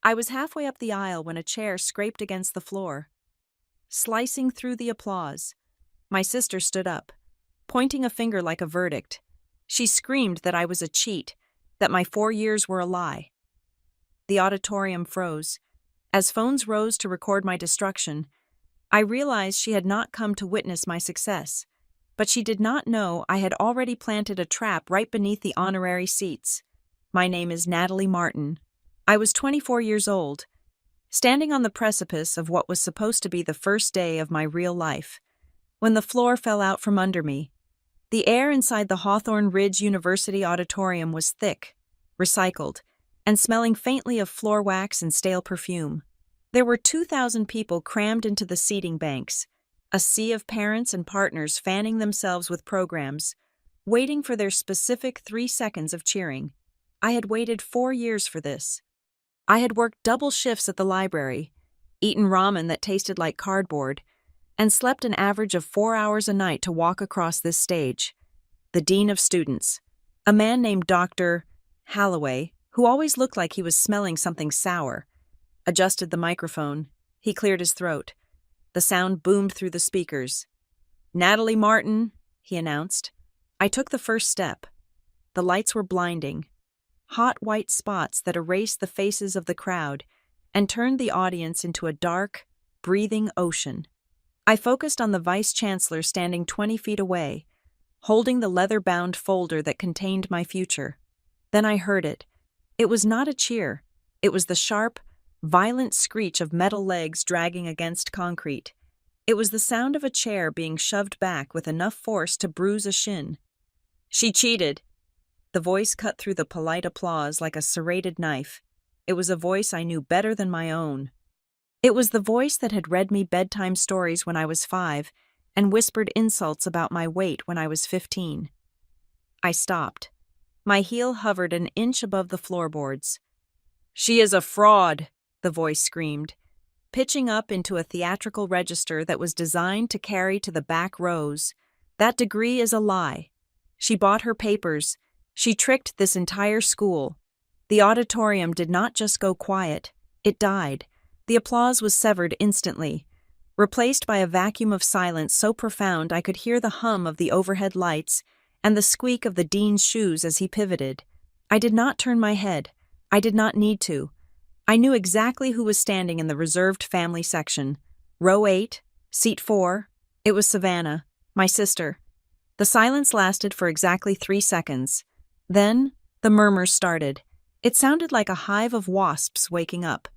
I was halfway up the aisle when a chair scraped against the floor, slicing through the applause. My sister stood up, pointing a finger like a verdict. She screamed that I was a cheat, that my 4 years were a lie. The auditorium froze. As phones rose to record my destruction, I realized she had not come to witness my success, but she did not know I had already planted a trap right beneath the honorary seats. My name is Natalie Martin. I was 24 years old, standing on the precipice of what was supposed to be the first day of my real life, when the floor fell out from under me. The air inside the Hawthorne Ridge University auditorium was thick, recycled, and smelling faintly of floor wax and stale perfume. There were 2,000 people crammed into the seating banks, a sea of parents and partners fanning themselves with programs, waiting for their specific 3 seconds of cheering. I had waited 4 years for this. I had worked double shifts at the library, eaten ramen that tasted like cardboard, and slept an average of 4 hours a night to walk across this stage. The dean of students, a man named Dr. Halloway, who always looked like he was smelling something sour, adjusted the microphone. He cleared his throat. The sound boomed through the speakers. "Natalie Martin," he announced. I took the first step. The lights were blinding, hot white spots that erased the faces of the crowd and turned the audience into a dark, breathing ocean. I focused on the vice-chancellor standing 20 feet away, holding the leather-bound folder that contained my future. Then I heard it. It was not a cheer. It was the sharp, violent screech of metal legs dragging against concrete. It was the sound of a chair being shoved back with enough force to bruise a shin. "She cheated." The voice cut through the polite applause like a serrated knife. It was a voice I knew better than my own. It was the voice that had read me bedtime stories when I was 5 and whispered insults about my weight when I was 15. I stopped. My heel hovered an inch above the floorboards. "She is a fraud," the voice screamed, pitching up into a theatrical register that was designed to carry to the back rows. "That degree is a lie. She bought her papers. She tricked this entire school." The auditorium did not just go quiet, it died. The applause was severed instantly, replaced by a vacuum of silence so profound I could hear the hum of the overhead lights and the squeak of the dean's shoes as he pivoted. I did not turn my head. I did not need to. I knew exactly who was standing in the reserved family section. Row 8, seat 4. It was Savannah, my sister. The silence lasted for exactly 3 seconds. Then, the murmurs started. It sounded like a hive of wasps waking up.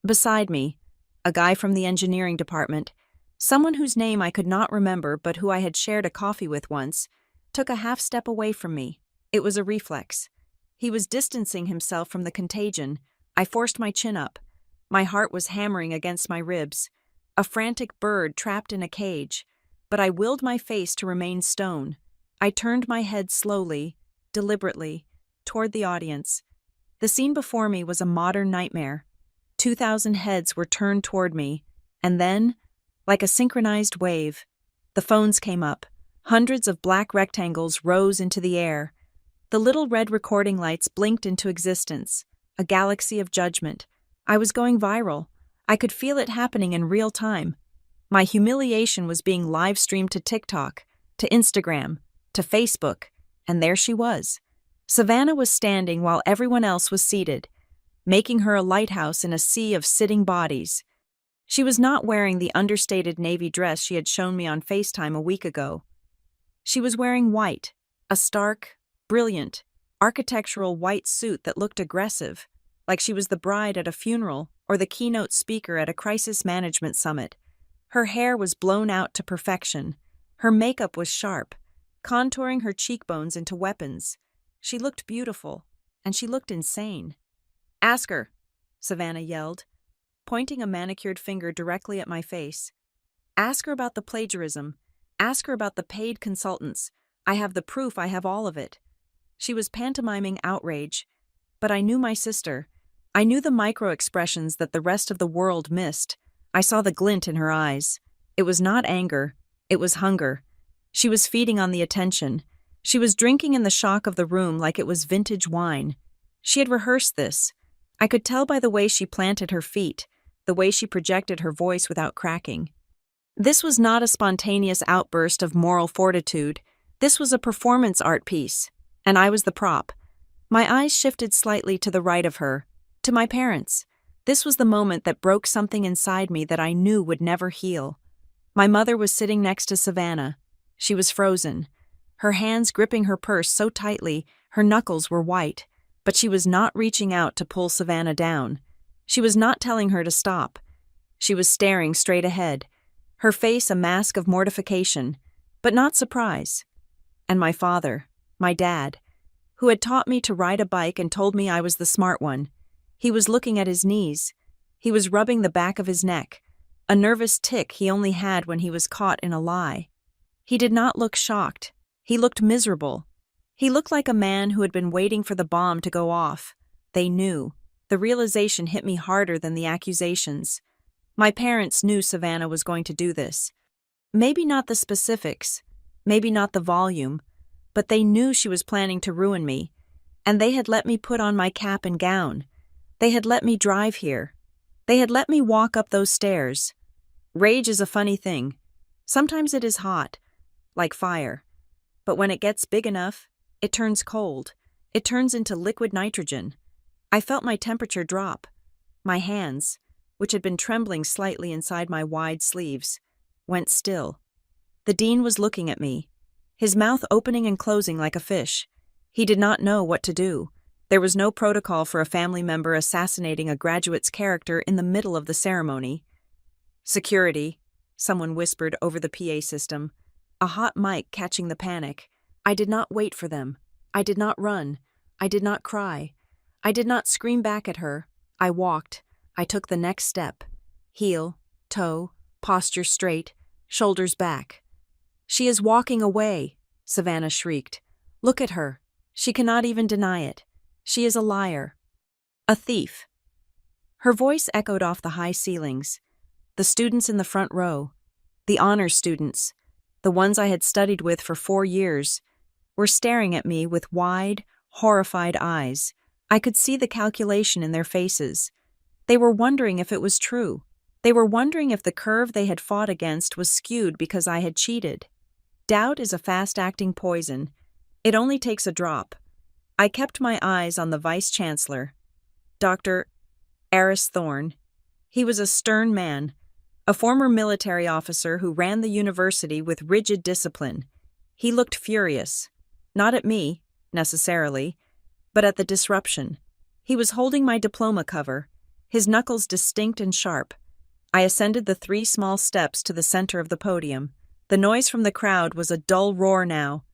Beside me, a guy from the engineering department, someone whose name I could not remember but who I had shared a coffee with once, took a half step away from me. It was a reflex. He was distancing himself from the contagion. I forced my chin up. My heart was hammering against my ribs, a frantic bird trapped in a cage, but I willed my face to remain stone. I turned my head slowly, deliberately, toward the audience. The scene before me was a modern nightmare. 2,000 heads were turned toward me, and then, like a synchronized wave, the phones came up. Hundreds of black rectangles rose into the air. The little red recording lights blinked into existence, a galaxy of judgment. I was going viral. I could feel it happening in real time. My humiliation was being live-streamed to TikTok, to Instagram, to Facebook, and there she was. Savannah was standing while everyone else was seated, making her a lighthouse in a sea of sitting bodies. She was not wearing the understated navy dress she had shown me on FaceTime a week ago. She was wearing white, a stark, brilliant, architectural white suit that looked aggressive, like she was the bride at a funeral or the keynote speaker at a crisis management summit. Her hair was blown out to perfection. Her makeup was sharp, contouring her cheekbones into weapons. She looked beautiful, and she looked insane. "Ask her," Savannah yelled, pointing a manicured finger directly at my face. "Ask her about the plagiarism. Ask her about the paid consultants. I have the proof, I have all of it." She was pantomiming outrage, but I knew my sister. I knew the micro-expressions that the rest of the world missed. I saw the glint in her eyes. It was not anger, it was hunger. She was feeding on the attention. She was drinking in the shock of the room like it was vintage wine. She had rehearsed this. I could tell by the way she planted her feet, the way she projected her voice without cracking. This was not a spontaneous outburst of moral fortitude. This was a performance art piece, and I was the prop. My eyes shifted slightly to the right of her, to my parents. This was the moment that broke something inside me that I knew would never heal. My mother was sitting next to Savannah. She was frozen, her hands gripping her purse so tightly her knuckles were white, but she was not reaching out to pull Savannah down. She was not telling her to stop. She was staring straight ahead, her face a mask of mortification, but not surprise. And my father, my dad, who had taught me to ride a bike and told me I was the smart one, he was looking at his knees. He was rubbing the back of his neck, a nervous tic he only had when he was caught in a lie. He did not look shocked. He looked miserable. He looked like a man who had been waiting for the bomb to go off. They knew. The realization hit me harder than the accusations. My parents knew Savannah was going to do this. Maybe not the specifics, maybe not the volume, but they knew she was planning to ruin me, and they had let me put on my cap and gown. They had let me drive here. They had let me walk up those stairs. Rage is a funny thing. Sometimes it is hot, like fire. But when it gets big enough, it turns cold. It turns into liquid nitrogen. I felt my temperature drop. My hands, which had been trembling slightly inside my wide sleeves, went still. The dean was looking at me, his mouth opening and closing like a fish. He did not know what to do. There was no protocol for a family member assassinating a graduate's character in the middle of the ceremony. "Security," someone whispered over the PA system, a hot mic catching the panic. I did not wait for them. I did not run. I did not cry. I did not scream back at her. I walked. I took the next step. Heel, toe, posture straight, shoulders back. "She is walking away," Savannah shrieked. "Look at her. She cannot even deny it. She is a liar. A thief." Her voice echoed off the high ceilings. The students in the front row, the honors students, the ones I had studied with for 4 years, were staring at me with wide, horrified eyes. I could see the calculation in their faces. They were wondering if it was true. They were wondering if the curve they had fought against was skewed because I had cheated. Doubt is a fast-acting poison. It only takes a drop. I kept my eyes on the Vice-Chancellor, Dr. Aris Thorne. He was a stern man, a former military officer who ran the university with rigid discipline. He looked furious, not at me, necessarily, but at the disruption. He was holding my diploma cover, his knuckles distinct and sharp. I ascended the 3 small steps to the center of the podium. The noise from the crowd was a dull roar now,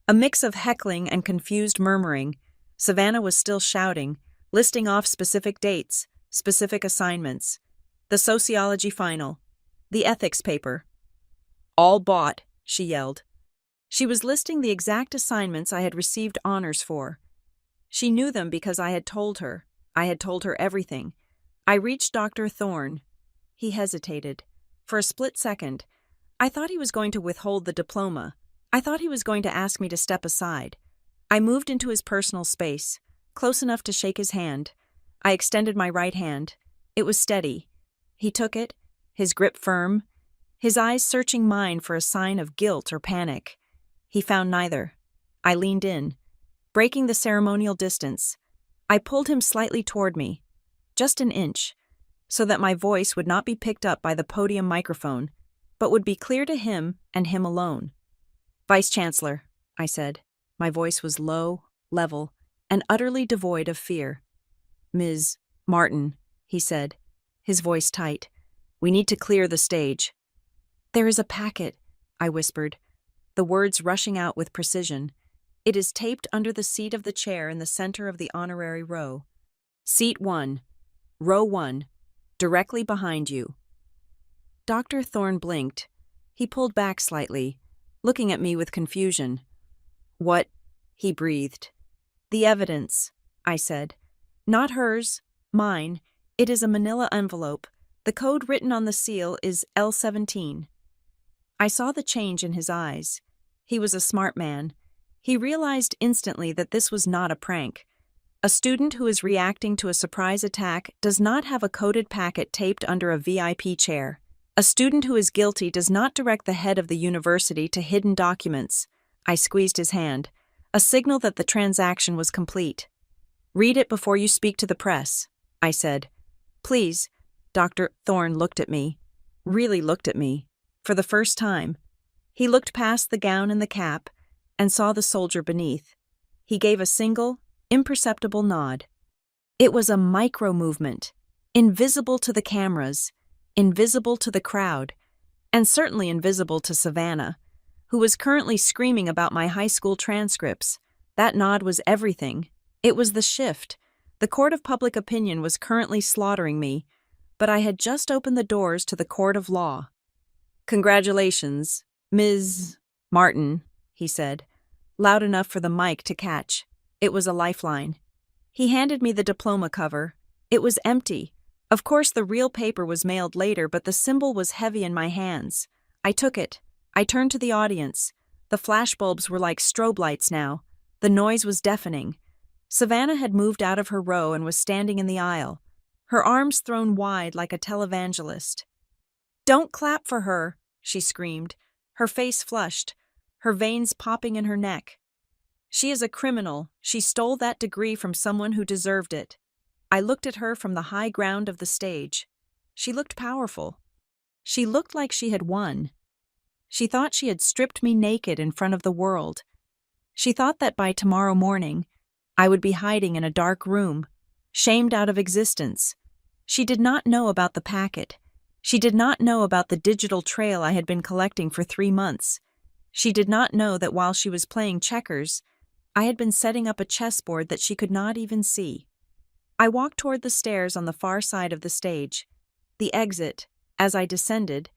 a mix of heckling and confused murmuring. Savannah was still shouting, listing off specific dates, specific assignments. The sociology final, the ethics paper. "All bought," she yelled. She was listing the exact assignments I had received honors for. She knew them because I had told her. I had told her everything. I reached Dr. Thorne. He hesitated. For a split second, I thought he was going to withhold the diploma. I thought he was going to ask me to step aside. I moved into his personal space, close enough to shake his hand. I extended my right hand. It was steady. He took it, his grip firm, his eyes searching mine for a sign of guilt or panic. He found neither. I leaned in, breaking the ceremonial distance. I pulled him slightly toward me, just an inch, so that my voice would not be picked up by the podium microphone, but would be clear to him and him alone. "Vice-Chancellor," I said. My voice was low, level, and utterly devoid of fear. "Ms. Martin," he said, his voice tight. "We need to clear the stage." "There is a packet," I whispered, the words rushing out with precision. "It is taped under the seat of the chair in the center of the honorary row. Seat 1, row 1, directly behind you." Dr. Thorne blinked. He pulled back slightly, looking at me with confusion. "What?" he breathed. "The evidence," I said. "Not hers, mine. It is a manila envelope. The code written on the seal is L17. I saw the change in his eyes. He was a smart man. He realized instantly that this was not a prank. A student who is reacting to a surprise attack does not have a coded packet taped under a VIP chair. A student who is guilty does not direct the head of the university to hidden documents. I squeezed his hand, a signal that the transaction was complete. Read it before you speak to the press, I said. Please. Dr. Thorne looked at me. Really looked at me. For the first time. He looked past the gown and the cap and saw the soldier beneath. He gave a single, imperceptible nod. It was a micro-movement, invisible to the cameras, invisible to the crowd, and certainly invisible to Savannah, who was currently screaming about my high school transcripts. That nod was everything. It was the shift. The court of public opinion was currently slaughtering me, but I had just opened the doors to the court of law. Congratulations, Ms. Martin, he said, loud enough for the mic to catch. It was a lifeline. He handed me the diploma cover. It was empty. Of course, the real paper was mailed later, but the symbol was heavy in my hands. I took it. I turned to the audience. The flashbulbs were like strobe lights now. The noise was deafening. Savannah had moved out of her row and was standing in the aisle, her arms thrown wide like a televangelist. "Don't clap for her," she screamed, her face flushed, her veins popping in her neck. "She is a criminal. She stole that degree from someone who deserved it." I looked at her from the high ground of the stage. She looked powerful. She looked like she had won. She thought she had stripped me naked in front of the world. She thought that by tomorrow morning, I would be hiding in a dark room, shamed out of existence. She did not know about the packet. She did not know about the digital trail I had been collecting for 3 months. She did not know that while she was playing checkers, I had been setting up a chessboard that she could not even see. I walked toward the stairs on the far side of the stage. The exit, as I descended,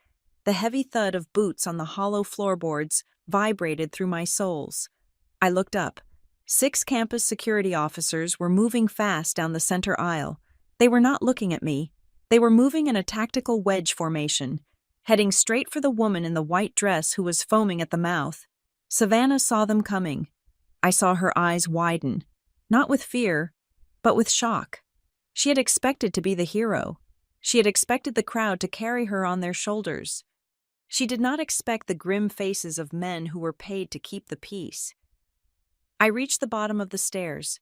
the heavy thud of boots on the hollow floorboards vibrated through my soles. I looked up. 6 campus security officers were moving fast down the center aisle. They were not looking at me. They were moving in a tactical wedge formation, heading straight for the woman in the white dress who was foaming at the mouth. Savannah saw them coming. I saw her eyes widen, not with fear, but with shock. She had expected to be the hero. She had expected the crowd to carry her on their shoulders. She did not expect the grim faces of men who were paid to keep the peace. I reached the bottom of the stairs.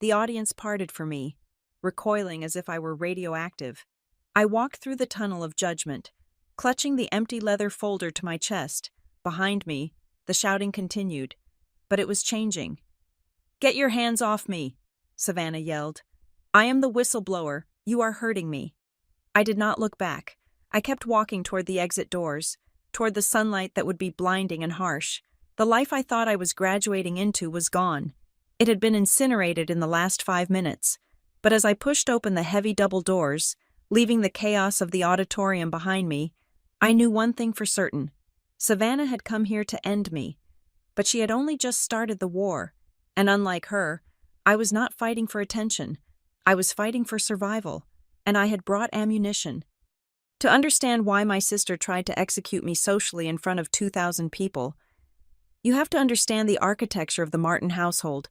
The audience parted for me, recoiling as if I were radioactive. I walked through the tunnel of judgment, clutching the empty leather folder to my chest. Behind me, the shouting continued, but it was changing. "Get your hands off me," Savannah yelled. "I am the whistleblower. You are hurting me." I did not look back. I kept walking toward the exit doors, toward the sunlight that would be blinding and harsh. The life I thought I was graduating into was gone. It had been incinerated in the last 5 minutes. But as I pushed open the heavy double doors, leaving the chaos of the auditorium behind me, I knew one thing for certain. Savannah had come here to end me. But she had only just started the war. And unlike her, I was not fighting for attention. I was fighting for survival. And I had brought ammunition. To understand why my sister tried to execute me socially in front of 2,000 people, you have to understand the architecture of the Martin household.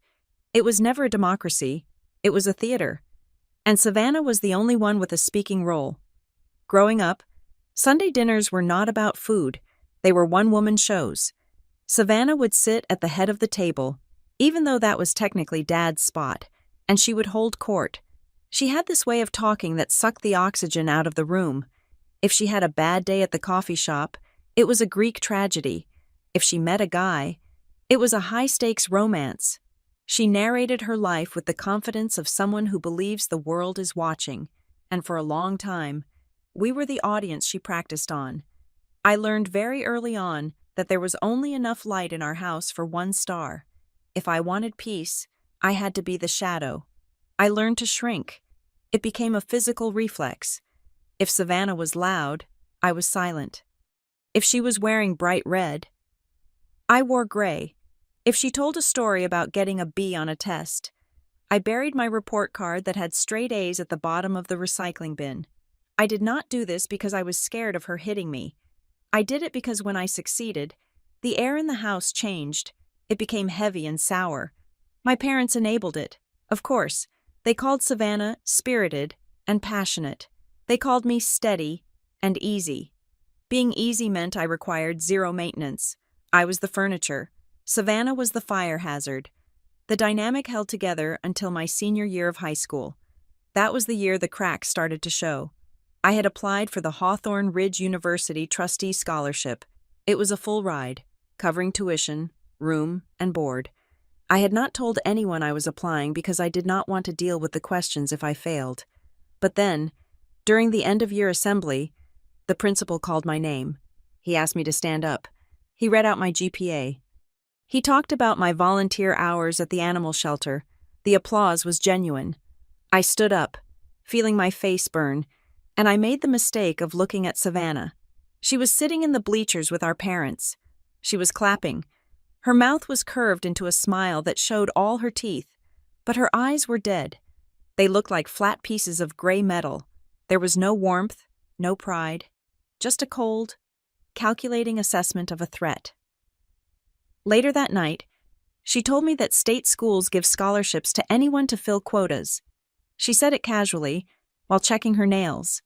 It was never a democracy. It was a theater. And Savannah was the only one with a speaking role. Growing up, Sunday dinners were not about food. They were one-woman shows. Savannah would sit at the head of the table, even though that was technically Dad's spot, and she would hold court. She had this way of talking that sucked the oxygen out of the room. If she had a bad day at the coffee shop, it was a Greek tragedy. If she met a guy, it was a high-stakes romance. She narrated her life with the confidence of someone who believes the world is watching, and for a long time, we were the audience she practiced on. I learned very early on that there was only enough light in our house for one star. If I wanted peace, I had to be the shadow. I learned to shrink. It became a physical reflex. If Savannah was loud, I was silent. If she was wearing bright red, I wore gray. If she told a story about getting a B on a test, I buried my report card that had straight A's at the bottom of the recycling bin. I did not do this because I was scared of her hitting me. I did it because when I succeeded, the air in the house changed. It became heavy and sour. My parents enabled it. Of course, They called Savannah spirited and passionate. They called me steady and easy. Being easy meant I required zero maintenance. I was the furniture. Savannah was the fire hazard. The dynamic held together until my senior year of high school. That was the year the cracks started to show. I had applied for the Hawthorne Ridge University Trustee Scholarship. It was a full ride, covering tuition, room, and board. I had not told anyone I was applying because I did not want to deal with the questions if I failed. But then, during the end-of-year assembly, the principal called my name. He asked me to stand up. He read out my GPA. He talked about my volunteer hours at the animal shelter. The applause was genuine. I stood up, feeling my face burn, and I made the mistake of looking at Savannah. She was sitting in the bleachers with our parents. She was clapping. Her mouth was curved into a smile that showed all her teeth, but her eyes were dead. They looked like flat pieces of gray metal. There was no warmth, no pride, just a cold, calculating assessment of a threat. Later that night, she told me that state schools give scholarships to anyone to fill quotas. She said it casually, while checking her nails,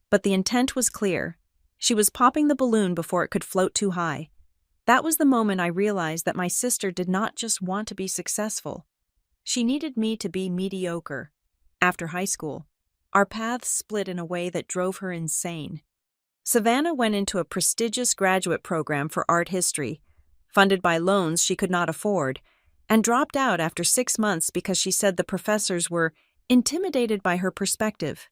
but the intent was clear. She was popping the balloon before it could float too high. That was the moment I realized that my sister did not just want to be successful. She needed me to be mediocre. After high school, our paths split in a way that drove her insane. Savannah went into a prestigious graduate program for art history, funded by loans she could not afford, and dropped out after 6 months because she said the professors were intimidated by her perspective.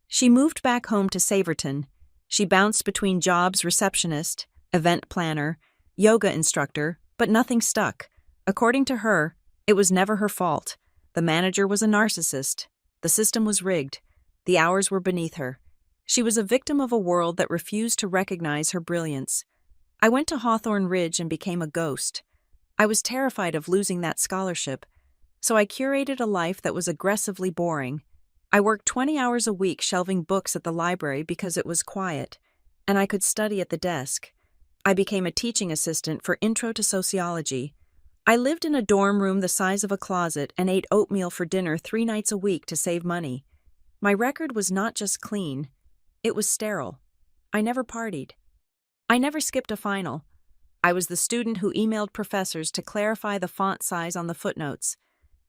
She moved back home to Saverton. She bounced between jobs: receptionist, event planner, yoga instructor, but nothing stuck. According to her, it was never her fault. The manager was a narcissist. The system was rigged. The hours were beneath her. She was a victim of a world that refused to recognize her brilliance. I went to Hawthorne Ridge and became a ghost. I was terrified of losing that scholarship, so I curated a life that was aggressively boring. I worked 20 hours a week shelving books at the library because it was quiet, and I could study at the desk. I became a teaching assistant for Intro to Sociology. I lived in a dorm room the size of a closet and ate oatmeal for dinner 3 nights a week to save money. My record was not just clean, it was sterile. I never partied. I never skipped a final. I was the student who emailed professors to clarify the font size on the footnotes.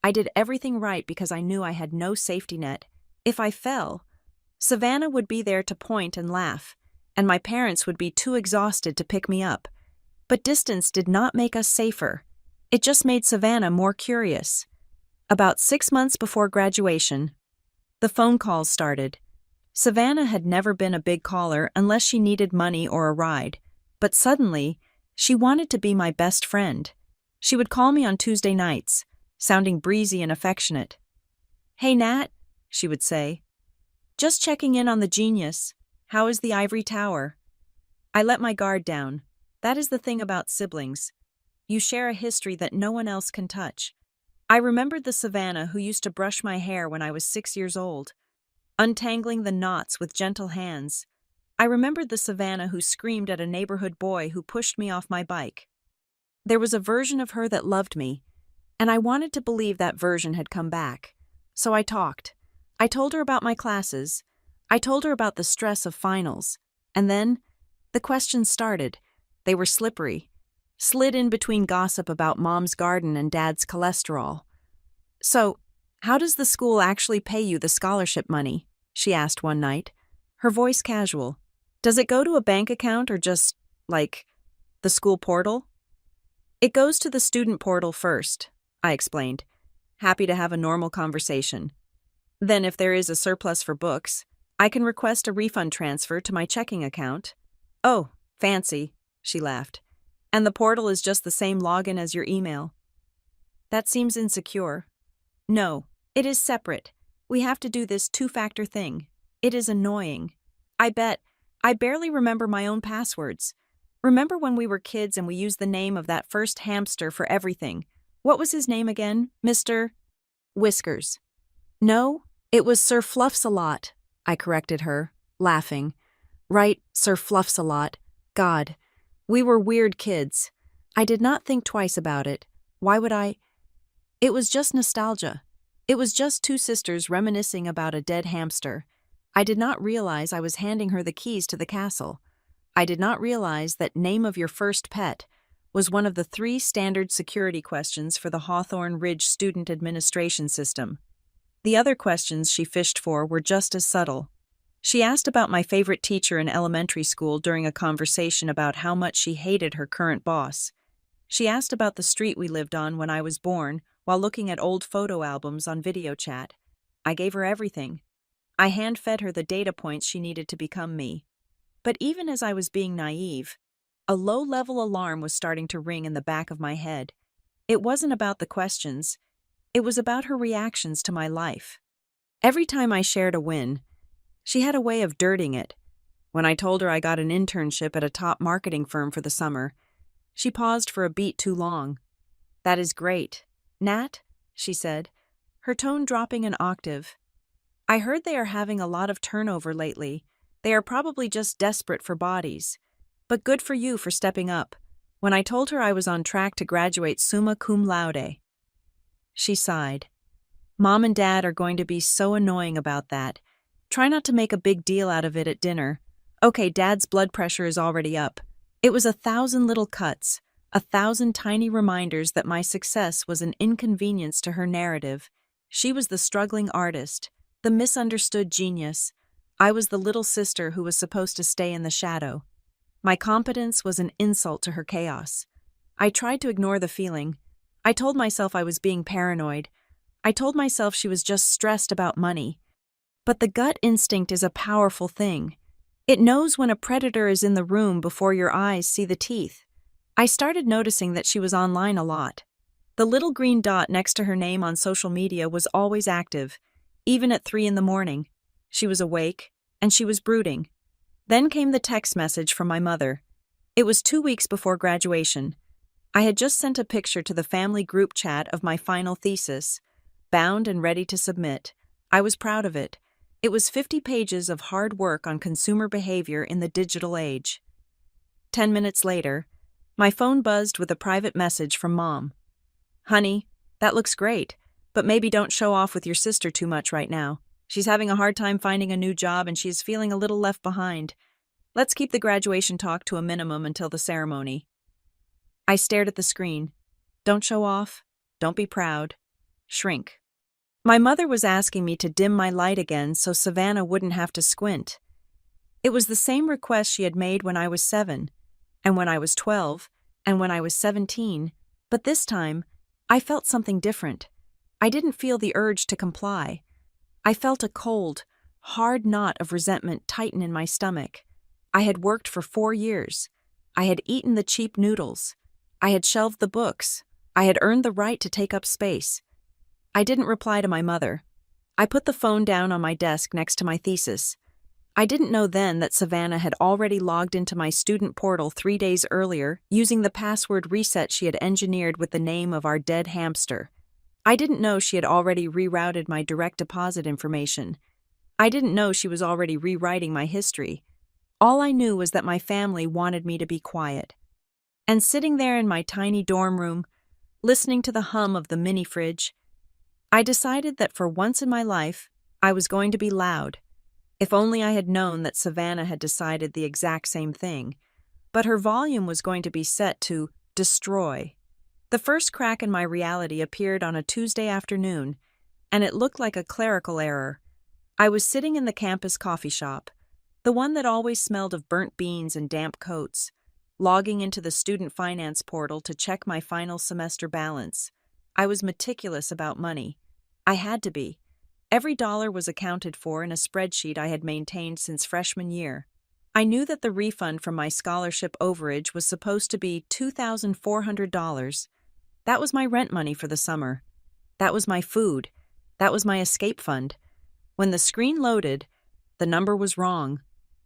I did everything right because I knew I had no safety net. If I fell, Savannah would be there to point and laugh, and my parents would be too exhausted to pick me up. But distance did not make us safer. It just made Savannah more curious. About 6 months before graduation, the phone calls started. Savannah had never been a big caller unless she needed money or a ride, but suddenly, she wanted to be my best friend. She would call me on Tuesday nights, sounding breezy and affectionate. "Hey, Nat," she would say. "Just checking in on the genius. How is the ivory tower?" I let my guard down. That is the thing about siblings. You share a history that no one else can touch. I remembered the Savannah who used to brush my hair when I was 6 years old, untangling the knots with gentle hands. I remembered the Savannah who screamed at a neighborhood boy who pushed me off my bike. There was a version of her that loved me, and I wanted to believe that version had come back. So I talked. I told her about my classes. I told her about the stress of finals. And then, the questions started. They were slippery. Slid in between gossip about mom's garden and dad's cholesterol. "So, how does the school actually pay you the scholarship money?" she asked one night, her voice casual. "Does it go to a bank account or just, like, the school portal?" "It goes to the student portal first," I explained, happy to have a normal conversation. "Then if there is a surplus for books, I can request a refund transfer to my checking account." "Oh, fancy," she laughed. "And the portal is just the same login as your email." "That seems insecure." "No, it is separate. We have to do this 2-factor thing. It is annoying. I barely remember my own passwords. Remember when we were kids and we used the name of that first hamster for everything? What was his name again? Mr. Whiskers. No, it was Sir Fluffs-a-Lot, I corrected her, laughing. Right, Sir Fluffs-a-Lot. God, we were weird kids. I did not think twice about it. Why would I? It was just nostalgia. It was just two sisters reminiscing about a dead hamster. I did not realize I was handing her the keys to the castle. I did not realize that name of your first pet was one of the 3 standard security questions for the Hawthorne Ridge Student Administration System. The other questions she fished for were just as subtle. She asked about my favorite teacher in elementary school during a conversation about how much she hated her current boss. She asked about the street we lived on when I was born while looking at old photo albums on video chat. I gave her everything. I hand-fed her the data points she needed to become me. But even as I was being naive, a low-level alarm was starting to ring in the back of my head. It wasn't about the questions. It was about her reactions to my life. Every time I shared a win, she had a way of dirting it. When I told her I got an internship at a top marketing firm for the summer, she paused for a beat too long. "That is great. Nat," she said, her tone dropping an octave. "I heard they are having a lot of turnover lately. They are probably just desperate for bodies. But good for you for stepping up." When I told her I was on track to graduate summa cum laude, she sighed. "Mom and Dad are going to be so annoying about that. Try not to make a big deal out of it at dinner. Okay, Dad's blood pressure is already up." It was 1,000 little cuts, 1,000 tiny reminders that my success was an inconvenience to her narrative. She was the struggling artist, the misunderstood genius. I was the little sister who was supposed to stay in the shadow. My competence was an insult to her chaos. I tried to ignore the feeling. I told myself I was being paranoid. I told myself she was just stressed about money. But the gut instinct is a powerful thing. It knows when a predator is in the room before your eyes see the teeth. I started noticing that she was online a lot. The little green dot next to her name on social media was always active, even at 3 in the morning. She was awake, and she was brooding. Then came the text message from my mother. It was 2 weeks before graduation. I had just sent a picture to the family group chat of my final thesis, bound and ready to submit. I was proud of it. It was 50 pages of hard work on consumer behavior in the digital age. 10 minutes later, my phone buzzed with a private message from Mom. "Honey, that looks great, but maybe don't show off with your sister too much right now. She's having a hard time finding a new job and she's feeling a little left behind. Let's keep the graduation talk to a minimum until the ceremony." I stared at the screen. Don't show off. Don't be proud. Shrink. My mother was asking me to dim my light again so Savannah wouldn't have to squint. It was the same request she had made when I was 7, and when I was 12, and when I was 17, but this time, I felt something different. I didn't feel the urge to comply. I felt a cold, hard knot of resentment tighten in my stomach. I had worked for 4 years. I had eaten the cheap noodles. I had shelved the books. I had earned the right to take up space. I didn't reply to my mother. I put the phone down on my desk next to my thesis. I didn't know then that Savannah had already logged into my student portal 3 days earlier using the password reset she had engineered with the name of our dead hamster. I didn't know she had already rerouted my direct deposit information. I didn't know she was already rewriting my history. All I knew was that my family wanted me to be quiet. And sitting there in my tiny dorm room, listening to the hum of the mini fridge, I decided that for once in my life, I was going to be loud. If only I had known that Savannah had decided the exact same thing. But her volume was going to be set to destroy. The first crack in my reality appeared on a Tuesday afternoon, and it looked like a clerical error. I was sitting in the campus coffee shop, the one that always smelled of burnt beans and damp coats, logging into the student finance portal to check my final semester balance. I was meticulous about money. I had to be. Every dollar was accounted for in a spreadsheet I had maintained since freshman year. I knew that the refund from my scholarship overage was supposed to be $2,400. That was my rent money for the summer. That was my food. That was my escape fund. When the screen loaded, the number was wrong.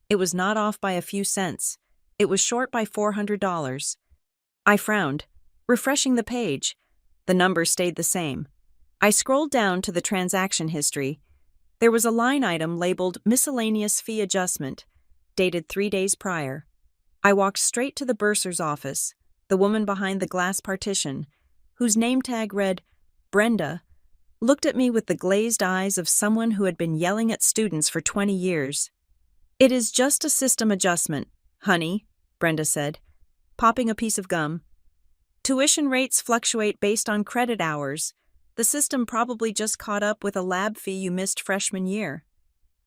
It was not off by a few cents. It was short by $400. I frowned, refreshing the page. The number stayed the same. I scrolled down to the transaction history. There was a line item labeled Miscellaneous Fee Adjustment, dated 3 days prior. I walked straight to the bursar's office, the woman behind the glass partition, whose name tag read, Brenda. looked at me with the glazed eyes of someone who had been yelling at students for 20 years. "It is just a system adjustment, honey," Brenda said, popping a piece of gum. "Tuition rates fluctuate based on credit hours. The system probably just caught up with a lab fee you missed freshman year."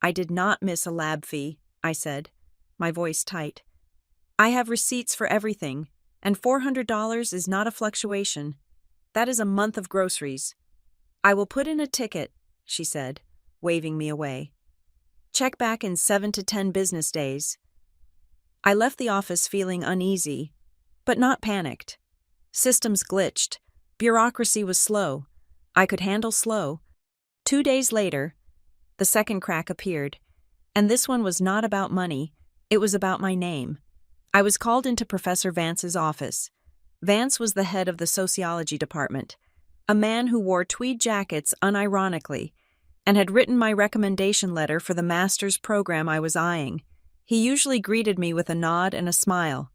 "I did not miss a lab fee," I said, my voice tight. "I have receipts for everything, and $400 is not a fluctuation. That is a month of groceries." "I will put in a ticket," she said, waving me away. "Check back in 7 to 10 business days." I left the office feeling uneasy, but not panicked. Systems glitched. Bureaucracy was slow. I could handle slow. 2 days later, the second crack appeared, and this one was not about money, it was about my name. I was called into Professor Vance's office. Vance was the head of the sociology department, a man who wore tweed jackets unironically, and had written my recommendation letter for the master's program I was eyeing. He usually greeted me with a nod and a smile.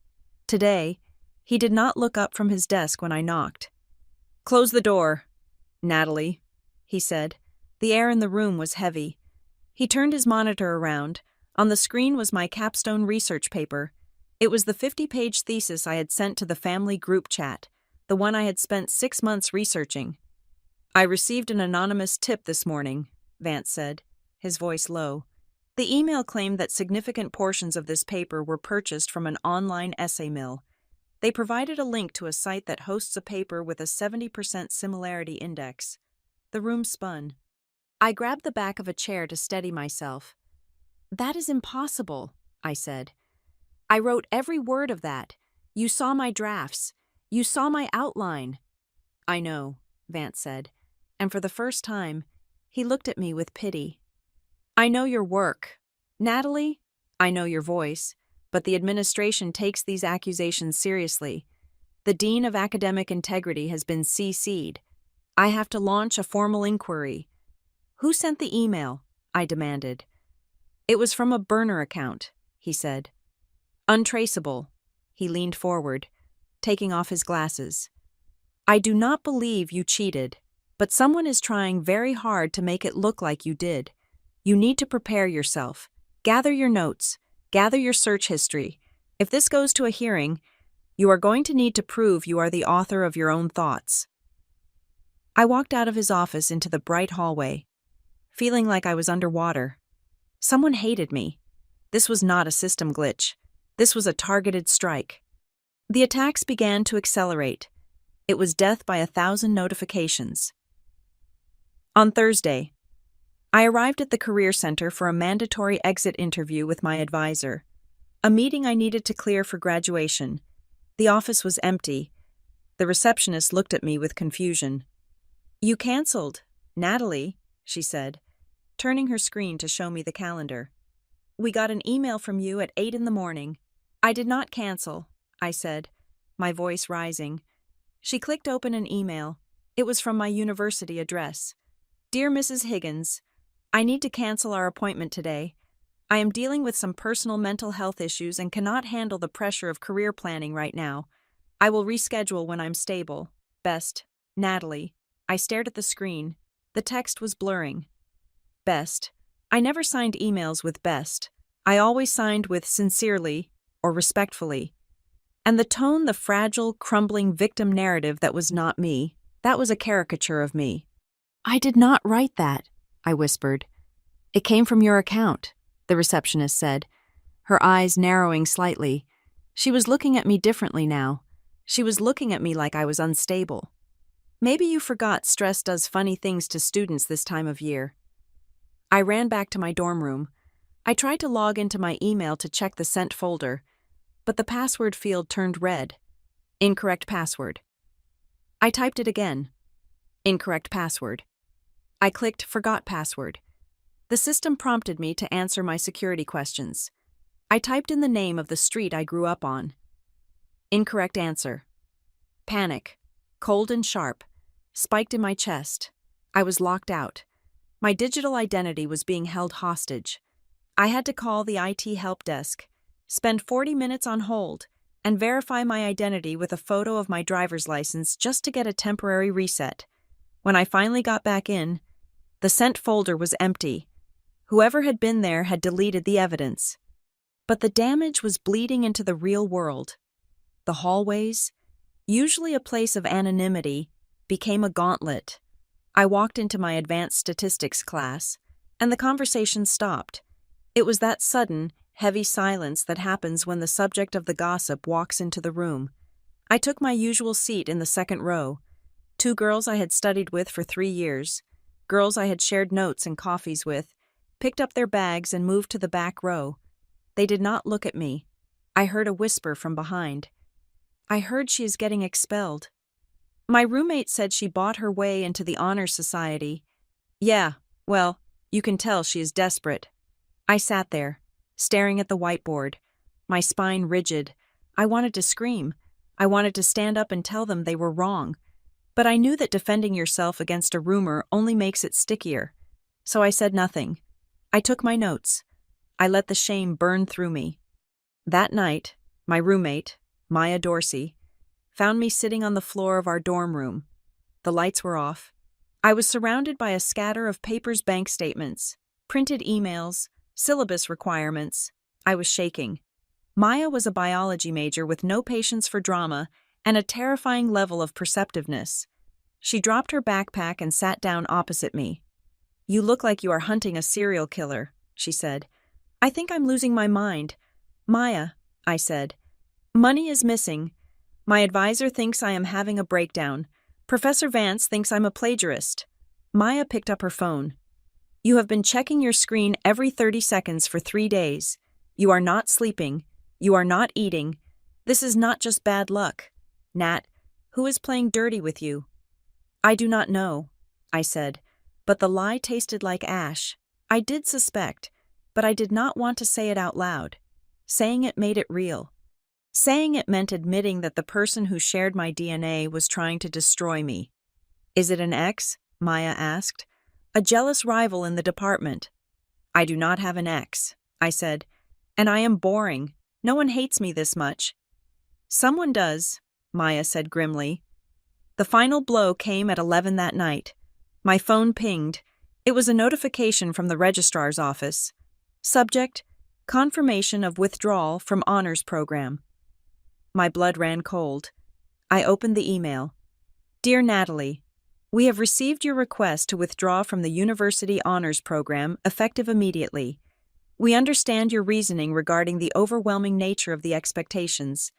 Today, he did not look up from his desk when I knocked. "Close the door, Natalie," he said. The air in the room was heavy. He turned his monitor around. On the screen was my capstone research paper. It was the 50-page thesis I had sent to the family group chat, the one I had spent 6 months researching. "I received an anonymous tip this morning," Vance said, his voice low. The email claimed that significant portions of this paper were purchased from an online essay mill. They provided a link to a site that hosts a paper with a 70% similarity index. The room spun. I grabbed the back of a chair to steady myself. "That is impossible," I said. "I wrote every word of that. You saw my drafts. You saw my outline." "I know," Vance said, and for the first time, he looked at me with pity. "I know your work. Natalie, I know your voice, but the administration takes these accusations seriously. The Dean of Academic Integrity has been CC'd. I have to launch a formal inquiry." "Who sent the email?" I demanded. "It was from a burner account," he said. "Untraceable." He leaned forward, taking off his glasses. "I do not believe you cheated, but someone is trying very hard to make it look like you did. You need to prepare yourself. Gather your notes. Gather your search history. If this goes to a hearing, you are going to need to prove you are the author of your own thoughts." I walked out of his office into the bright hallway, feeling like I was underwater. Someone hated me. This was not a system glitch. This was a targeted strike. The attacks began to accelerate. It was death by 1,000 notifications. On Thursday, I arrived at the Career Center for a mandatory exit interview with my advisor, a meeting I needed to clear for graduation. The office was empty. The receptionist looked at me with confusion. "You canceled, Natalie," she said, turning her screen to show me the calendar. "We got an email from you at 8 in the morning. "I did not cancel," I said, my voice rising. She clicked open an email. It was from my university address. "Dear Mrs. Higgins, I need to cancel our appointment today. I am dealing with some personal mental health issues and cannot handle the pressure of career planning right now. I will reschedule when I'm stable. Best, Natalie." I stared at the screen. The text was blurring. Best. I never signed emails with best. I always signed with sincerely or respectfully. And the tone, the fragile, crumbling victim narrative that was not me, that was a caricature of me. "I did not write that," I whispered. "It came from your account," the receptionist said, her eyes narrowing slightly. She was looking at me differently now. She was looking at me like I was unstable. "Maybe you forgot stress does funny things to students this time of year." I ran back to my dorm room. I tried to log into my email to check the sent folder, but the password field turned red. Incorrect password. I typed it again. Incorrect password. I clicked Forgot Password. The system prompted me to answer my security questions. I typed in the name of the street I grew up on. Incorrect answer. Panic, cold and sharp, spiked in my chest. I was locked out. My digital identity was being held hostage. I had to call the IT help desk, spend 40 minutes on hold, and verify my identity with a photo of my driver's license just to get a temporary reset. When I finally got back in, the sent folder was empty. Whoever had been there had deleted the evidence. But the damage was bleeding into the real world. The hallways, usually a place of anonymity, became a gauntlet. I walked into my advanced statistics class, and the conversation stopped. It was that sudden, heavy silence that happens when the subject of the gossip walks into the room. I took my usual seat in the second row. 2 girls I had studied with for 3 years, girls I had shared notes and coffees with, picked up their bags and moved to the back row. They did not look at me. I heard a whisper from behind. "I heard she is getting expelled." My roommate said she bought her way into the Honor Society. Yeah, well, you can tell she is desperate. I sat there, staring at the whiteboard, my spine rigid. I wanted to scream. I wanted to stand up and tell them they were wrong. But I knew that defending yourself against a rumor only makes it stickier. So I said nothing. I took my notes. I let the shame burn through me. That night, my roommate, Maya Dorsey, found me sitting on the floor of our dorm room. The lights were off. I was surrounded by a scatter of papers, bank statements, printed emails, syllabus requirements. I was shaking. Maya was a biology major with no patience for drama and a terrifying level of perceptiveness. She dropped her backpack and sat down opposite me. "You look like you are hunting a serial killer," she said. "I think I'm losing my mind." "Maya," I said, "money is missing. My advisor thinks I am having a breakdown. Professor Vance thinks I'm a plagiarist." Maya picked up her phone. "You have been checking your screen every 30 seconds for 3 days. You are not sleeping. You are not eating. This is not just bad luck. Nat, who is playing dirty with you?" "I do not know," I said, but the lie tasted like ash. I did suspect, but I did not want to say it out loud. Saying it made it real. Saying it meant admitting that the person who shared my DNA was trying to destroy me. "Is it an ex?" Maya asked. "A jealous rival in the department." "I do not have an ex," I said, "and I am boring. No one hates me this much." "Someone does," Maya said grimly. The final blow came at 11 that night. My phone pinged. It was a notification from the registrar's office. Subject: confirmation of withdrawal from honors program. My blood ran cold. I opened the email. "Dear Natalie, we have received your request to withdraw from the University Honors Program effective immediately. We understand your reasoning regarding the overwhelming nature of the expectations.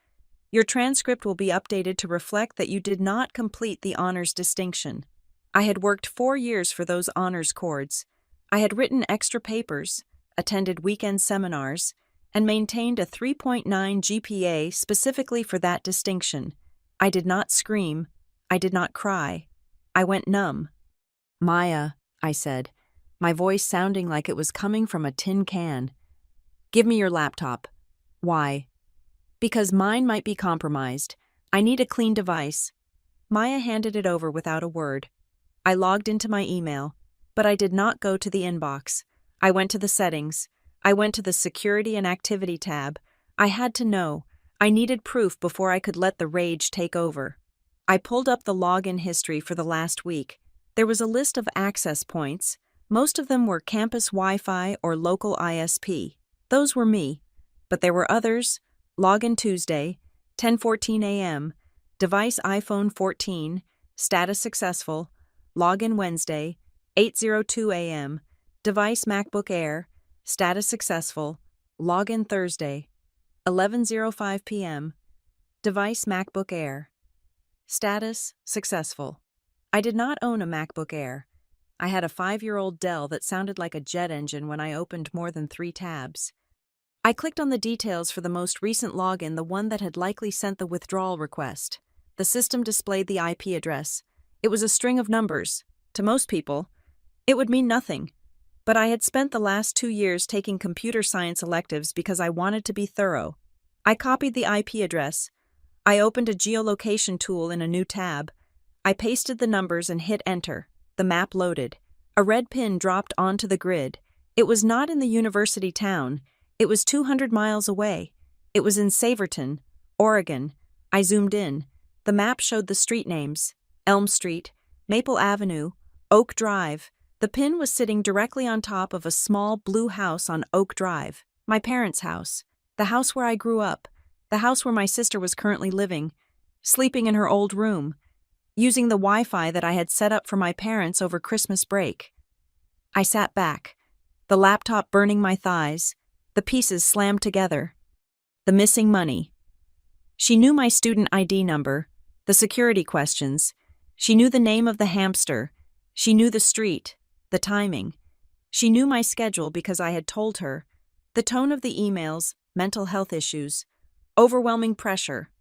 Your transcript will be updated to reflect that you did not complete the honors distinction. I had worked 4 years for those honors cords. I had written extra papers, attended weekend seminars, and maintained a 3.9 GPA specifically for that distinction. I did not scream. I did not cry. I went numb." "Maya," I said, my voice sounding like it was coming from a tin can. "Give me your laptop." "Why?" "Because mine might be compromised. I need a clean device." Maya handed it over without a word. I logged into my email, but I did not go to the inbox. I went to the settings. I went to the Security and Activity tab. I had to know. I needed proof before I could let the rage take over. I pulled up the login history for the last week. There was a list of access points. Most of them were campus Wi-Fi or local ISP. Those were me. But there were others. Login Tuesday, 10:14 a.m., device iPhone 14, status successful. Login Wednesday, 8:02 a.m., device MacBook Air, status successful. Login Thursday, 11:05 p.m., device MacBook Air, status successful. I did not own a MacBook Air. I had a 5-year-old Dell that sounded like a jet engine when I opened more than 3 tabs. I clicked on the details for the most recent login, the one that had likely sent the withdrawal request. The system displayed the IP address. It was a string of numbers. To most people, it would mean nothing. But I had spent the last 2 years taking computer science electives because I wanted to be thorough. I copied the IP address. I opened a geolocation tool in a new tab. I pasted the numbers and hit enter. The map loaded. A red pin dropped onto the grid. It was not in the university town. It was 200 miles away. It was in Saverton, Oregon. I zoomed in. The map showed the street names: Elm Street, Maple Avenue, Oak Drive. The pin was sitting directly on top of a small blue house on Oak Drive. My parents' house. The house where I grew up. The house where my sister was currently living. Sleeping in her old room. Using the Wi-Fi that I had set up for my parents over Christmas break. I sat back, the laptop burning my thighs, the pieces slammed together. The missing money. She knew my student ID number, the security questions. She knew the name of the hamster. She knew the street, the timing. She knew my schedule because I had told her. The tone of the emails, mental health issues, overwhelming pressure.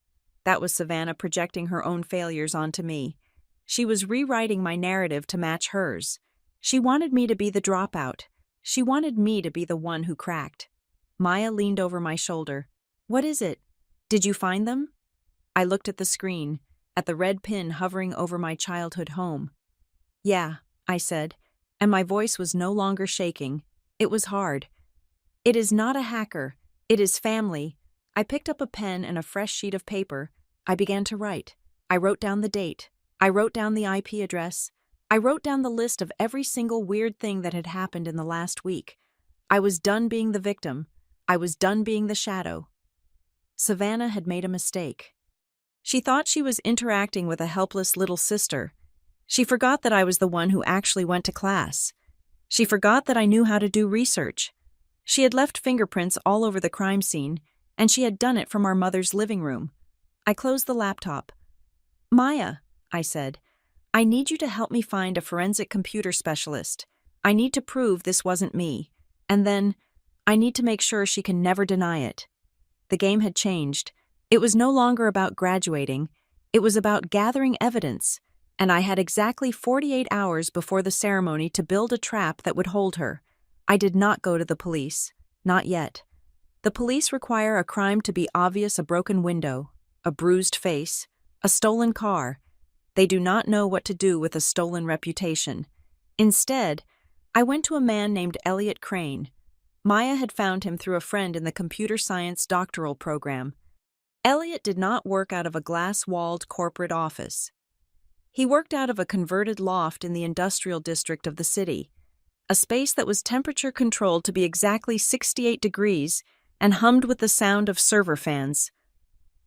That was Savannah projecting her own failures onto me. She was rewriting my narrative to match hers. She wanted me to be the dropout. She wanted me to be the one who cracked. Maya leaned over my shoulder. "What is it? Did you find them?" I looked at the screen, at the red pin hovering over my childhood home. "Yeah," I said, and my voice was no longer shaking. It was hard. "It is not a hacker. It is family." I picked up a pen and a fresh sheet of paper. I began to write. I wrote down the date. I wrote down the IP address. I wrote down the list of every single weird thing that had happened in the last week. I was done being the victim. I was done being the shadow. Savannah had made a mistake. She thought she was interacting with a helpless little sister. She forgot that I was the one who actually went to class. She forgot that I knew how to do research. She had left fingerprints all over the crime scene, and she had done it from our mother's living room. I closed the laptop. "Maya," I said, "I need you to help me find a forensic computer specialist. I need to prove this wasn't me. And then, I need to make sure she can never deny it." The game had changed. It was no longer about graduating. It was about gathering evidence, and I had exactly 48 hours before the ceremony to build a trap that would hold her. I did not go to the police. Not yet. The police require a crime to be obvious: a broken window, a bruised face, a stolen car. They do not know what to do with a stolen reputation. Instead, I went to a man named Elliot Crane. Maya had found him through a friend in the computer science doctoral program. Elliot did not work out of a glass-walled corporate office. He worked out of a converted loft in the industrial district of the city, a space that was temperature-controlled to be exactly 68 degrees and hummed with the sound of server fans.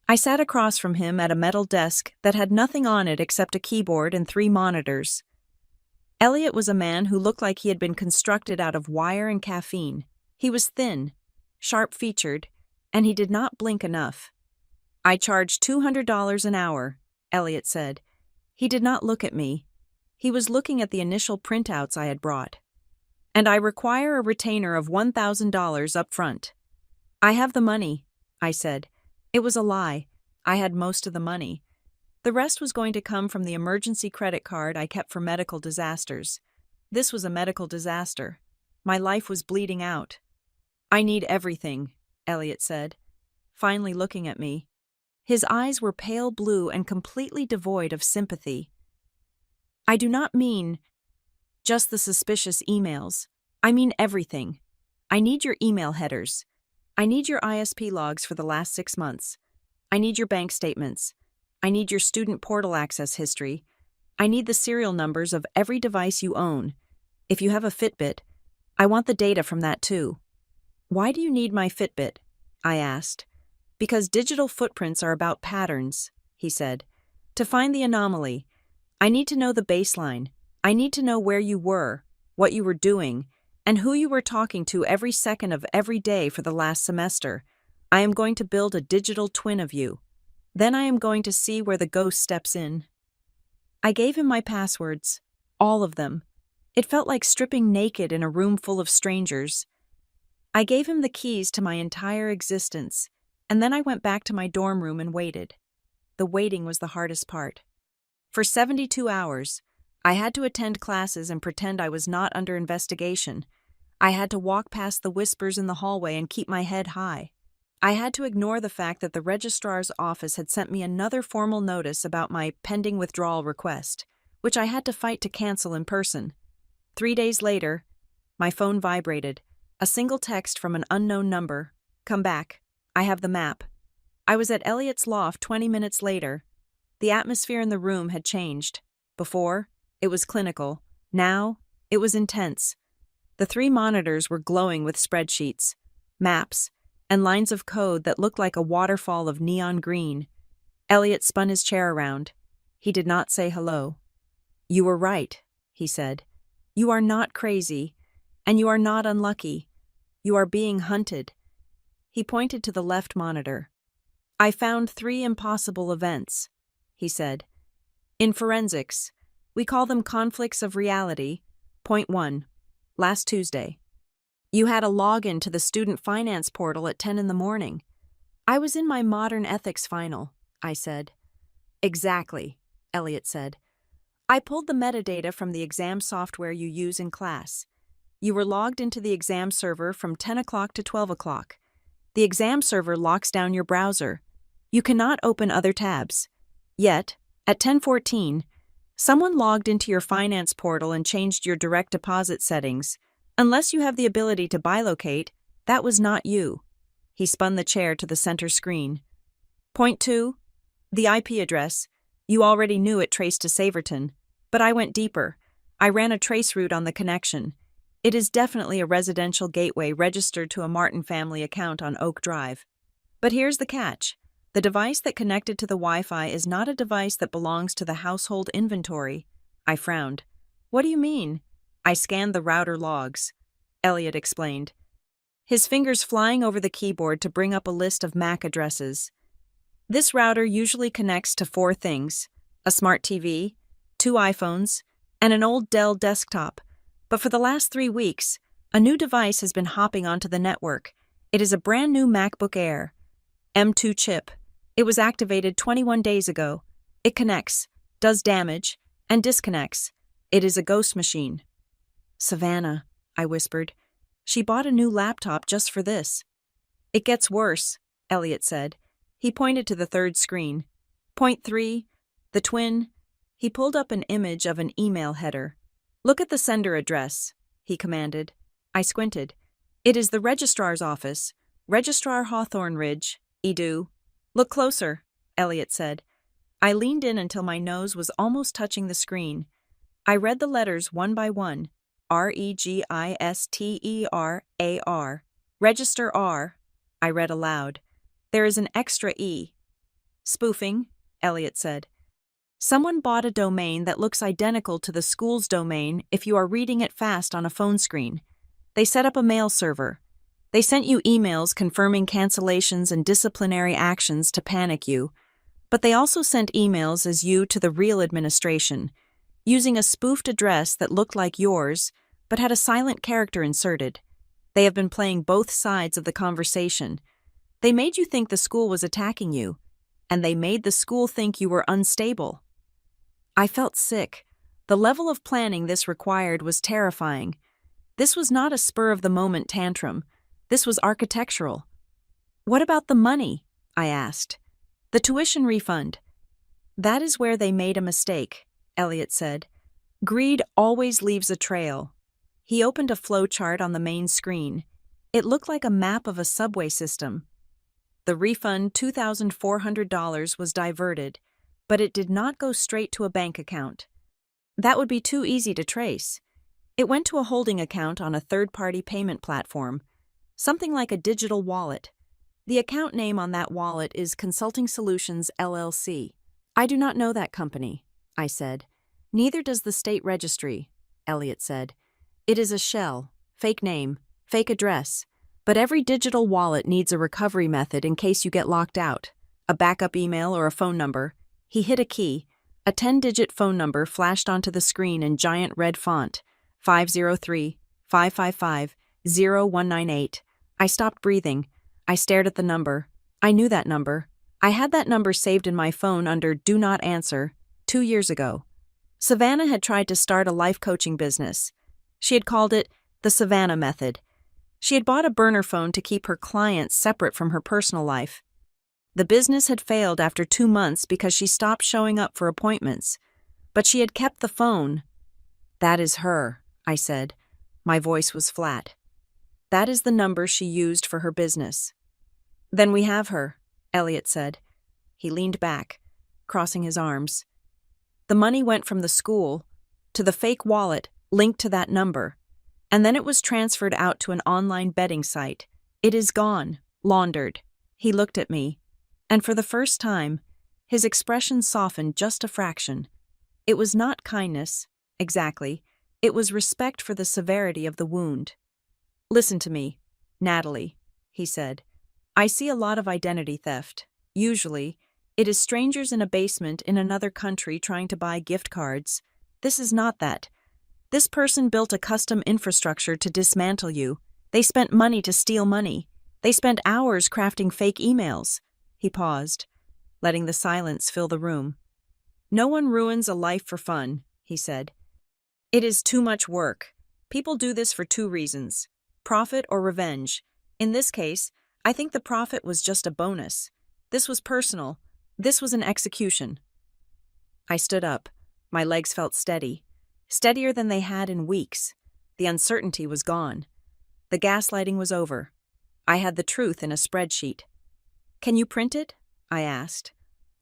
I sat across from him at a metal desk that had nothing on it except a keyboard and 3 monitors. Elliot was a man who looked like he had been constructed out of wire and caffeine. He was thin, sharp-featured, and he did not blink enough. "I charge $200 an hour," Elliot said. He did not look at me. He was looking at the initial printouts I had brought. "And I require a retainer of $1,000 up front." "I have the money," I said. It was a lie. I had most of the money. The rest was going to come from the emergency credit card I kept for medical disasters. This was a medical disaster. My life was bleeding out. "I need everything," Elliot said, finally looking at me. His eyes were pale blue and completely devoid of sympathy. "I do not mean just the suspicious emails. I mean everything. I need your email headers. I need your ISP logs for the last 6 months. I need your bank statements. I need your student portal access history. I need the serial numbers of every device you own. If you have a Fitbit, I want the data from that too." "Why do you need my Fitbit?" I asked. "Because digital footprints are about patterns," he said. "To find the anomaly, I need to know the baseline. I need to know where you were, what you were doing, and who you were talking to every second of every day for the last semester. I am going to build a digital twin of you. Then I am going to see where the ghost steps in." I gave him my passwords, all of them. It felt like stripping naked in a room full of strangers. I gave him the keys to my entire existence, and then I went back to my dorm room and waited. The waiting was the hardest part. For 72 hours, I had to attend classes and pretend I was not under investigation. I had to walk past the whispers in the hallway and keep my head high. I had to ignore the fact that the registrar's office had sent me another formal notice about my pending withdrawal request, which I had to fight to cancel in person. 3 days later, my phone vibrated. A single text from an unknown number. "Come back. I have the map." I was at Elliot's loft 20 minutes later. The atmosphere in the room had changed. Before, It was clinical. Now, it was intense. The 3 monitors were glowing with spreadsheets, maps, and lines of code that looked like a waterfall of neon green. Elliot spun his chair around. He did not say hello. "You were right," he said. "You are not crazy, and you are not unlucky. You are being hunted." He pointed to the left monitor. "I found 3 impossible events," he said. "In forensics, we call them conflicts of reality. Point 1. Last Tuesday. You had a login to the student finance portal at 10 in the morning. I was in my modern ethics final," I said. "Exactly," Elliot said. "I pulled the metadata from the exam software you use in class. You were logged into the exam server from 10 o'clock to 12 o'clock. The exam server locks down your browser. You cannot open other tabs. Yet, at 10:14, someone logged into your finance portal and changed your direct deposit settings. Unless you have the ability to bilocate, that was not you." He spun the chair to the center screen. "Point 2. The IP address. You already knew it traced to Saverton, but I went deeper. I ran a trace route on the connection. It is definitely a residential gateway registered to a Martin family account on Oak Drive. But here's the catch. The device that connected to the Wi-Fi is not a device that belongs to the household inventory." I frowned. "What do you mean?" "I scanned the router logs," Elliot explained, his fingers flying over the keyboard to bring up a list of MAC addresses. "This router usually connects to 4 things: a smart TV, 2 iPhones, and an old Dell desktop. But for the last 3 weeks, a new device has been hopping onto the network. It is a brand new MacBook Air. M2 chip. It was activated 21 days ago. It connects, does damage, and disconnects. It is a ghost machine." "Savannah," I whispered. "She bought a new laptop just for this." "It gets worse," Elliot said. He pointed to the 3rd screen. "Point 3. The twin." He pulled up an image of an email header. "Look at the sender address," he commanded. I squinted. "It is the registrar's office. Registrar Hawthorne Ridge, Edu." "Look closer," Elliot said. I leaned in until my nose was almost touching the screen. I read the letters one by one. Registerar. Register R, I read aloud. "There is an extra E." "Spoofing," Elliot said. "Someone bought a domain that looks identical to the school's domain if you are reading it fast on a phone screen. They set up a mail server. They sent you emails confirming cancellations and disciplinary actions to panic you, but they also sent emails as you to the real administration, using a spoofed address that looked like yours, but had a silent character inserted. They have been playing both sides of the conversation. They made you think the school was attacking you, and they made the school think you were unstable." I felt sick. The level of planning this required was terrifying. This was not a spur-of-the-moment tantrum. This was architectural. "What about the money?" I asked. "The tuition refund." "That is where they made a mistake," Elliot said. "Greed always leaves a trail." He opened a flowchart on the main screen. It looked like a map of a subway system. The refund, $2,400, was diverted, but it did not go straight to a bank account. That would be too easy to trace. It went to a holding account on a third-party payment platform, something like a digital wallet. The account name on that wallet is Consulting Solutions, LLC. "I do not know that company," I said. "Neither does the state registry," Elliot said. "It is a shell, fake name, fake address. But every digital wallet needs a recovery method in case you get locked out. A backup email or a phone number." He hit a key. A 10-digit phone number flashed onto the screen in giant red font. 503-555-0198. I stopped breathing. I stared at the number. I knew that number. I had that number saved in my phone under Do Not Answer 2 years ago. Savannah had tried to start a life coaching business. She had called it the Savannah Method. She had bought a burner phone to keep her clients separate from her personal life. The business had failed after 2 months because she stopped showing up for appointments. But she had kept the phone. "That is her," I said. My voice was flat. "That is the number she used for her business." "Then we have her," Elliot said. He leaned back, crossing his arms. "The money went from the school. to the fake wallet linked to that number, and then it was transferred out to an online betting site. It is gone, laundered. He looked at me, and for the first time, his expression softened just a fraction. It was not kindness, exactly. It was respect for the severity of the wound. "Listen to me, Natalie," he said. "I see a lot of identity theft. Usually, it is strangers in a basement in another country trying to buy gift cards. This is not that. This person built a custom infrastructure to dismantle you. They spent money to steal money. They spent hours crafting fake emails." He paused, letting the silence fill the room. "No one ruins a life for fun," he said. "It is too much work. People do this for two reasons: profit or revenge. In this case, I think the profit was just a bonus. This was personal. This was an execution." I stood up. My legs felt steady, steadier than they had in weeks. The uncertainty was gone. The gaslighting was over. I had the truth in a spreadsheet. "Can you print it?" I asked.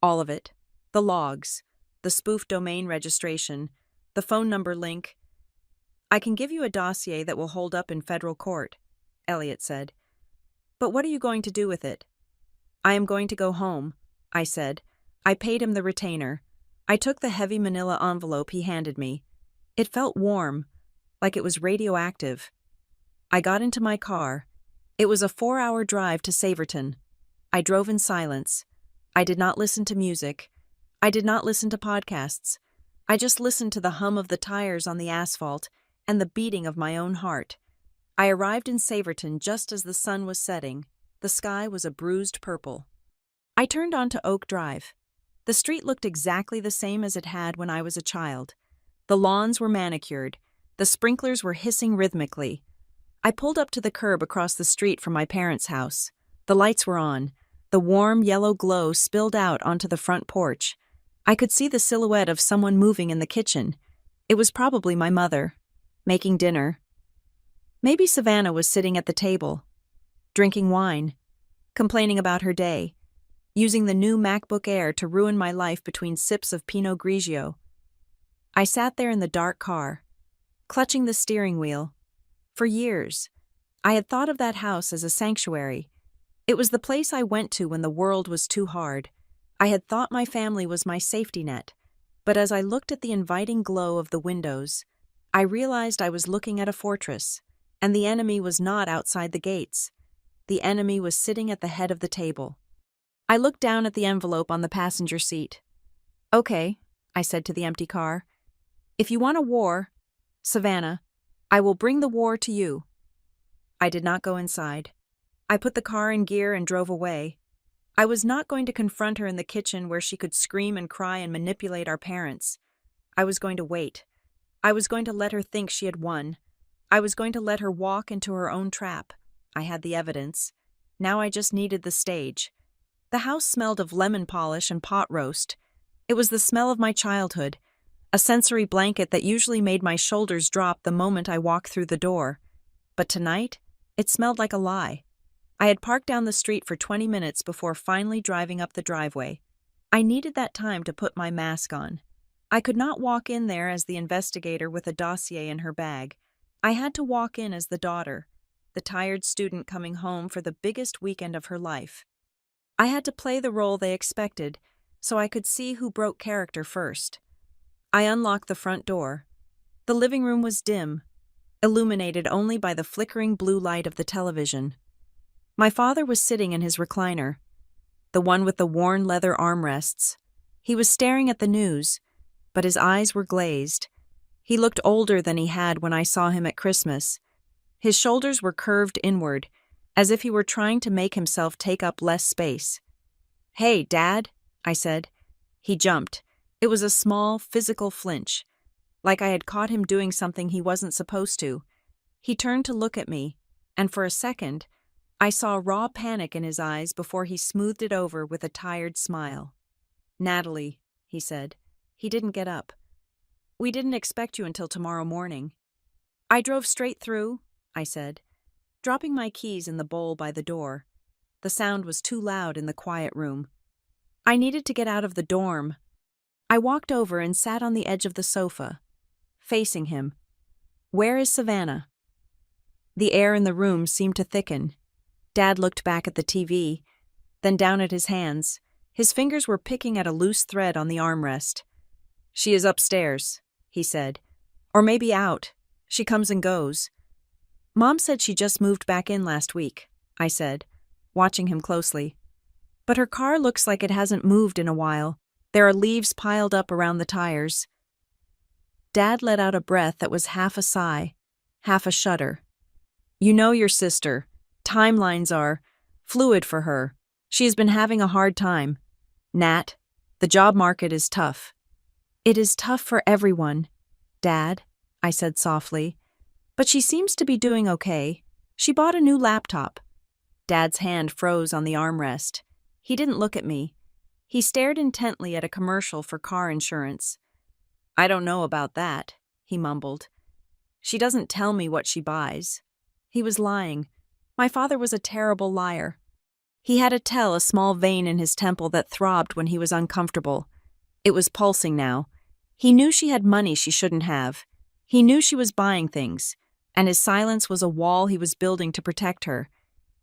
"All of it. The logs, the spoof domain registration, the phone number link." "I can give you a dossier that will hold up in federal court," Elliot said. "But what are you going to do with it?" "I am going to go home," I said. I paid him the retainer. I took the heavy manila envelope he handed me. It felt warm, like it was radioactive. I got into my car. It was a 4-hour drive to Saverton. I drove in silence. I did not listen to music. I did not listen to podcasts. I just listened to the hum of the tires on the asphalt and the beating of my own heart. I arrived in Saverton just as the sun was setting. The sky was a bruised purple. I turned onto Oak Drive. The street looked exactly the same as it had when I was a child. The lawns were manicured. The sprinklers were hissing rhythmically. I pulled up to the curb across the street from my parents' house. The lights were on. The warm yellow glow spilled out onto the front porch. I could see the silhouette of someone moving in the kitchen. It was probably my mother, making dinner. Maybe Savannah was sitting at the table, drinking wine, complaining about her day, using the new MacBook Air to ruin my life between sips of Pinot Grigio. I sat there in the dark car, clutching the steering wheel. For years, I had thought of that house as a sanctuary. It was the place I went to when the world was too hard. I had thought my family was my safety net, but as I looked at the inviting glow of the windows, I realized I was looking at a fortress, and the enemy was not outside the gates. The enemy was sitting at the head of the table. I looked down at the envelope on the passenger seat. "Okay," I said to the empty car. "If you want a war, Savannah, I will bring the war to you." I did not go inside. I put the car in gear and drove away. I was not going to confront her in the kitchen where she could scream and cry and manipulate our parents. I was going to wait. I was going to let her think she had won. I was going to let her walk into her own trap. I had the evidence. Now I just needed the stage. The house smelled of lemon polish and pot roast. It was the smell of my childhood, a sensory blanket that usually made my shoulders drop the moment I walked through the door. But tonight, it smelled like a lie. I had parked down the street for 20 minutes before finally driving up the driveway. I needed that time to put my mask on. I could not walk in there as the investigator with a dossier in her bag. I had to walk in as the daughter, the tired student coming home for the biggest weekend of her life. I had to play the role they expected, so I could see who broke character first. I unlocked the front door. The living room was dim, illuminated only by the flickering blue light of the television. My father was sitting in his recliner, the one with the worn leather armrests. He was staring at the news, but his eyes were glazed. He looked older than he had when I saw him at Christmas. His shoulders were curved inward, as if he were trying to make himself take up less space. "Hey, Dad," I said. He jumped. It was a small, physical flinch, like I had caught him doing something he wasn't supposed to. He turned to look at me, and for a second, I saw raw panic in his eyes before he smoothed it over with a tired smile. "Natalie," he said. He didn't get up. "We didn't expect you until tomorrow morning." "I drove straight through," I said, dropping my keys in the bowl by the door. The sound was too loud in the quiet room. "I needed to get out of the dorm." I walked over and sat on the edge of the sofa, facing him. "Where is Savannah?" The air in the room seemed to thicken. Dad looked back at the TV, then down at his hands. His fingers were picking at a loose thread on the armrest. "She is upstairs," he said. "Or maybe out. She comes and goes." "Mom said she just moved back in last week," I said, watching him closely. "But her car looks like it hasn't moved in a while. There are leaves piled up around the tires." Dad let out a breath that was half a sigh, half a shudder. "You know your sister. Timelines are fluid for her. She has been having a hard time. Nat, the job market is tough." "It is tough for everyone, Dad," I said softly. "But she seems to be doing okay. She bought a new laptop." Dad's hand froze on the armrest. He didn't look at me. He stared intently at a commercial for car insurance. "I don't know about that," he mumbled. "She doesn't tell me what she buys." He was lying. My father was a terrible liar. He had a small vein in his temple that throbbed when he was uncomfortable. It was pulsing now. He knew she had money she shouldn't have. He knew she was buying things, and his silence was a wall he was building to protect her,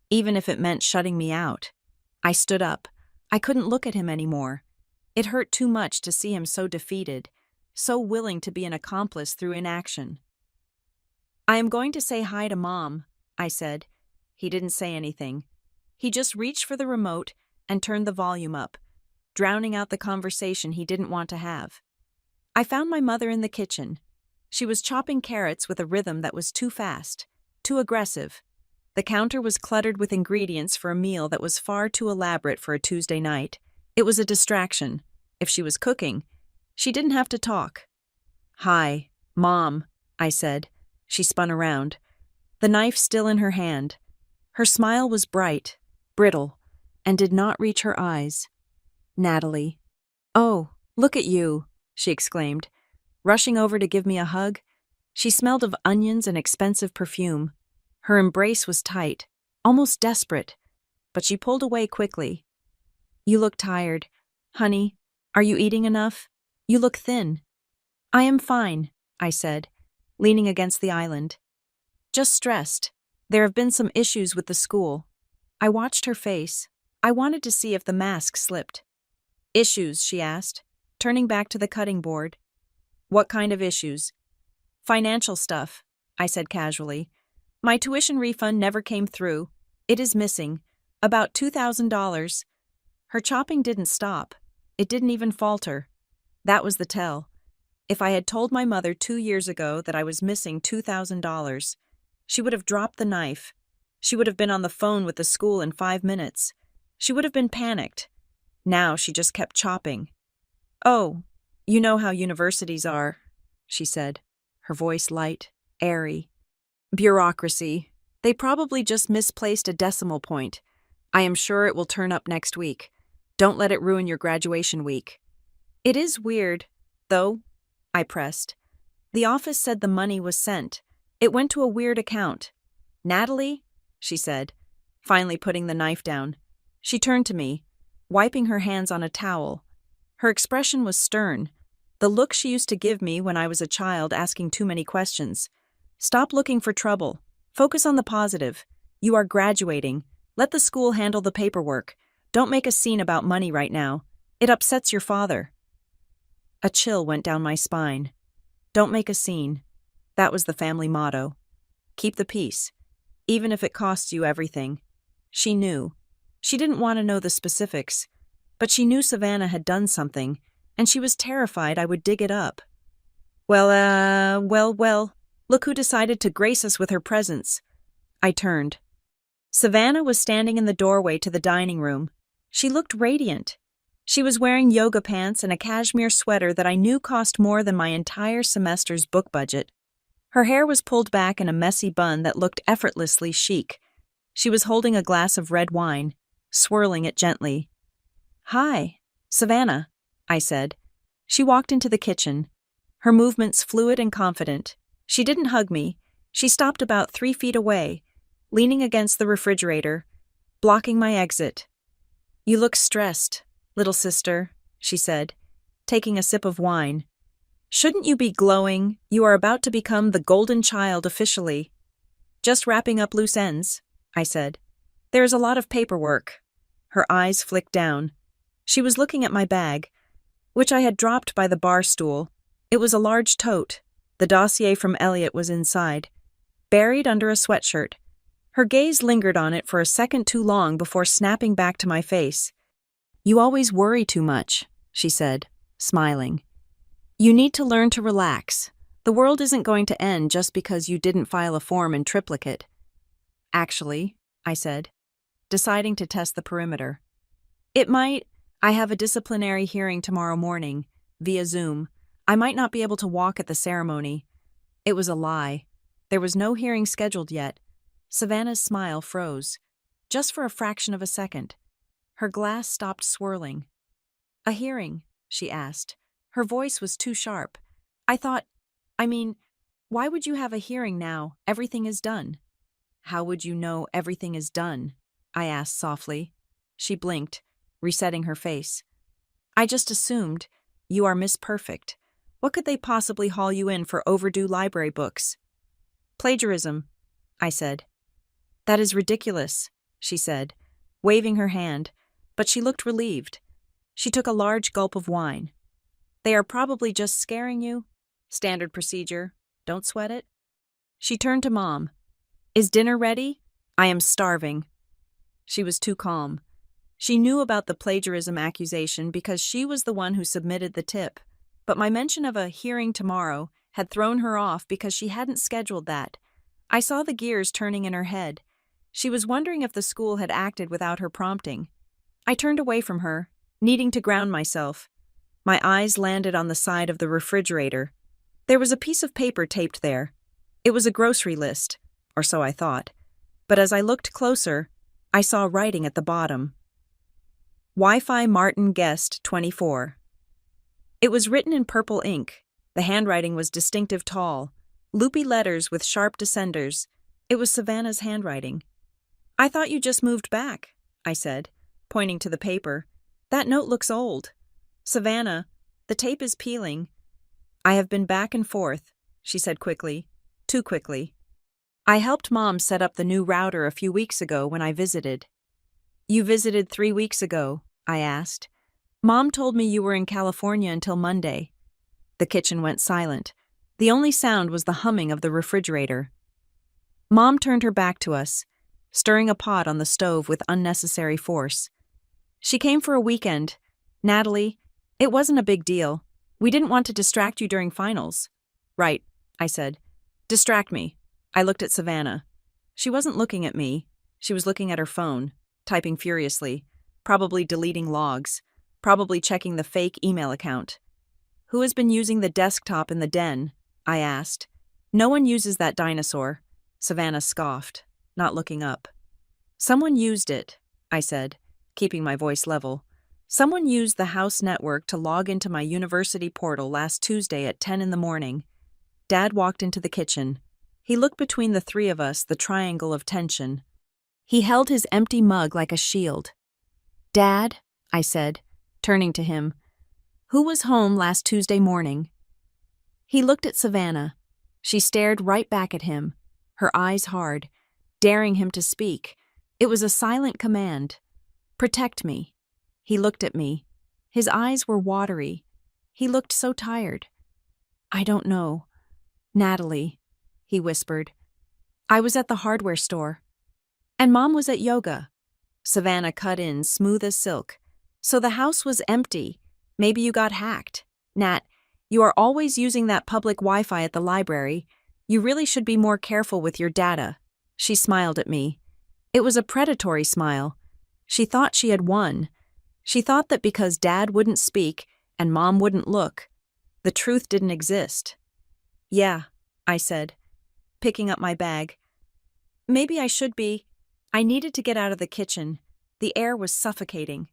even if it meant shutting me out. I stood up. I couldn't look at him anymore. It hurt too much to see him so defeated, so willing to be an accomplice through inaction. "I am going to say hi to Mom," I said. He didn't say anything. He just reached for the remote and turned the volume up, drowning out the conversation he didn't want to have. I found my mother in the kitchen. She was chopping carrots with a rhythm that was too fast, too aggressive. The counter was cluttered with ingredients for a meal that was far too elaborate for a Tuesday night. It was a distraction. If she was cooking, she didn't have to talk. "Hi, Mom," I said. She spun around, the knife still in her hand. Her smile was bright, brittle, and did not reach her eyes. "Natalie." "Oh, look at you," she exclaimed, rushing over to give me a hug. She smelled of onions and expensive perfume. Her embrace was tight, almost desperate, but she pulled away quickly. "You look tired. Honey, are you eating enough? You look thin." "I am fine," I said, leaning against the island. "Just stressed. There have been some issues with the school." I watched her face. I wanted to see if the mask slipped. "Issues?" she asked, turning back to the cutting board. "What kind of issues?" "Financial stuff," I said casually. "My tuition refund never came through. It is missing. About $2,000. Her chopping didn't stop. It didn't even falter. That was the tell. If I had told my mother 2 years ago that I was missing $2,000, she would have dropped the knife. She would have been on the phone with the school in 5 minutes. She would have been panicked. Now she just kept chopping. "Oh, you know how universities are," she said, her voice light, airy. "Bureaucracy. They probably just misplaced a decimal point. I am sure it will turn up next week. Don't let it ruin your graduation week." "It is weird, though," I pressed. "The office said the money was sent. It went to a weird account." "Natalie," she said, finally putting the knife down. She turned to me, wiping her hands on a towel. Her expression was stern, the look she used to give me when I was a child asking too many questions. "Stop looking for trouble. Focus on the positive. You are graduating. Let the school handle the paperwork. Don't make a scene about money right now. It upsets your father." A chill went down my spine. Don't make a scene. That was the family motto. Keep the peace, even if it costs you everything. She knew. She didn't want to know the specifics, but she knew Savannah had done something, and she was terrified I would dig it up. Well, look who decided to grace us with her presence." I turned. Savannah was standing in the doorway to the dining room. She looked radiant. She was wearing yoga pants and a cashmere sweater that I knew cost more than my entire semester's book budget. Her hair was pulled back in a messy bun that looked effortlessly chic. She was holding a glass of red wine, swirling it gently. "Hi, Savannah," I said. She walked into the kitchen, her movements fluid and confident. She didn't hug me. She stopped about 3 feet away, leaning against the refrigerator, blocking my exit. "You look stressed, little sister," she said, taking a sip of wine. Shouldn't you be glowing? You are about to become the golden child officially. Just wrapping up loose ends, I said. There's a lot of paperwork. Her eyes flicked down. She was looking at my bag, which I had dropped by the bar stool. It was a large tote. The dossier from Elliot was inside, buried under a sweatshirt. Her gaze lingered on it for a second too long before snapping back to my face. You always worry too much, she said, smiling. You need to learn to relax. The world isn't going to end just because you didn't file a form in triplicate. Actually, I said, deciding to test the perimeter. It might. I have a disciplinary hearing tomorrow morning, via Zoom. I might not be able to walk at the ceremony. It was a lie. There was no hearing scheduled yet. Savannah's smile froze, just for a fraction of a second. Her glass stopped swirling. A hearing, she asked. Her voice was too sharp. Why would you have a hearing now? Everything is done. How would you know everything is done? I asked softly. She blinked, resetting her face. I just assumed. You are Miss Perfect. What could they possibly haul you in for overdue library books? Plagiarism, I said. That is ridiculous, she said, waving her hand, but she looked relieved. She took a large gulp of wine. They are probably just scaring you. Standard procedure. Don't sweat it. She turned to Mom. Is dinner ready? I am starving. She was too calm. She knew about the plagiarism accusation because she was the one who submitted the tip, but my mention of a hearing tomorrow had thrown her off because she hadn't scheduled that. I saw the gears turning in her head. She was wondering if the school had acted without her prompting. I turned away from her, needing to ground myself. My eyes landed on the side of the refrigerator. There was a piece of paper taped there. It was a grocery list, or so I thought. But as I looked closer, I saw writing at the bottom. Wi-Fi Martin Guest 24. It was written in purple ink. The handwriting was distinctive tall, loopy letters with sharp descenders. It was Savannah's handwriting. I thought you just moved back, I said, pointing to the paper. That note looks old. Savannah, the tape is peeling. I have been back and forth, she said quickly. Too quickly. I helped Mom set up the new router a few weeks ago when I visited. You visited 3 weeks ago, I asked. Mom told me you were in California until Monday. The kitchen went silent. The only sound was the humming of the refrigerator. Mom turned her back to us, stirring a pot on the stove with unnecessary force. She came for a weekend. Natalie, it wasn't a big deal. We didn't want to distract you during finals. Right, I said. Distract me. I looked at Savannah. She wasn't looking at me. She was looking at her phone, typing furiously, probably deleting logs, probably checking the fake email account. Who has been using the desktop in the den? I asked. No one uses that dinosaur. Savannah scoffed, not looking up. Someone used it, I said, keeping my voice level. Someone used the house network to log into my university portal last Tuesday at 10 in the morning. Dad walked into the kitchen. He looked between the three of us, the triangle of tension. He held his empty mug like a shield. Dad, I said, turning to him, who was home last Tuesday morning? He looked at Savannah. She stared right back at him, her eyes hard, daring him to speak. It was a silent command. Protect me. He looked at me. His eyes were watery. He looked so tired. I don't know. Natalie, he whispered. I was at the hardware store. And Mom was at yoga. Savannah cut in, smooth as silk. So the house was empty. Maybe you got hacked. Nat, you are always using that public Wi-Fi at the library. You really should be more careful with your data. She smiled at me. It was a predatory smile. She thought she had won. She thought that because Dad wouldn't speak and Mom wouldn't look, the truth didn't exist. Yeah, I said, picking up my bag. Maybe I should be. I needed to get out of the kitchen. The air was suffocating.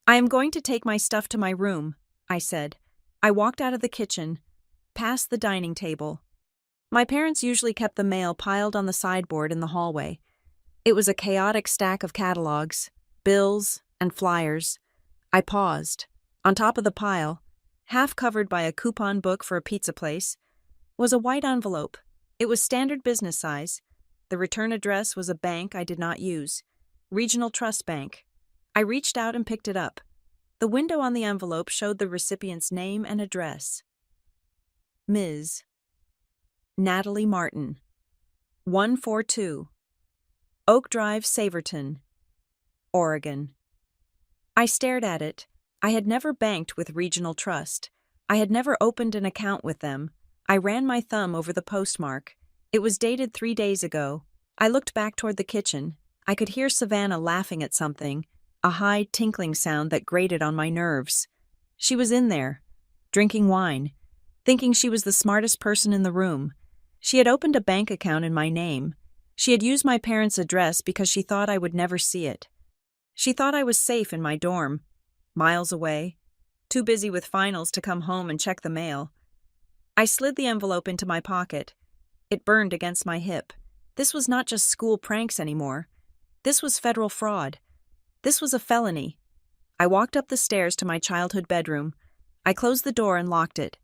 I am going to take my stuff to my room, I said. I walked out of the kitchen, past the dining table. My parents usually kept the mail piled on the sideboard in the hallway. It was a chaotic stack of catalogs, bills, and flyers. I paused. On top of the pile, half covered by a coupon book for a pizza place, was a white envelope. It was standard business size. The return address was a bank I did not use, Regional Trust Bank. I reached out and picked it up. The window on the envelope showed the recipient's name and address. Ms. Natalie Martin, 142, Oak Drive, Saverton, Oregon. I stared at it. I had never banked with Regional Trust. I had never opened an account with them. I ran my thumb over the postmark. It was dated 3 days ago. I looked back toward the kitchen. I could hear Savannah laughing at something, a high, tinkling sound that grated on my nerves. She was in there, drinking wine, thinking she was the smartest person in the room. She had opened a bank account in my name. She had used my parents' address because she thought I would never see it. She thought I was safe in my dorm, miles away, too busy with finals to come home and check the mail. I slid the envelope into my pocket. It burned against my hip. This was not just school pranks anymore. This was federal fraud. This was a felony. I walked up the stairs to my childhood bedroom. I closed the door and locked it.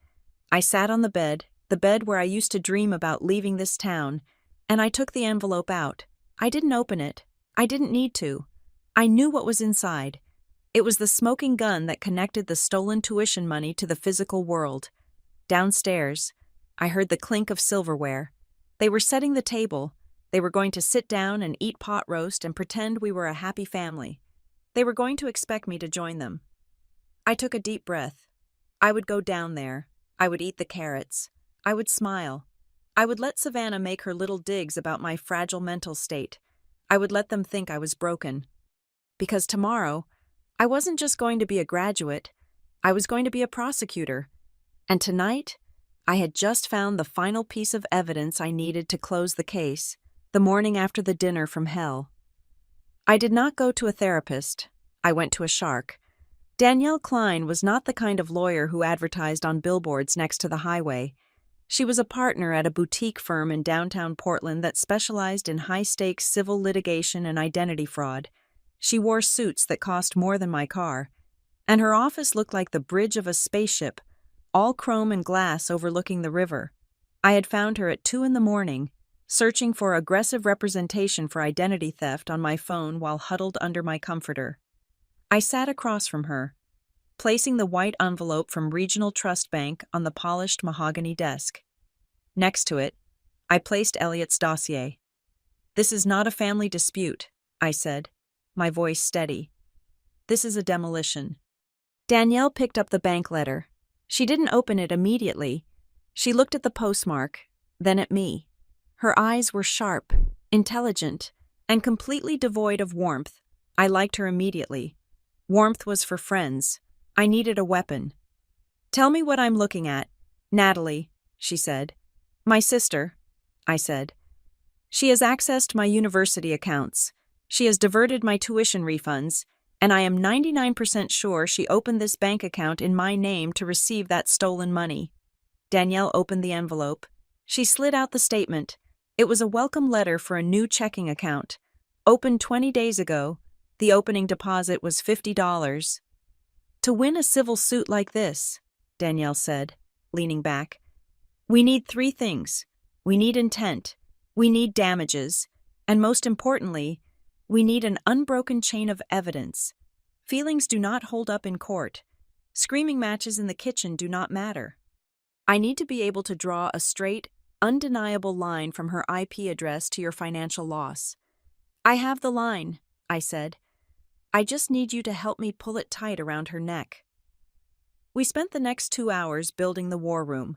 I sat on the bed where I used to dream about leaving this town, and I took the envelope out. I didn't open it. I didn't need to. I knew what was inside. It was the smoking gun that connected the stolen tuition money to the physical world. Downstairs, I heard the clink of silverware. They were setting the table. They were going to sit down and eat pot roast and pretend we were a happy family. They were going to expect me to join them. I took a deep breath. I would go down there. I would eat the carrots. I would smile. I would let Savannah make her little digs about my fragile mental state. I would let them think I was broken. Because tomorrow, I wasn't just going to be a graduate. I was going to be a prosecutor. And tonight, I had just found the final piece of evidence I needed to close the case, the morning after the dinner from hell. I did not go to a therapist. I went to a shark. Danielle Klein was not the kind of lawyer who advertised on billboards next to the highway. She was a partner at a boutique firm in downtown Portland that specialized in high-stakes civil litigation and identity fraud. She wore suits that cost more than my car, and her office looked like the bridge of a spaceship, all chrome and glass overlooking the river. I had found her at 2 a.m, searching for aggressive representation for identity theft on my phone while huddled under my comforter. I sat across from her, placing the white envelope from Regional Trust Bank on the polished mahogany desk. Next to it, I placed Elliot's dossier. "This is not a family dispute," I said, my voice steady. "This is a demolition." Danielle picked up the bank letter. She didn't open it immediately. She looked at the postmark, then at me. Her eyes were sharp, intelligent, and completely devoid of warmth. I liked her immediately. Warmth was for friends. I needed a weapon. "Tell me what I'm looking at, Natalie," she said. "My sister," I said. "She has accessed my university accounts. She has diverted my tuition refunds, and I am 99% sure she opened this bank account in my name to receive that stolen money." Danielle opened the envelope. She slid out the statement. It was a welcome letter for a new checking account. Opened 20 days ago. The opening deposit was $50. "To win a civil suit like this," Danielle said, leaning back, "we need 3 things. We need intent, we need damages, and most importantly, we need an unbroken chain of evidence. Feelings do not hold up in court. Screaming matches in the kitchen do not matter. I need to be able to draw a straight, undeniable line from her IP address to your financial loss." "I have the line," I said. "I just need you to help me pull it tight around her neck." We spent the next 2 hours building the war room.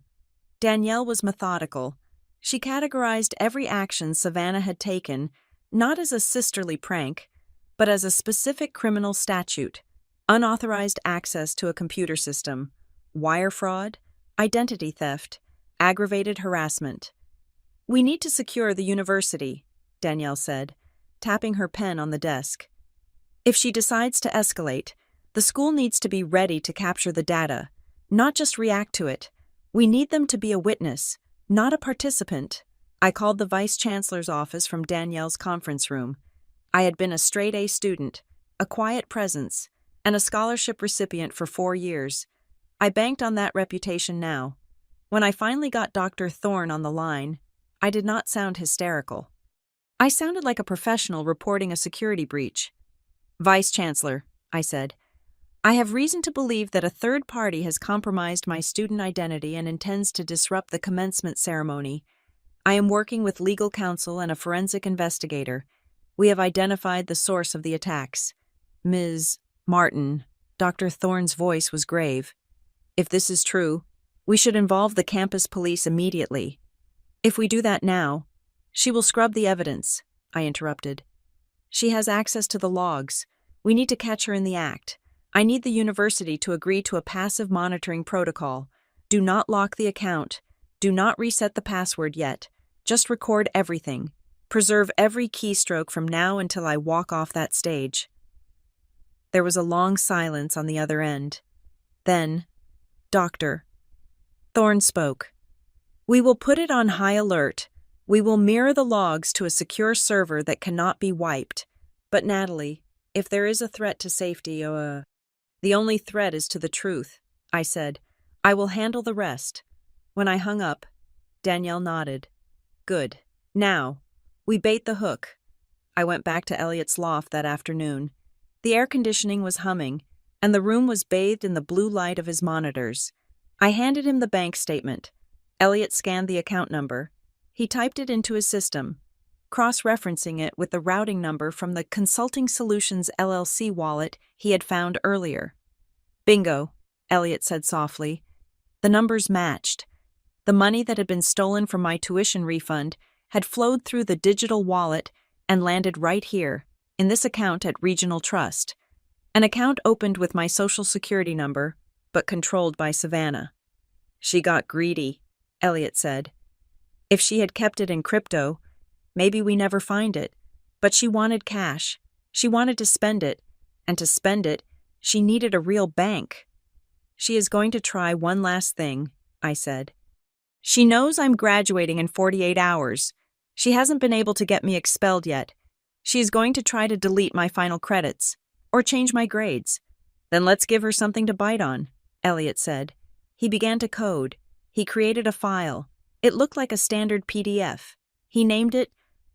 Danielle was methodical. She categorized every action Savannah had taken, not as a sisterly prank, but as a specific criminal statute: unauthorized access to a computer system, wire fraud, identity theft, aggravated harassment. "We need to secure the university," Danielle said, tapping her pen on the desk. "If she decides to escalate, the school needs to be ready to capture the data, not just react to it. We need them to be a witness, not a participant." I called the Vice Chancellor's office from Danielle's conference room. I had been a straight-A student, a quiet presence, and a scholarship recipient for 4 years. I banked on that reputation now. When I finally got Dr. Thorne on the line, I did not sound hysterical. I sounded like a professional reporting a security breach. Vice Chancellor, I said, I have reason to believe that a third party has compromised my student identity and intends to disrupt the commencement ceremony. I am working with legal counsel and a forensic investigator. We have identified the source of the attacks. Ms. Martin, Dr. Thorne's voice was grave. If this is true, we should involve the campus police immediately. If we do that now, she will scrub the evidence, I interrupted. She has access to the logs. We need to catch her in the act. I need the university to agree to a passive monitoring protocol. Do not lock the account. Do not reset the password yet. Just record everything. Preserve every keystroke from now until I walk off that stage. There was a long silence on the other end. Then, Dr. Thorne spoke. We will put it on high alert. We will mirror the logs to a secure server that cannot be wiped. But Natalie, if there is a threat to safety, the only threat is to the truth, I said. I will handle the rest. When I hung up, Danielle nodded. Good. Now, we bait the hook. I went back to Elliot's loft that afternoon. The air conditioning was humming, and the room was bathed in the blue light of his monitors. I handed him the bank statement. Elliot scanned the account number. He typed it into his system, cross-referencing it with the routing number from the Consulting Solutions LLC wallet he had found earlier. Bingo, Elliot said softly. The numbers matched. The money that had been stolen from my tuition refund had flowed through the digital wallet and landed right here, in this account at Regional Trust. An account opened with my social security number, but controlled by Savannah. She got greedy, Elliot said. If she had kept it in crypto, maybe we never find it. But she wanted cash. She wanted to spend it. And to spend it, she needed a real bank. She is going to try one last thing, I said. She knows I'm graduating in 48 hours. She hasn't been able to get me expelled yet. She is going to try to delete my final credits, or change my grades. Then let's give her something to bite on, Elliot said. He began to code. He created a file. It looked like a standard PDF. He named it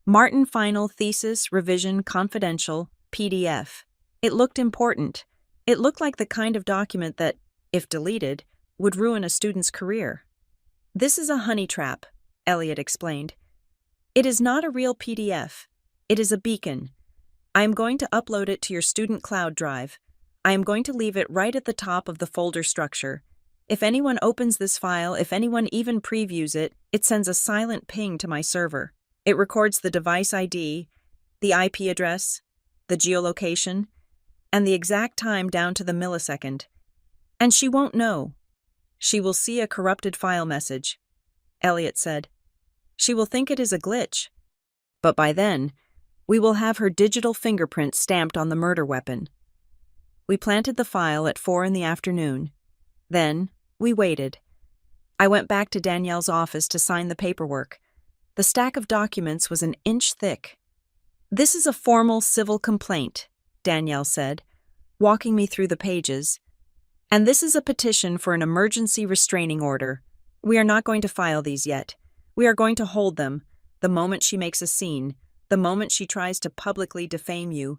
Martin Final Thesis Revision Confidential PDF. It looked important. It looked like the kind of document that, if deleted, would ruin a student's career. This is a honey trap, Elliot explained. It is not a real PDF. It is a beacon. I am going to upload it to your student cloud drive. I am going to leave it right at the top of the folder structure. If anyone opens this file, if anyone even previews it, it sends a silent ping to my server. It records the device ID, the IP address, the geolocation, and the exact time down to the millisecond. And she won't know. She will see a corrupted file message, Elliot said. She will think it is a glitch. But by then, we will have her digital fingerprint stamped on the murder weapon. We planted the file at 4 p.m. Then, we waited. I went back to Danielle's office to sign the paperwork. The stack of documents was an inch thick. This is a formal civil complaint, Danielle said, walking me through the pages. And this is a petition for an emergency restraining order. We are not going to file these yet. We are going to hold them, the moment she makes a scene, the moment she tries to publicly defame you.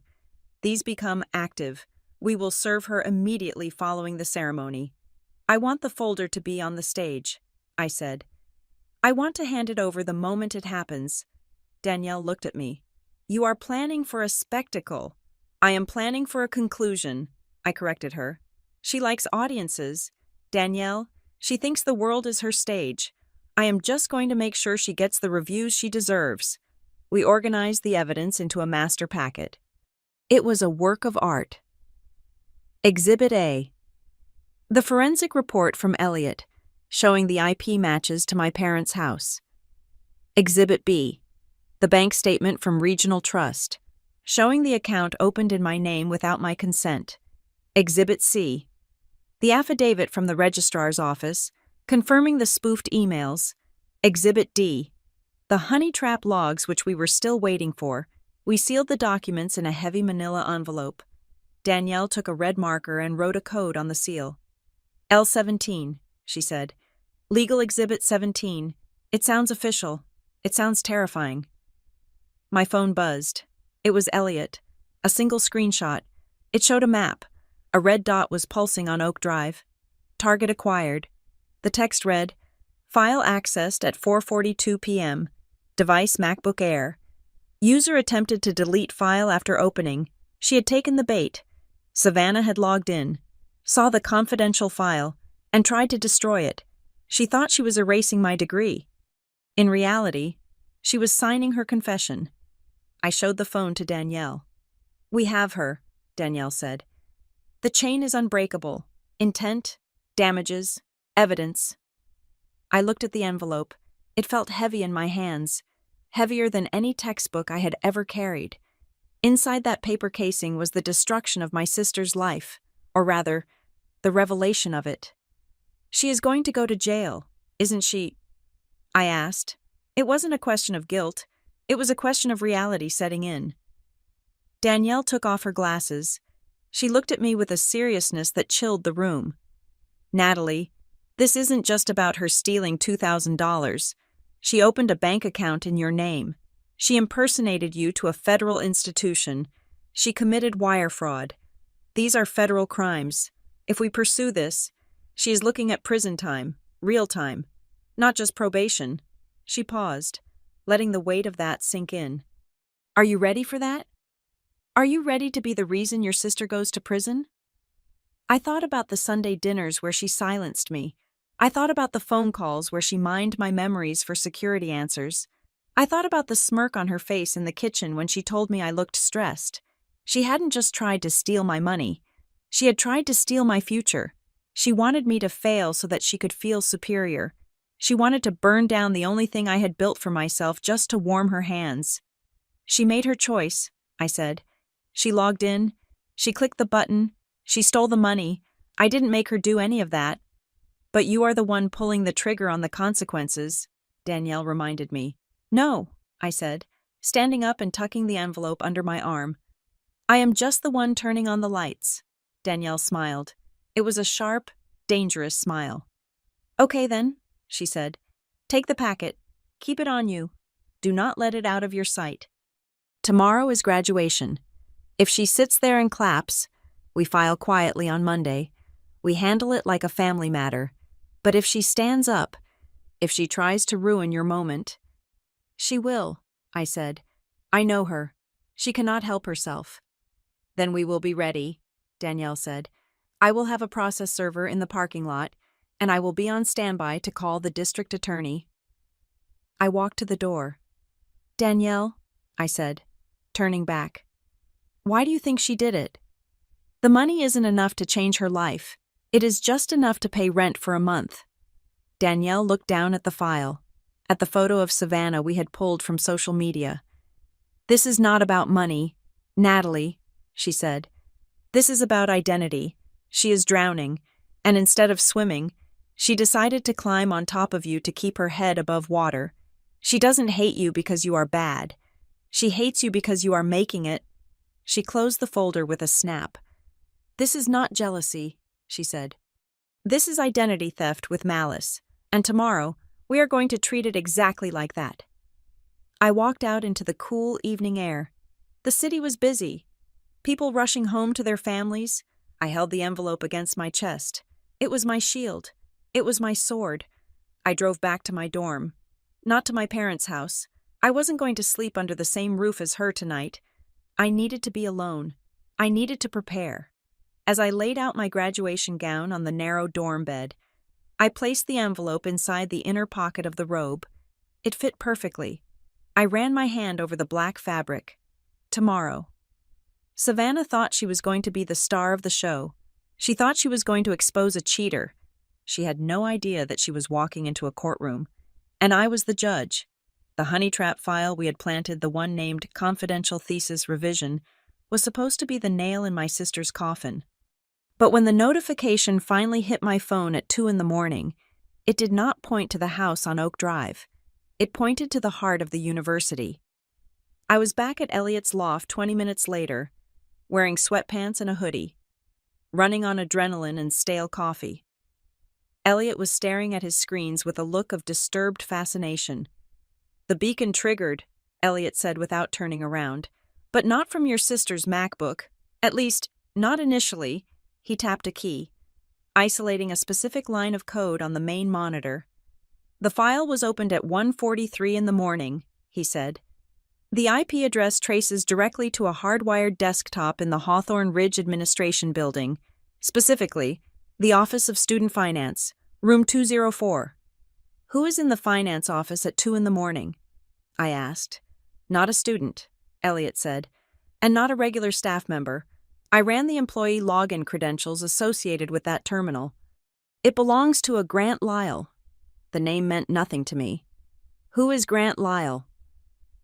These become active. We will serve her immediately following the ceremony. I want the folder to be on the stage, I said. I want to hand it over the moment it happens. Danielle looked at me. You are planning for a spectacle. I am planning for a conclusion, I corrected her. She likes audiences. Danielle, she thinks the world is her stage. I am just going to make sure she gets the reviews she deserves. We organized the evidence into a master packet. It was a work of art. Exhibit A. The forensic report from Elliot, showing the IP matches to my parents' house. Exhibit B. The bank statement from Regional Trust, showing the account opened in my name without my consent. Exhibit C. The affidavit from the registrar's office, confirming the spoofed emails. Exhibit D. The honey trap logs which we were still waiting for. We sealed the documents in a heavy manila envelope. Danielle took a red marker and wrote a code on the seal. L17, she said. Legal Exhibit 17. It sounds official. It sounds terrifying. My phone buzzed. It was Elliot. A single screenshot. It showed a map. A red dot was pulsing on Oak Drive. Target acquired. The text read, File accessed at 4:42 p.m. Device MacBook Air. User attempted to delete file after opening. She had taken the bait. Savannah had logged in, saw the confidential file, and tried to destroy it. She thought she was erasing my degree. In reality, she was signing her confession. I showed the phone to Danielle. We have her, Danielle said. The chain is unbreakable. Intent, damages, evidence. I looked at the envelope. It felt heavy in my hands, heavier than any textbook I had ever carried. Inside that paper casing was the destruction of my sister's life, or rather, the revelation of it. She is going to go to jail, isn't she? I asked. It wasn't a question of guilt. It was a question of reality setting in. Danielle took off her glasses. She looked at me with a seriousness that chilled the room. Natalie, this isn't just about her stealing $2,000. She opened a bank account in your name. She impersonated you to a federal institution. She committed wire fraud. These are federal crimes. If we pursue this, she is looking at prison time, real time, not just probation. She paused, letting the weight of that sink in. Are you ready for that? Are you ready to be the reason your sister goes to prison? I thought about the Sunday dinners where she silenced me. I thought about the phone calls where she mined my memories for security answers. I thought about the smirk on her face in the kitchen when she told me I looked stressed. She hadn't just tried to steal my money. She had tried to steal my future. She wanted me to fail so that she could feel superior. She wanted to burn down the only thing I had built for myself just to warm her hands. She made her choice, I said. She logged in. She clicked the button. She stole the money. I didn't make her do any of that. But you are the one pulling the trigger on the consequences, Danielle reminded me. No, I said, standing up and tucking the envelope under my arm. I am just the one turning on the lights. Danielle smiled. It was a sharp, dangerous smile. Okay then, she said. Take the packet. Keep it on you. Do not let it out of your sight. Tomorrow is graduation. If she sits there and claps, we file quietly on Monday. We handle it like a family matter. But if she stands up, if she tries to ruin your moment, she will, I said. I know her. She cannot help herself. Then we will be ready, Danielle said. I will have a process server in the parking lot, and I will be on standby to call the district attorney. I walked to the door. Danielle, I said, turning back. Why do you think she did it? The money isn't enough to change her life. It is just enough to pay rent for a month. Danielle looked down at the file, at the photo of Savannah we had pulled from social media. This is not about money, Natalie, she said. This is about identity. She is drowning, and instead of swimming, she decided to climb on top of you to keep her head above water. She doesn't hate you because you are bad. She hates you because you are making it. She closed the folder with a snap. This is not jealousy, she said. This is identity theft with malice, and tomorrow we are going to treat it exactly like that. I walked out into the cool evening air. The city was busy. People rushing home to their families. I held the envelope against my chest. It was my shield. It was my sword. I drove back to my dorm. Not to my parents' house. I wasn't going to sleep under the same roof as her tonight. I needed to be alone. I needed to prepare. As I laid out my graduation gown on the narrow dorm bed, I placed the envelope inside the inner pocket of the robe. It fit perfectly. I ran my hand over the black fabric. Tomorrow. Savannah thought she was going to be the star of the show. She thought she was going to expose a cheater. She had no idea that she was walking into a courtroom. And I was the judge. The honey trap file we had planted, the one named Confidential Thesis Revision, was supposed to be the nail in my sister's coffin. But when the notification finally hit my phone at 2 a.m, it did not point to the house on Oak Drive. It pointed to the heart of the university. I was back at Elliot's loft 20 minutes later, wearing sweatpants and a hoodie, running on adrenaline and stale coffee. Elliot was staring at his screens with a look of disturbed fascination. "The beacon triggered," Elliot said without turning around. "But not from your sister's MacBook. At least, not initially." He tapped a key, isolating a specific line of code on the main monitor. "The file was opened at 1:43 in the morning," he said. "The IP address traces directly to a hardwired desktop in the Hawthorne Ridge Administration Building, specifically, the Office of Student Finance, room 204. "Who is in the finance office at 2 in the morning?" I asked. "Not a student," Elliot said, "and not a regular staff member. I ran the employee login credentials associated with that terminal. It belongs to a Grant Lyle." The name meant nothing to me. "Who is Grant Lyle?"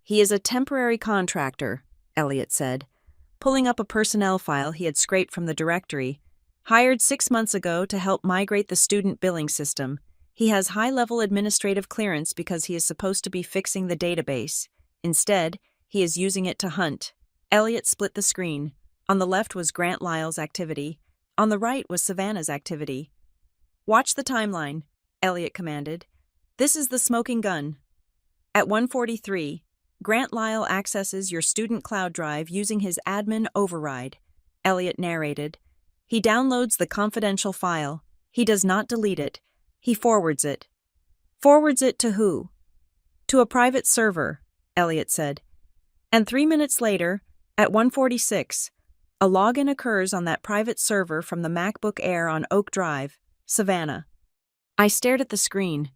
"He is a temporary contractor," Elliot said, pulling up a personnel file he had scraped from the directory. "Hired 6 months ago to help migrate the student billing system. He has high-level administrative clearance because he is supposed to be fixing the database. Instead, he is using it to hunt." Elliot split the screen. On the left was Grant Lyle's activity. On the right was Savannah's activity. "Watch the timeline," Elliot commanded. "This is the smoking gun." At 1:43, Grant Lyle accesses your student cloud drive using his admin override, Elliot narrated. "He downloads the confidential file. He does not delete it. He forwards it." "Forwards it to who?" "To a private server," Elliot said. "And 3 minutes later, at 1:46, a login occurs on that private server from the MacBook Air on Oak Drive, Savannah." I stared at the screen,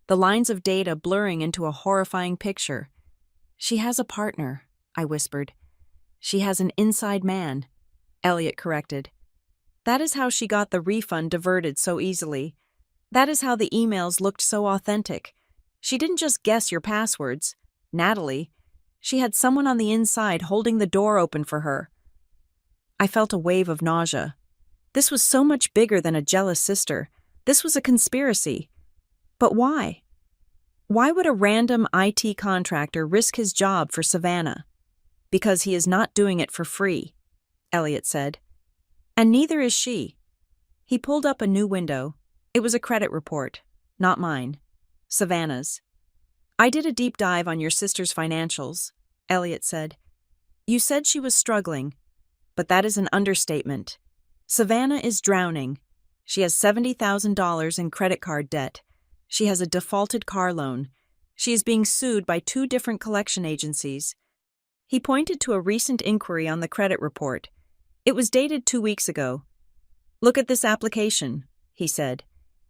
the lines of data blurring into a horrifying picture. "She has a partner," I whispered. "She has an inside man," Elliot corrected. "That is how she got the refund diverted so easily. That is how the emails looked so authentic. She didn't just guess your passwords. Natalie. She had someone on the inside holding the door open for her." I felt a wave of nausea. This was so much bigger than a jealous sister. This was a conspiracy. But why? Why would a random IT contractor risk his job for Savannah? "Because he is not doing it for free," Elliot said. "And neither is she." He pulled up a new window. It was a credit report, not mine. Savannah's. "I did a deep dive on your sister's financials," Elliot said. "You said she was struggling, but that is an understatement. Savannah is drowning. She has $70,000 in credit card debt. She has a defaulted car loan. She is being sued by 2 different collection agencies." He pointed to a recent inquiry on the credit report. It was dated 2 weeks ago. "Look at this application," he said.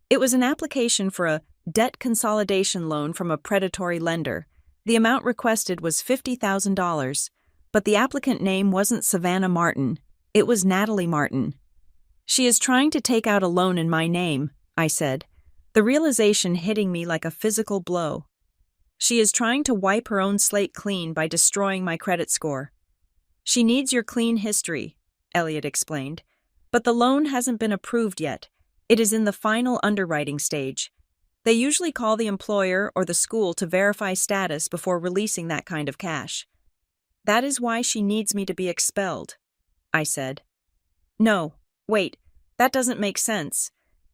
It was an application for a debt consolidation loan from a predatory lender. The amount requested was $50,000, but the applicant name wasn't Savannah Martin. It was Natalie Martin. "She is trying to take out a loan in my name," I said, the realization hitting me like a physical blow. "She is trying to wipe her own slate clean by destroying my credit score." "She needs your clean history," Elliot explained. "But the loan hasn't been approved yet. It is in the final underwriting stage. They usually call the employer or the school to verify status before releasing that kind of cash. That is why she needs me to be expelled," I said. "No, wait, that doesn't make sense.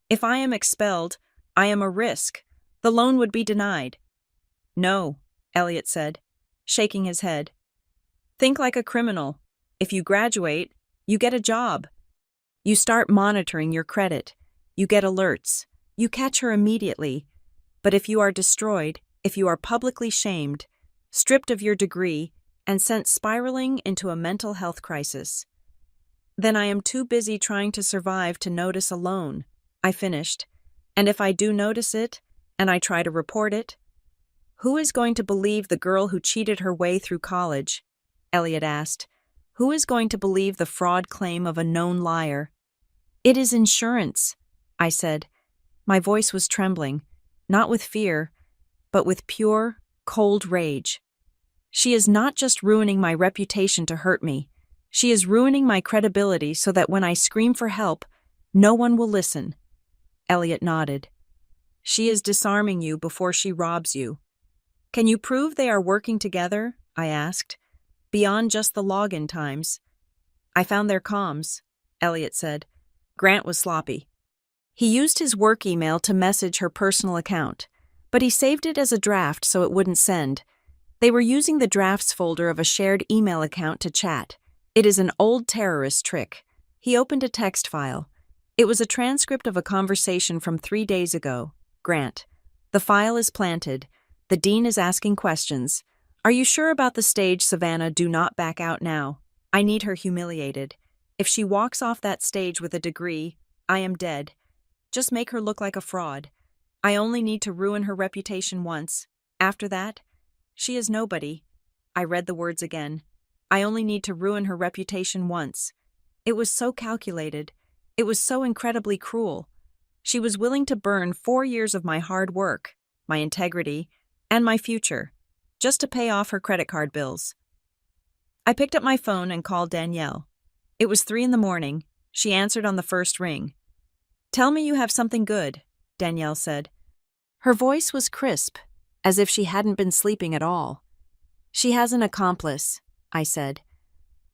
If I am expelled, I am a risk. The loan would be denied." "No," Elliot said, shaking his head. "Think like a criminal. If you graduate, you get a job. You start monitoring your credit. You get alerts. You catch her immediately. But if you are destroyed, if you are publicly shamed, stripped of your degree, and sent spiraling into a mental health crisis, then I am too busy trying to survive to notice a loan," I finished. "And if I do notice it, and I try to report it, who is going to believe the girl who cheated her way through college?" Elliot asked. "Who is going to believe the fraud claim of a known liar?" "It is insurance," I said. My voice was trembling, not with fear, but with pure, cold rage. "She is not just ruining my reputation to hurt me. She is ruining my credibility so that when I scream for help, no one will listen." Elliot nodded. "She is disarming you before she robs you." "Can you prove they are working together?" I asked. "Beyond just the login times." "I found their comms," Elliot said. "Grant was sloppy." He used his work email to message her personal account, but he saved it as a draft so it wouldn't send. They were using the drafts folder of a shared email account to chat. It is an old terrorist trick. He opened a text file. It was a transcript of a conversation from 3 days ago. Grant. The file is planted. The dean is asking questions. Are you sure about the stage, Savannah? Do not back out now. I need her humiliated. If she walks off that stage with a degree, I am dead. Just make her look like a fraud. I only need to ruin her reputation once. After that, she is nobody. I read the words again. I only need to ruin her reputation once. It was so calculated. It was so incredibly cruel. She was willing to burn 4 years of my hard work, my integrity, and my future, just to pay off her credit card bills. I picked up my phone and called Danielle. It was 3 a.m. She answered on the first ring. Tell me you have something good, Danielle said. Her voice was crisp, as if she hadn't been sleeping at all. She has an accomplice, I said.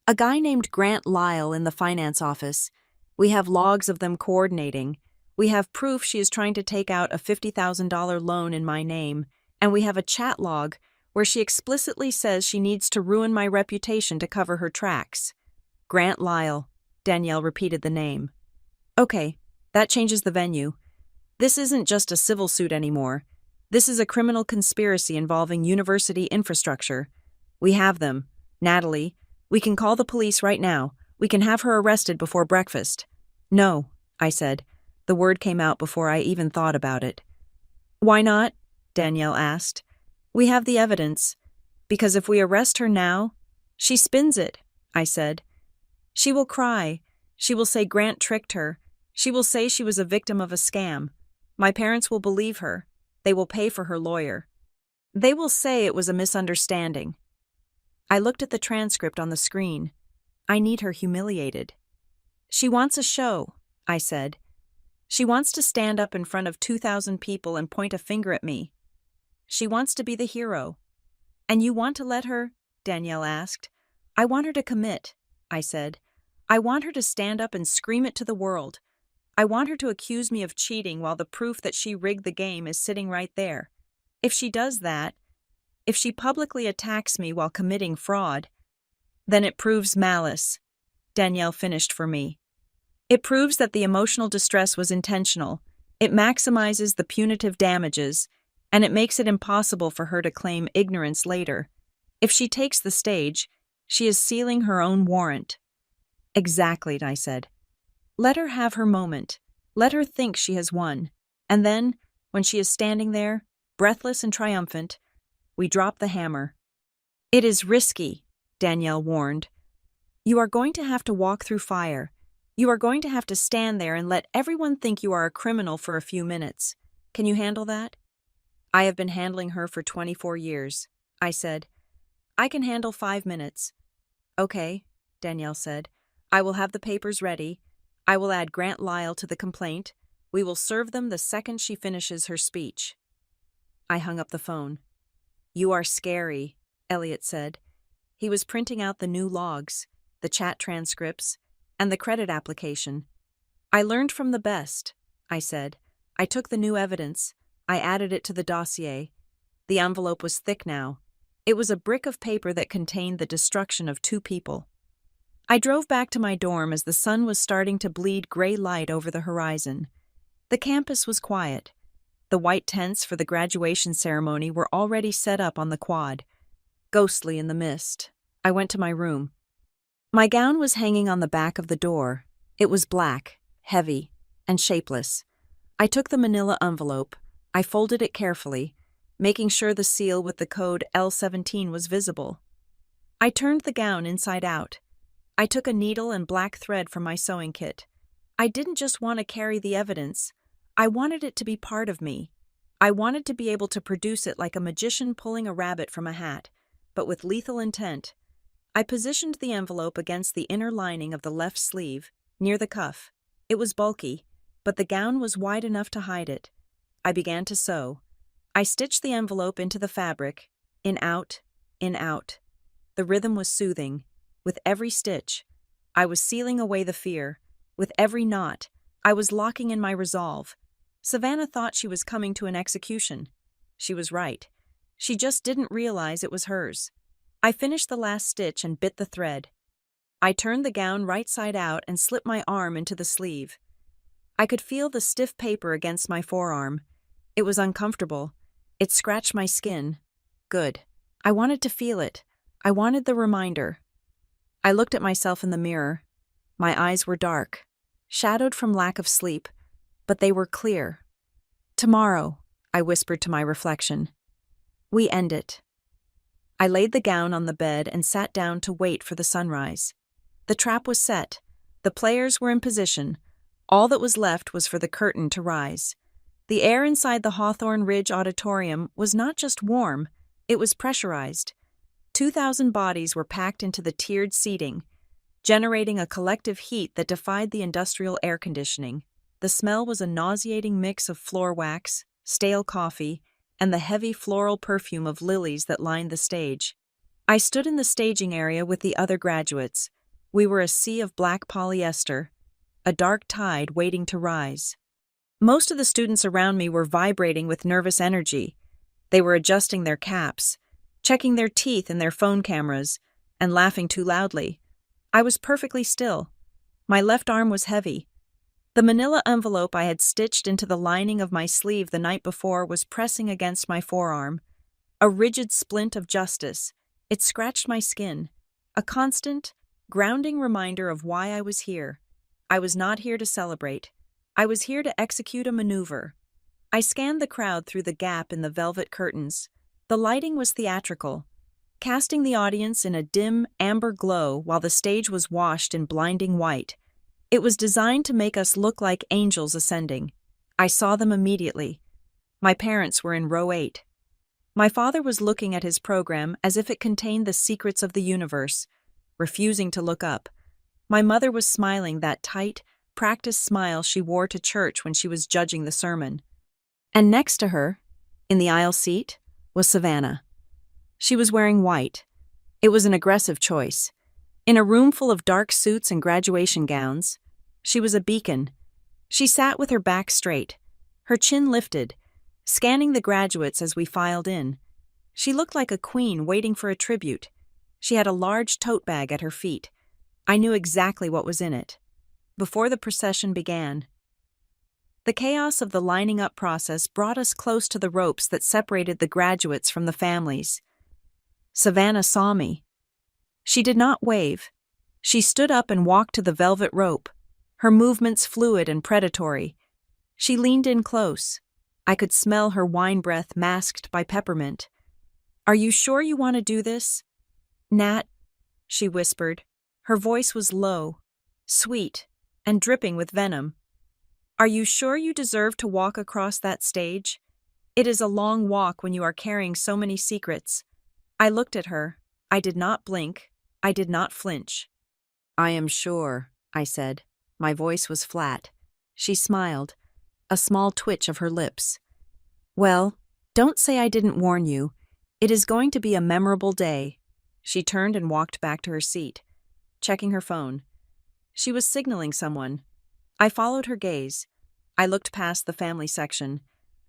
A guy named Grant Lyle in the finance office. We have logs of them coordinating. We have proof she is trying to take out a $50,000 loan in my name, and we have a chat log where she explicitly says she needs to ruin my reputation to cover her tracks. Grant Lyle. Danielle repeated the name. Okay, that changes the venue. This isn't just a civil suit anymore. This is a criminal conspiracy involving university infrastructure. We have them. Natalie, we can call the police right now. We can have her arrested before breakfast. No, I said. The word came out before I even thought about it. Why not? Danielle asked. We have the evidence. Because if we arrest her now, she spins it, I said. She will cry. She will say Grant tricked her. She will say she was a victim of a scam. My parents will believe her. They will pay for her lawyer. They will say it was a misunderstanding. I looked at the transcript on the screen. I need her humiliated. She wants a show, I said. She wants to stand up in front of 2,000 people and point a finger at me. She wants to be the hero. And you want to let her? Danielle asked. I want her to commit, I said. I want her to stand up and scream it to the world. I want her to accuse me of cheating while the proof that she rigged the game is sitting right there. If she does that, if she publicly attacks me while committing fraud, then it proves malice, Danielle finished for me. It proves that the emotional distress was intentional, it maximizes the punitive damages, and it makes it impossible for her to claim ignorance later. If she takes the stage, she is sealing her own warrant. Exactly, I said. Let her have her moment. Let her think she has won. And then, when she is standing there, breathless and triumphant, we drop the hammer. It is risky, Danielle warned. You are going to have to walk through fire. You are going to have to stand there and let everyone think you are a criminal for a few minutes. Can you handle that? I have been handling her for 24 years, I said. I can handle 5 minutes. Okay, Danielle said. I will have the papers ready. I will add Grant Lyle to the complaint. We will serve them the second she finishes her speech. I hung up the phone. You are scary, Elliot said. He was printing out the new logs, the chat transcripts, and the credit application. I learned from the best, I said. I took the new evidence. I added it to the dossier. The envelope was thick now. It was a brick of paper that contained the destruction of 2 people. I drove back to my dorm as the sun was starting to bleed gray light over the horizon. The campus was quiet. The white tents for the graduation ceremony were already set up on the quad. Ghostly in the mist, I went to my room. My gown was hanging on the back of the door. It was black, heavy, and shapeless. I took the manila envelope. I folded it carefully, making sure the seal with the code L17 was visible. I turned the gown inside out. I took a needle and black thread from my sewing kit. I didn't just want to carry the evidence. I wanted it to be part of me. I wanted to be able to produce it like a magician pulling a rabbit from a hat, but with lethal intent. I positioned the envelope against the inner lining of the left sleeve, near the cuff. It was bulky, but the gown was wide enough to hide it. I began to sew. I stitched the envelope into the fabric, in out, in out. The rhythm was soothing. With every stitch, I was sealing away the fear. With every knot, I was locking in my resolve. Savannah thought she was coming to an execution. She was right. She just didn't realize it was hers. I finished the last stitch and bit the thread. I turned the gown right side out and slipped my arm into the sleeve. I could feel the stiff paper against my forearm. It was uncomfortable. It scratched my skin. Good. I wanted to feel it. I wanted the reminder. I looked at myself in the mirror. My eyes were dark, shadowed from lack of sleep, but they were clear. Tomorrow, I whispered to my reflection. We end it. I laid the gown on the bed and sat down to wait for the sunrise. The trap was set. The players were in position. All that was left was for the curtain to rise. The air inside the Hawthorne Ridge Auditorium was not just warm, it was pressurized. 2,000 bodies were packed into the tiered seating, generating a collective heat that defied the industrial air conditioning. The smell was a nauseating mix of floor wax, stale coffee, and the heavy floral perfume of lilies that lined the stage. I stood in the staging area with the other graduates. We were a sea of black polyester, a dark tide waiting to rise. Most of the students around me were vibrating with nervous energy. They were adjusting their caps, checking their teeth in their phone cameras, and laughing too loudly. I was perfectly still. My left arm was heavy. The manila envelope I had stitched into the lining of my sleeve the night before was pressing against my forearm. A rigid splint of justice. It scratched my skin. A constant, grounding reminder of why I was here. I was not here to celebrate. I was here to execute a maneuver. I scanned the crowd through the gap in the velvet curtains. The lighting was theatrical, casting the audience in a dim, amber glow while the stage was washed in blinding white. It was designed to make us look like angels ascending. I saw them immediately. My parents were in row 8. My father was looking at his program as if it contained the secrets of the universe, refusing to look up. My mother was smiling that tight, practiced smile she wore to church when she was judging the sermon. And next to her, in the aisle seat, was Savannah. She was wearing white. It was an aggressive choice. In a room full of dark suits and graduation gowns, she was a beacon. She sat with her back straight, her chin lifted, scanning the graduates as we filed in. She looked like a queen waiting for a tribute. She had a large tote bag at her feet. I knew exactly what was in it. Before the procession began, the chaos of the lining up process brought us close to the ropes that separated the graduates from the families. Savannah saw me. She did not wave. She stood up and walked to the velvet rope, her movements fluid and predatory. She leaned in close. I could smell her wine breath masked by peppermint. "Are you sure you want to do this?" "Nat," she whispered. Her voice was low, sweet, and dripping with venom. "Are you sure you deserve to walk across that stage? It is a long walk when you are carrying so many secrets." I looked at her. I did not blink. I did not flinch. "I am sure," I said. My voice was flat. She smiled, a small twitch of her lips. "Well, don't say I didn't warn you. It is going to be a memorable day." She turned and walked back to her seat, checking her phone. She was signaling someone. I followed her gaze. I looked past the family section,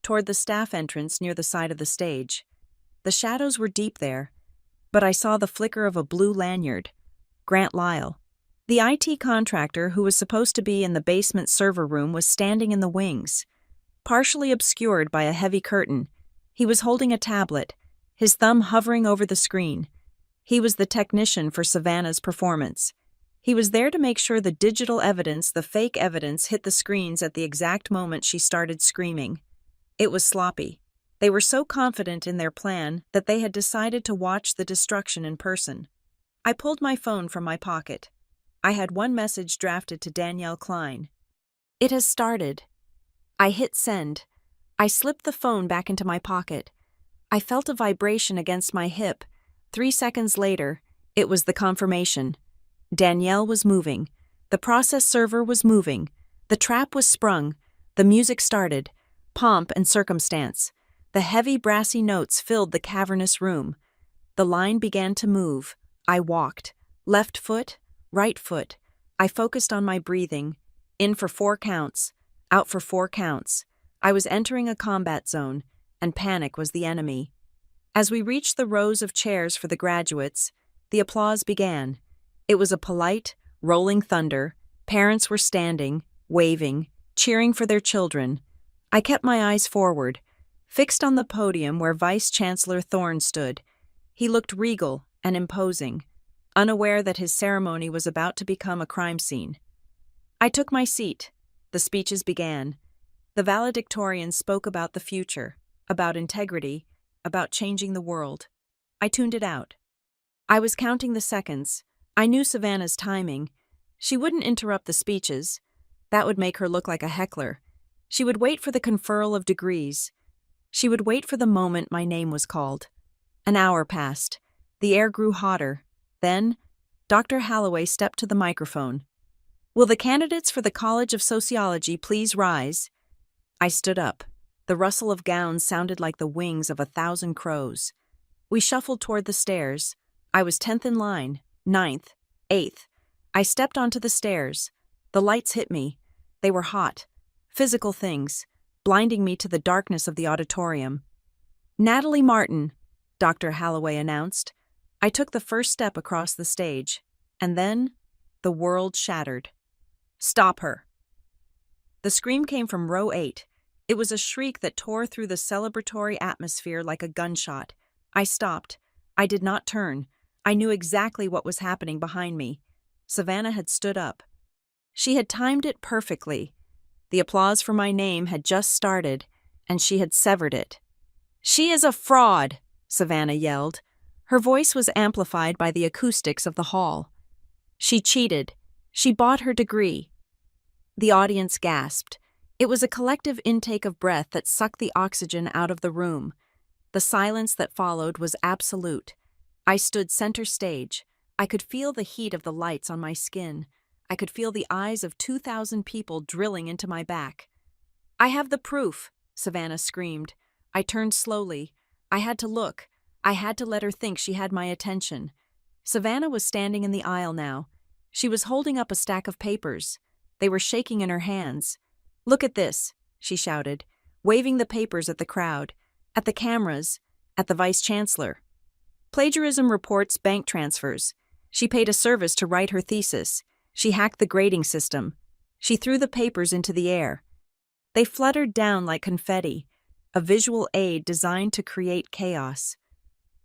toward the staff entrance near the side of the stage. The shadows were deep there, but I saw the flicker of a blue lanyard. Grant Lyle. The IT contractor who was supposed to be in the basement server room was standing in the wings, partially obscured by a heavy curtain. He was holding a tablet, his thumb hovering over the screen. He was the technician for Savannah's performance. He was there to make sure the digital evidence, the fake evidence, hit the screens at the exact moment she started screaming. It was sloppy. They were so confident in their plan that they had decided to watch the destruction in person. I pulled my phone from my pocket. I had one message drafted to Danielle Klein. "It has started." I hit send. I slipped the phone back into my pocket. I felt a vibration against my hip. 3 seconds later, it was the confirmation. Danielle was moving. The process server was moving. The trap was sprung. The music started. Pomp and circumstance. The heavy brassy notes filled the cavernous room. The line began to move. I walked. Left foot, right foot. I focused on my breathing. In for 4 counts, out for 4 counts. I was entering a combat zone, and panic was the enemy. As we reached the rows of chairs for the graduates, the applause began. It was a polite, rolling thunder. Parents were standing, waving, cheering for their children. I kept my eyes forward, fixed on the podium where Vice Chancellor Thorne stood. He looked regal and imposing, unaware that his ceremony was about to become a crime scene. I took my seat. The speeches began. The valedictorians spoke about the future, about integrity, about changing the world. I tuned it out. I was counting the seconds. I knew Savannah's timing. She wouldn't interrupt the speeches. That would make her look like a heckler. She would wait for the conferral of degrees. She would wait for the moment my name was called. An hour passed. The air grew hotter. Then, Dr. Holloway stepped to the microphone. "Will the candidates for the College of Sociology please rise?" I stood up. The rustle of gowns sounded like the wings of 1,000 crows. We shuffled toward the stairs. I was 10th in line, 9th, 8th. I stepped onto the stairs. The lights hit me. They were hot, physical things, blinding me to the darkness of the auditorium. "Natalie Martin," Dr. Holloway announced. I took the first step across the stage, and then the world shattered. "Stop her!" The scream came from row 8. It was a shriek that tore through the celebratory atmosphere like a gunshot. I stopped. I did not turn. I knew exactly what was happening behind me. Savannah had stood up. She had timed it perfectly. The applause for my name had just started, and she had severed it. "She is a fraud!" Savannah yelled. Her voice was amplified by the acoustics of the hall. "She cheated. She bought her degree." The audience gasped. It was a collective intake of breath that sucked the oxygen out of the room. The silence that followed was absolute. I stood center stage. I could feel the heat of the lights on my skin. I could feel the eyes of 2,000 people drilling into my back. "I have the proof," Savannah screamed. I turned slowly. I had to look. I had to let her think she had my attention. Savannah was standing in the aisle now. She was holding up a stack of papers. They were shaking in her hands. "Look at this," she shouted, waving the papers at the crowd, at the cameras, at the Vice Chancellor. "Plagiarism reports bank transfers. She paid a service to write her thesis. She hacked the grading system. She threw the papers into the air. They fluttered down like confetti, a visual aid designed to create chaos.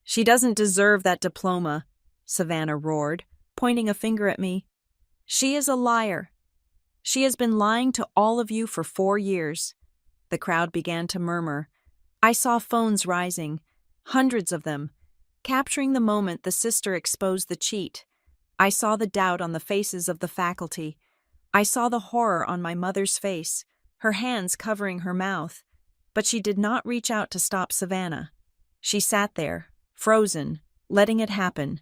"She doesn't deserve that diploma," Savannah roared, pointing a finger at me. "She is a liar. She has been lying to all of you for 4 years." The crowd began to murmur. I saw phones rising, hundreds of them, capturing the moment the sister exposed the cheat. I saw the doubt on the faces of the faculty. I saw the horror on my mother's face, her hands covering her mouth. But she did not reach out to stop Savannah. She sat there, frozen, letting it happen.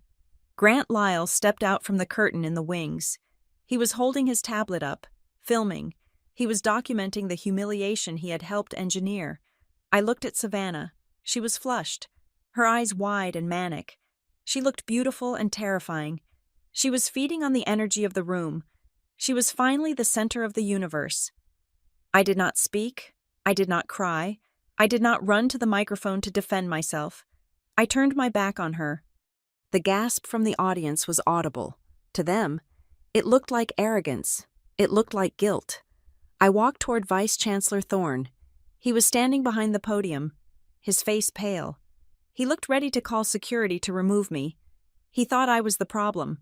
Grant Lyle stepped out from the curtain in the wings. He was holding his tablet up, filming. He was documenting the humiliation he had helped engineer. I looked at Savannah. She was flushed, her eyes wide and manic. She looked beautiful and terrifying. She was feeding on the energy of the room. She was finally the center of the universe. I did not speak. I did not cry. I did not run to the microphone to defend myself. I turned my back on her. The gasp from the audience was audible. To them, it looked like arrogance. It looked like guilt. I walked toward Vice Chancellor Thorne. He was standing behind the podium, his face pale. He looked ready to call security to remove me. He thought I was the problem.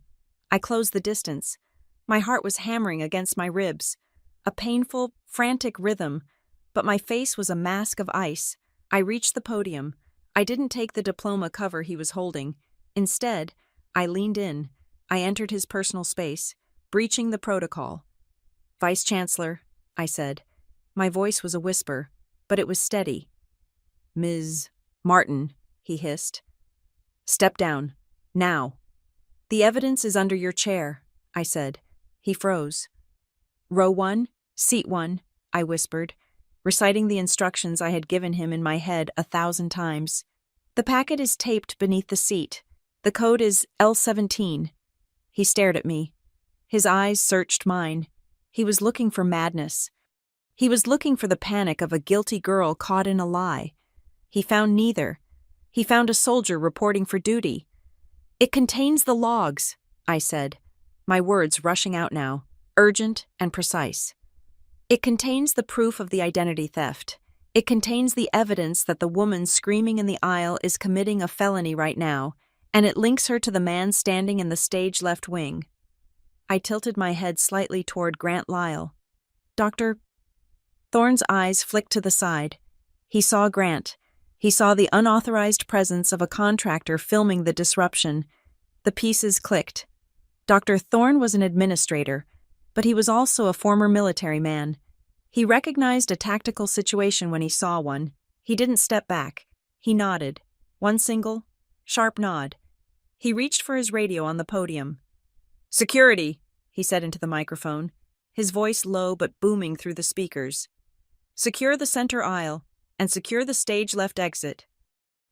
I closed the distance. My heart was hammering against my ribs, a painful, frantic rhythm, but my face was a mask of ice. I reached the podium. I didn't take the diploma cover he was holding. Instead, I leaned in. I entered his personal space, breaching the protocol. "Vice Chancellor," I said. My voice was a whisper, but it was steady. "Ms. Martin," he hissed. "Step down. Now." "The evidence is under your chair," I said. He froze. "Row 1, seat 1, I whispered, reciting the instructions I had given him in my head 1,000 times. "The packet is taped beneath the seat. The code is L17. He stared at me. His eyes searched mine. He was looking for madness. He was looking for the panic of a guilty girl caught in a lie. He found neither. He found a soldier reporting for duty. "It contains the logs," I said, my words rushing out now, urgent and precise. "It contains the proof of the identity theft. It contains the evidence that the woman screaming in the aisle is committing a felony right now, and it links her to the man standing in the stage left wing." I tilted my head slightly toward Grant Lyle. "Doctor—" Thorne's eyes flicked to the side. He saw Grant. He saw the unauthorized presence of a contractor filming the disruption. The pieces clicked. Dr. Thorne was an administrator, but he was also a former military man. He recognized a tactical situation when he saw one. He didn't step back. He nodded. One single, sharp nod. He reached for his radio on the podium. "Security," he said into the microphone, his voice low but booming through the speakers. "Secure the center aisle, and secure the stage left exit."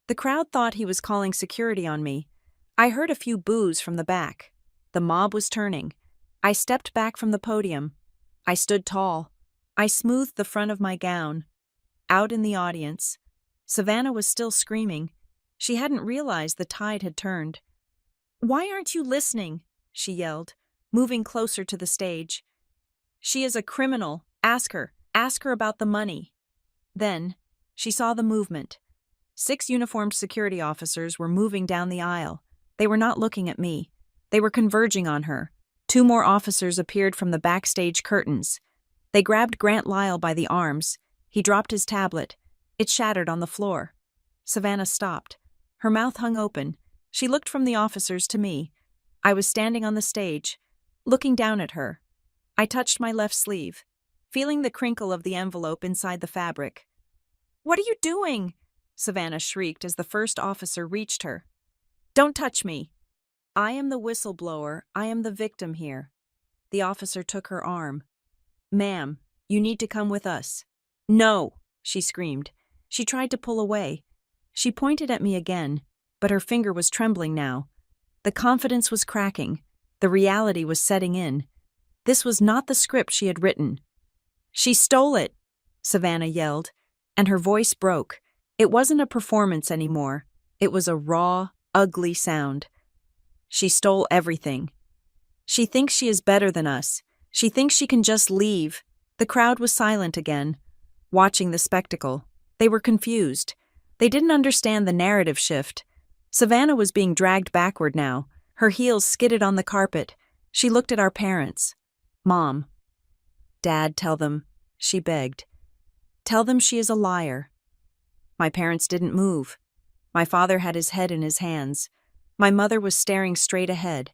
The crowd thought he was calling security on me. I heard a few boos from the back. The mob was turning. I stepped back from the podium. I stood tall. I smoothed the front of my gown. Out in the audience, Savannah was still screaming. She hadn't realized the tide had turned. "Why aren't you listening?" she yelled, moving closer to the stage. "She is a criminal. Ask her. Ask her about the money." Then, she saw the movement. 6 uniformed security officers were moving down the aisle. They were not looking at me. They were converging on her. 2 more officers appeared from the backstage curtains. They grabbed Grant Lyle by the arms. He dropped his tablet. It shattered on the floor. Savannah stopped. Her mouth hung open. She looked from the officers to me. I was standing on the stage, looking down at her. I touched my left sleeve, feeling the crinkle of the envelope inside the fabric. "What are you doing?" Savannah shrieked as the first officer reached her. "Don't touch me." "I am the whistleblower. I am the victim here." The officer took her arm. "Ma'am, you need to come with us." "No," she screamed. She tried to pull away. She pointed at me again, but her finger was trembling now. The confidence was cracking. The reality was setting in. This was not the script she had written. "She stole it," Savannah yelled, and her voice broke. It wasn't a performance anymore. It was a raw, ugly sound. "She stole everything. She thinks she is better than us. She thinks she can just leave." The crowd was silent again, watching the spectacle. They were confused. They didn't understand the narrative shift. Savannah was being dragged backward now. Her heels skidded on the carpet. She looked at our parents. "Mom." "Dad, tell them," she begged. "Tell them she is a liar." My parents didn't move. My father had his head in his hands. My mother was staring straight ahead,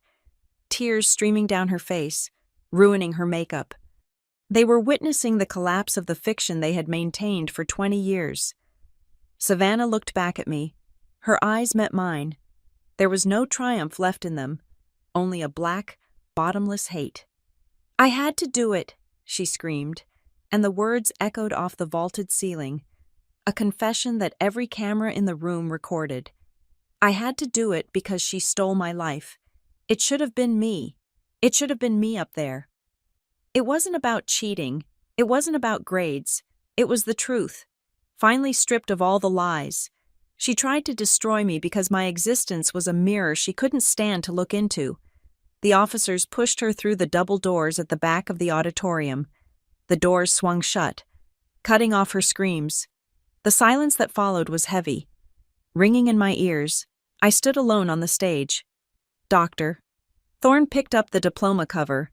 tears streaming down her face, ruining her makeup. They were witnessing the collapse of the fiction they had maintained for 20 years. Savannah looked back at me. Her eyes met mine. There was no triumph left in them, only a black, bottomless hate. "I had to do it," she screamed, and the words echoed off the vaulted ceiling, a confession that every camera in the room recorded. I had to do it because she stole my life. It should have been me. It should have been me up there. It wasn't about cheating. It wasn't about grades. It was the truth, finally stripped of all the lies. She tried to destroy me because my existence was a mirror she couldn't stand to look into. The officers pushed her through the double doors at the back of the auditorium. The doors swung shut, cutting off her screams. The silence that followed was heavy, ringing in my ears. I stood alone on the stage. "Doctor." Thorne picked up the diploma cover.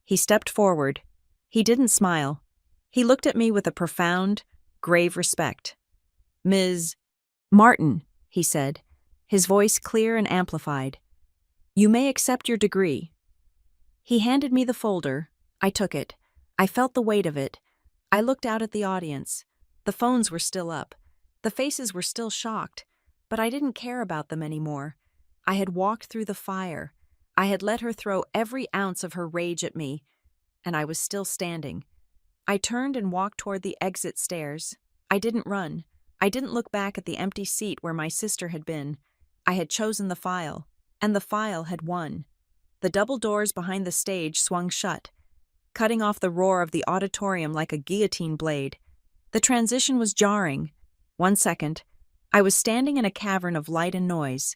He stepped forward. He didn't smile. He looked at me with a profound, grave respect. "Ms. Martin," he said, his voice clear and amplified. "You may accept your degree." He handed me the folder. I took it. I felt the weight of it. I looked out at the audience. The phones were still up. The faces were still shocked, but I didn't care about them anymore. I had walked through the fire. I had let her throw every ounce of her rage at me, and I was still standing. I turned and walked toward the exit stairs. I didn't run. I didn't look back at the empty seat where my sister had been. I had chosen the file, and the file had won. The double doors behind the stage swung shut. cutting off the roar of the auditorium like a guillotine blade. The transition was jarring. 1 second, I was standing in a cavern of light and noise.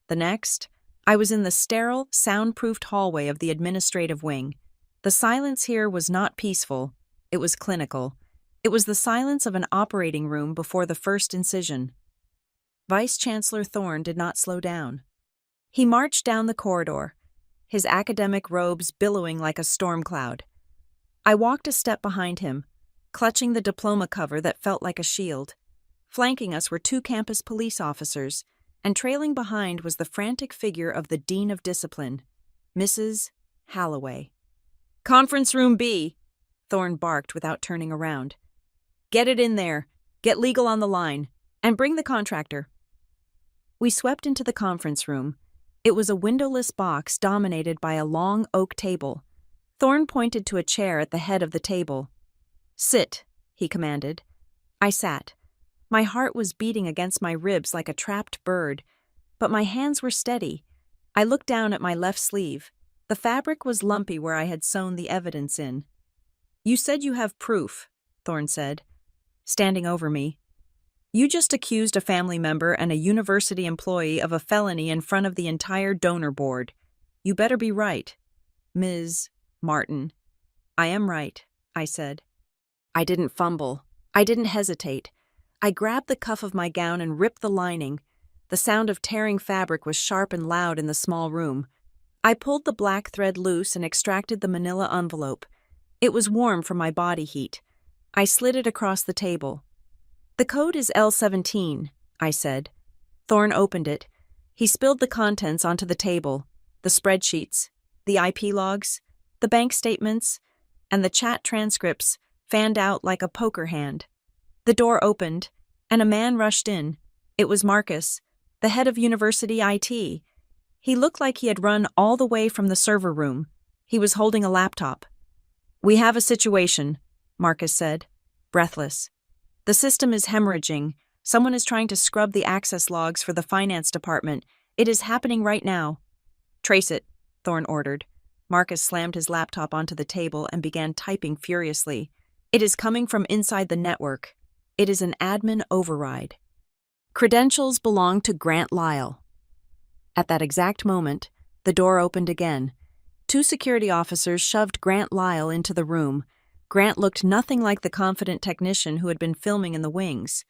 The next, I was in the sterile, soundproofed hallway of the administrative wing. The silence here was not peaceful, it was clinical. It was the silence of an operating room before the first incision. Vice Chancellor Thorne did not slow down. He marched down the corridor, his academic robes billowing like a storm cloud. I walked a step behind him, clutching the diploma cover that felt like a shield. Flanking us were 2 campus police officers, and trailing behind was the frantic figure of the Dean of Discipline, Mrs. Halloway. "Conference Room B," Thorne barked without turning around. "Get it in there, get legal on the line, and bring the contractor." We swept into the conference room. It was a windowless box dominated by a long oak table. Thorne pointed to a chair at the head of the table. "Sit," he commanded. I sat. My heart was beating against my ribs like a trapped bird, but my hands were steady. I looked down at my left sleeve. The fabric was lumpy where I had sewn the evidence in. "You said you have proof," Thorne said, standing over me. "You just accused a family member and a university employee of a felony in front of the entire donor board. You better be right, Ms. Martin." "I am right," I said. I didn't fumble. I didn't hesitate. I grabbed the cuff of my gown and ripped the lining. The sound of tearing fabric was sharp and loud in the small room. I pulled the black thread loose and extracted the manila envelope. It was warm from my body heat. I slid it across the table. "The code is L17, I said. Thorne opened it. He spilled the contents onto the table, the spreadsheets, the IP logs, the bank statements, and the chat transcripts fanned out like a poker hand. The door opened, and a man rushed in. It was Marcus, the head of university IT. He looked like he had run all the way from the server room. He was holding a laptop. "We have a situation," Marcus said, breathless. "The system is hemorrhaging. Someone is trying to scrub the access logs for the finance department. It is happening right now." "Trace it," Thorne ordered. Marcus slammed his laptop onto the table and began typing furiously. "It is coming from inside the network. It is an admin override. Credentials belong to Grant Lyle." At that exact moment, the door opened again. 2 security officers shoved Grant Lyle into the room. Grant looked nothing like the confident technician who had been filming in the wings.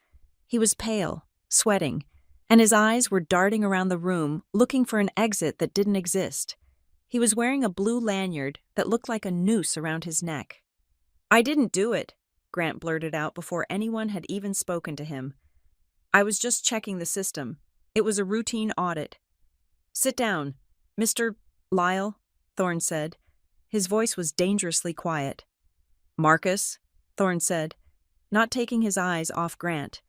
He was pale, sweating, and his eyes were darting around the room, looking for an exit that didn't exist. He was wearing a blue lanyard that looked like a noose around his neck. "I didn't do it," Grant blurted out before anyone had even spoken to him. "I was just checking the system. It was a routine audit." "Sit down, Mr. Lyle," Thorne said. His voice was dangerously quiet. "Marcus," Thorne said, not taking his eyes off Grant.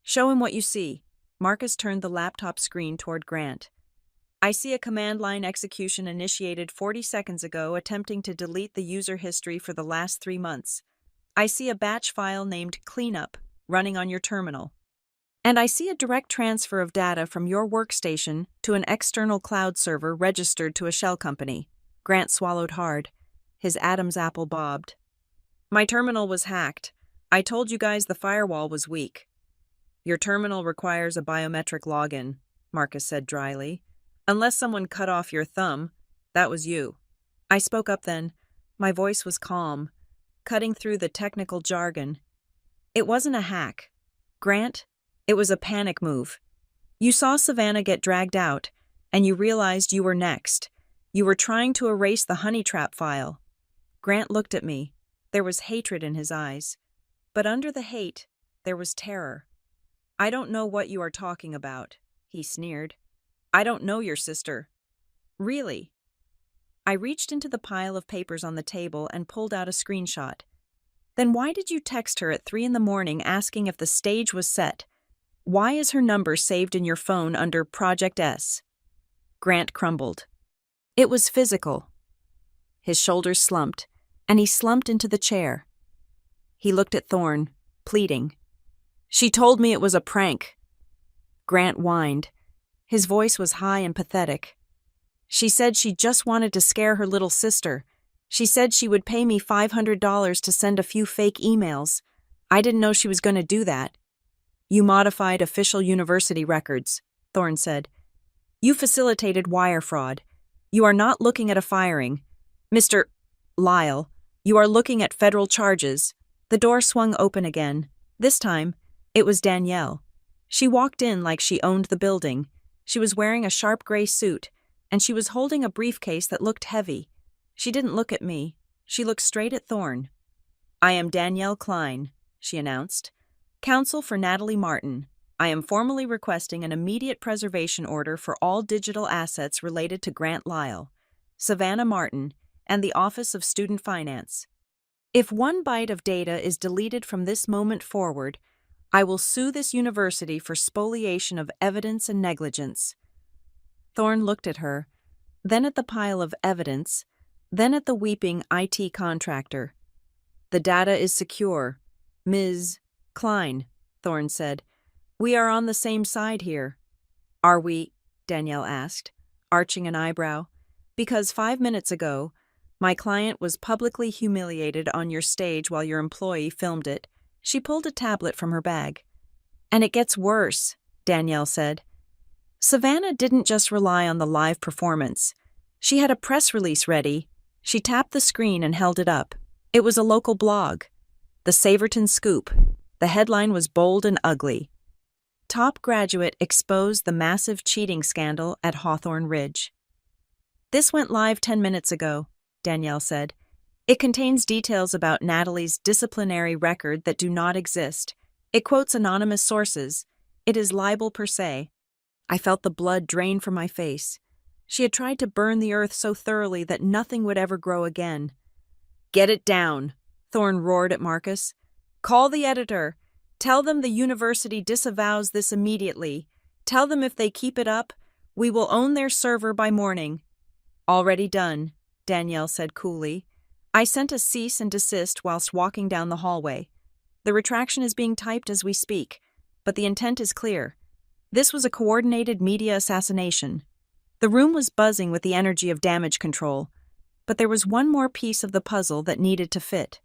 "Show him what you see." Marcus turned the laptop screen toward Grant. "I see a command line execution initiated 40 seconds ago attempting to delete the user history for the last 3 months. I see a batch file named Cleanup running on your terminal. And I see a direct transfer of data from your workstation to an external cloud server registered to a shell company." Grant swallowed hard. His Adam's apple bobbed. "My terminal was hacked. I told you guys the firewall was weak." "Your terminal requires a biometric login," Marcus said dryly. "Unless someone cut off your thumb, that was you." I spoke up then. My voice was calm, cutting through the technical jargon. "It wasn't a hack. Grant, it was a panic move. You saw Savannah get dragged out, and you realized you were next. You were trying to erase the honey trap file." Grant looked at me. There was hatred in his eyes. But under the hate, there was terror. "I don't know what you are talking about," he sneered. "I don't know your sister." "Really?" I reached into the pile of papers on the table and pulled out a screenshot. "Then why did you text her at 3 a.m. asking if the stage was set? Why is her number saved in your phone under Project S?" Grant crumbled. "It was physical." His shoulders slumped, and he slumped into the chair. He looked at Thorne, pleading. "She told me it was a prank." Grant whined. His voice was high and pathetic. "She said she just wanted to scare her little sister. She said she would pay me $500 to send a few fake emails. I didn't know she was going to do that. You modified official university records, Thorne said. You facilitated wire fraud. You are not looking at a firing. Mr. Lyle, you are looking at federal charges. The door swung open again. This time, it was Danielle. She walked in like she owned the building. She was wearing a sharp gray suit, and she was holding a briefcase that looked heavy. She didn't look at me. She looked straight at Thorne. I am Danielle Klein, she announced. Counsel for Natalie Martin. I am formally requesting an immediate preservation order for all digital assets related to Grant Lyle, Savannah Martin, and the Office of Student Finance. If 1 byte of data is deleted from this moment forward, I will sue this university for spoliation of evidence and negligence. Thorne looked at her, then at the pile of evidence, then at the weeping IT contractor. The data is secure, Ms. Klein, Thorne said. We are on the same side here. Are we? Danielle asked, arching an eyebrow. Because 5 minutes ago, my client was publicly humiliated on your stage while your employee filmed it. She pulled a tablet from her bag. And it gets worse, Danielle said. Savannah didn't just rely on the live performance. She had a press release ready. She tapped the screen and held it up. It was a local blog. The Saverton Scoop. The headline was bold and ugly. Top graduate exposed the massive cheating scandal at Hawthorne Ridge. This went live 10 minutes ago, Danielle said. It contains details about Natalie's disciplinary record that do not exist. It quotes anonymous sources. It is libel per se. I felt the blood drain from my face. She had tried to burn the earth so thoroughly that nothing would ever grow again. Get it down, Thorne roared at Marcus. Call the editor. Tell them the university disavows this immediately. Tell them if they keep it up, we will own their server by morning. Already done, Danielle said coolly. I sent a cease and desist whilst walking down the hallway. The retraction is being typed as we speak, but the intent is clear. This was a coordinated media assassination. The room was buzzing with the energy of damage control, but there was one more piece of the puzzle that needed to fit.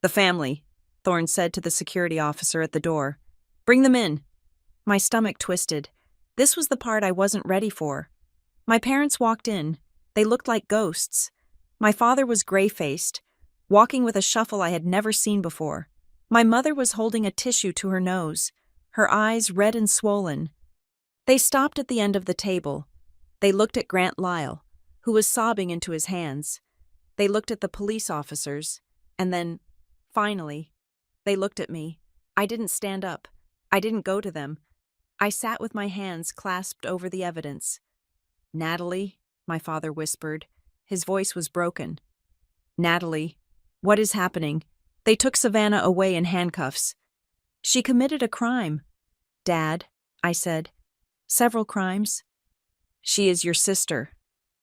The family, Thorne said to the security officer at the door. Bring them in. My stomach twisted. This was the part I wasn't ready for. My parents walked in. They looked like ghosts. My father was gray-faced, walking with a shuffle I had never seen before. My mother was holding a tissue to her nose, her eyes red and swollen. They stopped at the end of the table. They looked at Grant Lyle, who was sobbing into his hands. They looked at the police officers, and then, finally, they looked at me. I didn't stand up. I didn't go to them. I sat with my hands clasped over the evidence. Natalie, my father whispered. His voice was broken. Natalie, what is happening? They took Savannah away in handcuffs. She committed a crime. Dad, I said. Several crimes. She is your sister,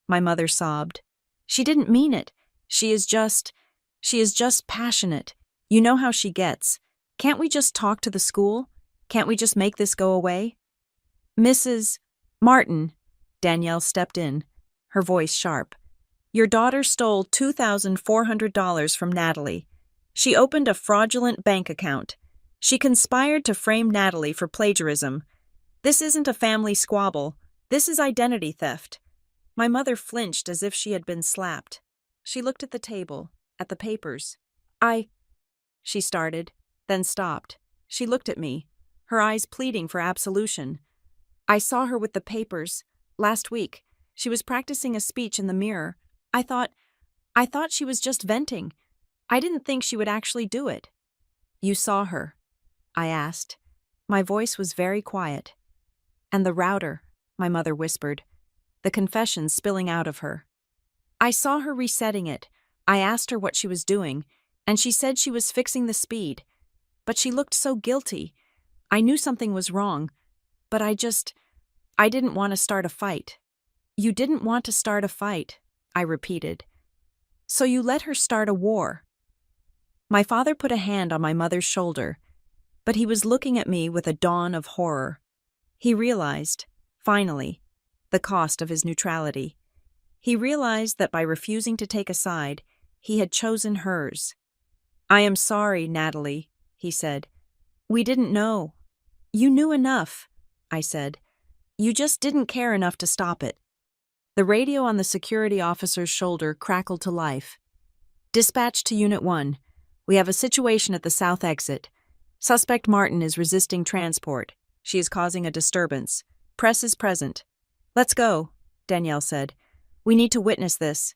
my mother sobbed. She didn't mean it. She is just passionate. You know how she gets. Can't we just talk to the school? Can't we just make this go away? Mrs. Martin, Danielle stepped in, her voice sharp. Your daughter stole $2,400 from Natalie. She opened a fraudulent bank account. She conspired to frame Natalie for plagiarism. This isn't a family squabble. This is identity theft. My mother flinched as if she had been slapped. She looked at the table, at the papers. She started, then stopped. She looked at me, her eyes pleading for absolution. I saw her with the papers. Last week, she was practicing a speech in the mirror. I thought she was just venting. I didn't think she would actually do it. You saw her? I asked. My voice was very quiet. And the router, my mother whispered, the confession spilling out of her. I saw her resetting it. I asked her what she was doing, and she said she was fixing the speed. But she looked so guilty. I knew something was wrong, but I didn't want to start a fight. You didn't want to start a fight, I repeated. So you let her start a war. My father put a hand on my mother's shoulder, but he was looking at me with a dawn of horror. He realized, finally, the cost of his neutrality. He realized that by refusing to take a side, He had chosen hers. "I am sorry, Natalie," he said. "We didn't know." "You knew enough," I said. "You just didn't care enough to stop it." The radio on the security officer's shoulder crackled to life. "Dispatch to Unit 1. We have a situation at the south exit. Suspect Martin is resisting transport. She is causing a disturbance. Press is present." "Let's go," Danielle said. "We need to witness this."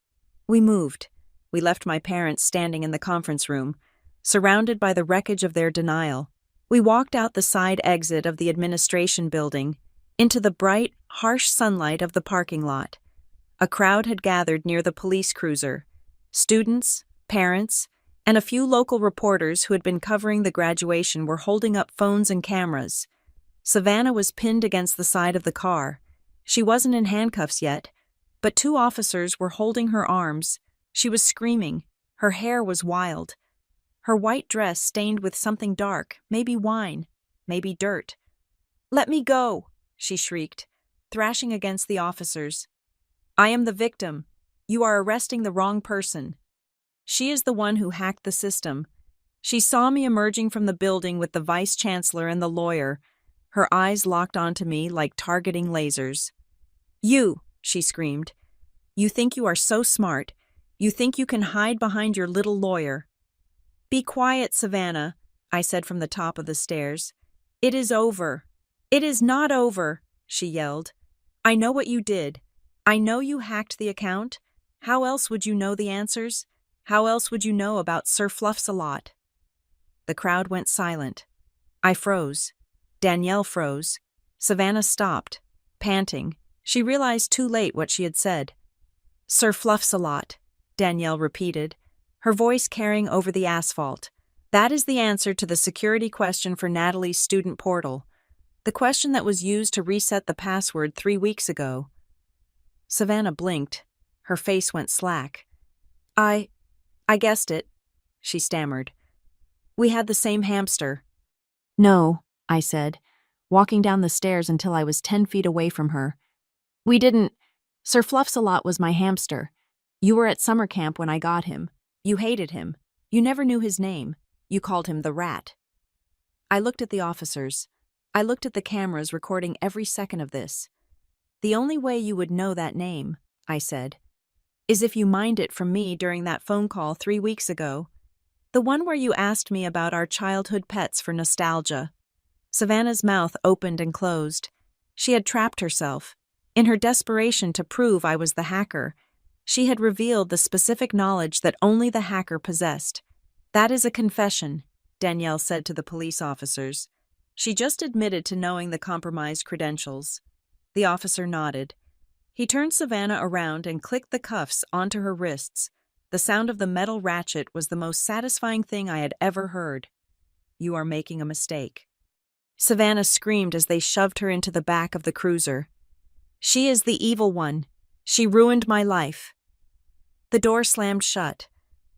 We moved. We left my parents standing in the conference room, surrounded by the wreckage of their denial. We walked out the side exit of the administration building, into the bright, harsh sunlight of the parking lot. A crowd had gathered near the police cruiser. Students, parents, and a few local reporters who had been covering the graduation were holding up phones and cameras. Savannah was pinned against the side of the car. She wasn't in handcuffs yet, but two officers were holding her arms. She was screaming. Her hair was wild. Her white dress stained with something dark, maybe wine, maybe dirt. "Let me go," she shrieked, thrashing against the officers. "I am the victim. You are arresting the wrong person. She is the one who hacked the system." She saw me emerging from the building with the vice-chancellor and the lawyer. Her eyes locked onto me like targeting lasers. "You," she screamed. "You think you are so smart. You think you can hide behind your little lawyer." "Be quiet, Savannah," I said from the top of the stairs. "It is over." "It is not over," she yelled. "I know what you did. I know you hacked the account. How else would you know the answers? How else would you know about Sir Fluffsalot?" The crowd went silent. I froze. Danielle froze. Savannah stopped, panting. She realized too late what she had said. "Sir Fluffsalot," Danielle repeated, her voice carrying over the asphalt. "That is the answer to the security question for Natalie's student portal. The question that was used to reset the password 3 weeks ago." Savannah blinked. Her face went slack. I guessed it," she stammered. "We had the same hamster." "No," I said, walking down the stairs until I was 10 feet away from her. "We didn't. Sir Fluffsalot was my hamster. You were at summer camp when I got him. You hated him. You never knew his name. You called him the Rat." I looked at the officers. I looked at the cameras recording every second of this. "The only way you would know that name," I said, "is if you mined it from me during that phone call 3 weeks ago. The one where you asked me about our childhood pets for nostalgia." Savannah's mouth opened and closed. She had trapped herself. In her desperation to prove I was the hacker, she had revealed the specific knowledge that only the hacker possessed. "That is a confession," Danielle said to the police officers. She just admitted to knowing the compromised credentials. The officer nodded. He turned Savannah around and clicked the cuffs onto her wrists. The sound of the metal ratchet was the most satisfying thing I had ever heard. "You are making a mistake." Savannah screamed as they shoved her into the back of the cruiser. "She is the evil one. She ruined my life." The door slammed shut.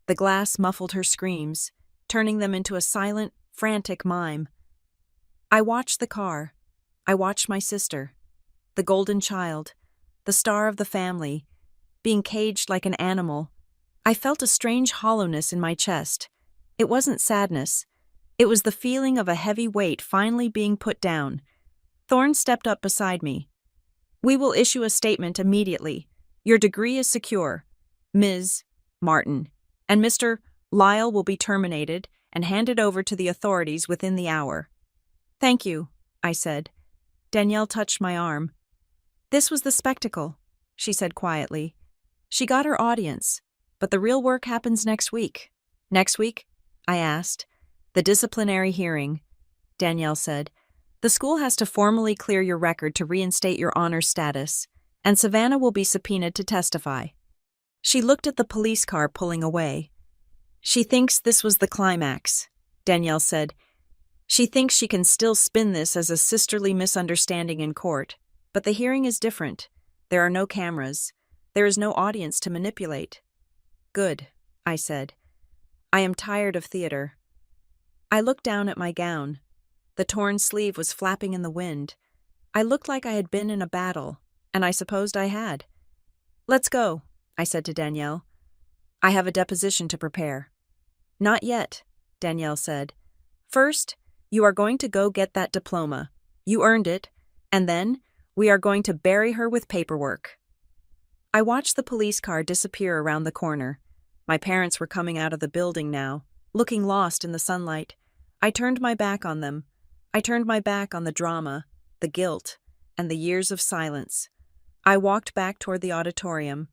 The glass muffled her screams, turning them into a silent, frantic mime. I watched the car. I watched my sister, the golden child, the star of the family, being caged like an animal. I felt a strange hollowness in my chest. It wasn't sadness. It was the feeling of a heavy weight finally being put down. Thorne stepped up beside me. "We will issue a statement immediately. Your degree is secure. Ms. Martin and Mr. Lyle will be terminated and handed over to the authorities within the hour." "Thank you," I said. Danielle touched my arm. "This was the spectacle," she said quietly. "She got her audience, but the real work happens next week." "Next week?" I asked. "The disciplinary hearing," Danielle said. "The school has to formally clear your record to reinstate your honor status, and Savannah will be subpoenaed to testify." She looked at the police car pulling away. "She thinks this was the climax," Danielle said. "She thinks she can still spin this as a sisterly misunderstanding in court. But the hearing is different. There are no cameras. There is no audience to manipulate." "Good," I said. "I am tired of theater." I looked down at my gown. The torn sleeve was flapping in the wind. I looked like I had been in a battle, and I supposed I had. "Let's go," I said to Danielle. I have a deposition to prepare. Not yet, Danielle said. First, you are going to go get that diploma. You earned it, and then we are going to bury her with paperwork. I watched the police car disappear around the corner. My parents were coming out of the building now, looking lost in the sunlight. I turned my back on them. I turned my back on the drama, the guilt, and the years of silence. I walked back toward the auditorium.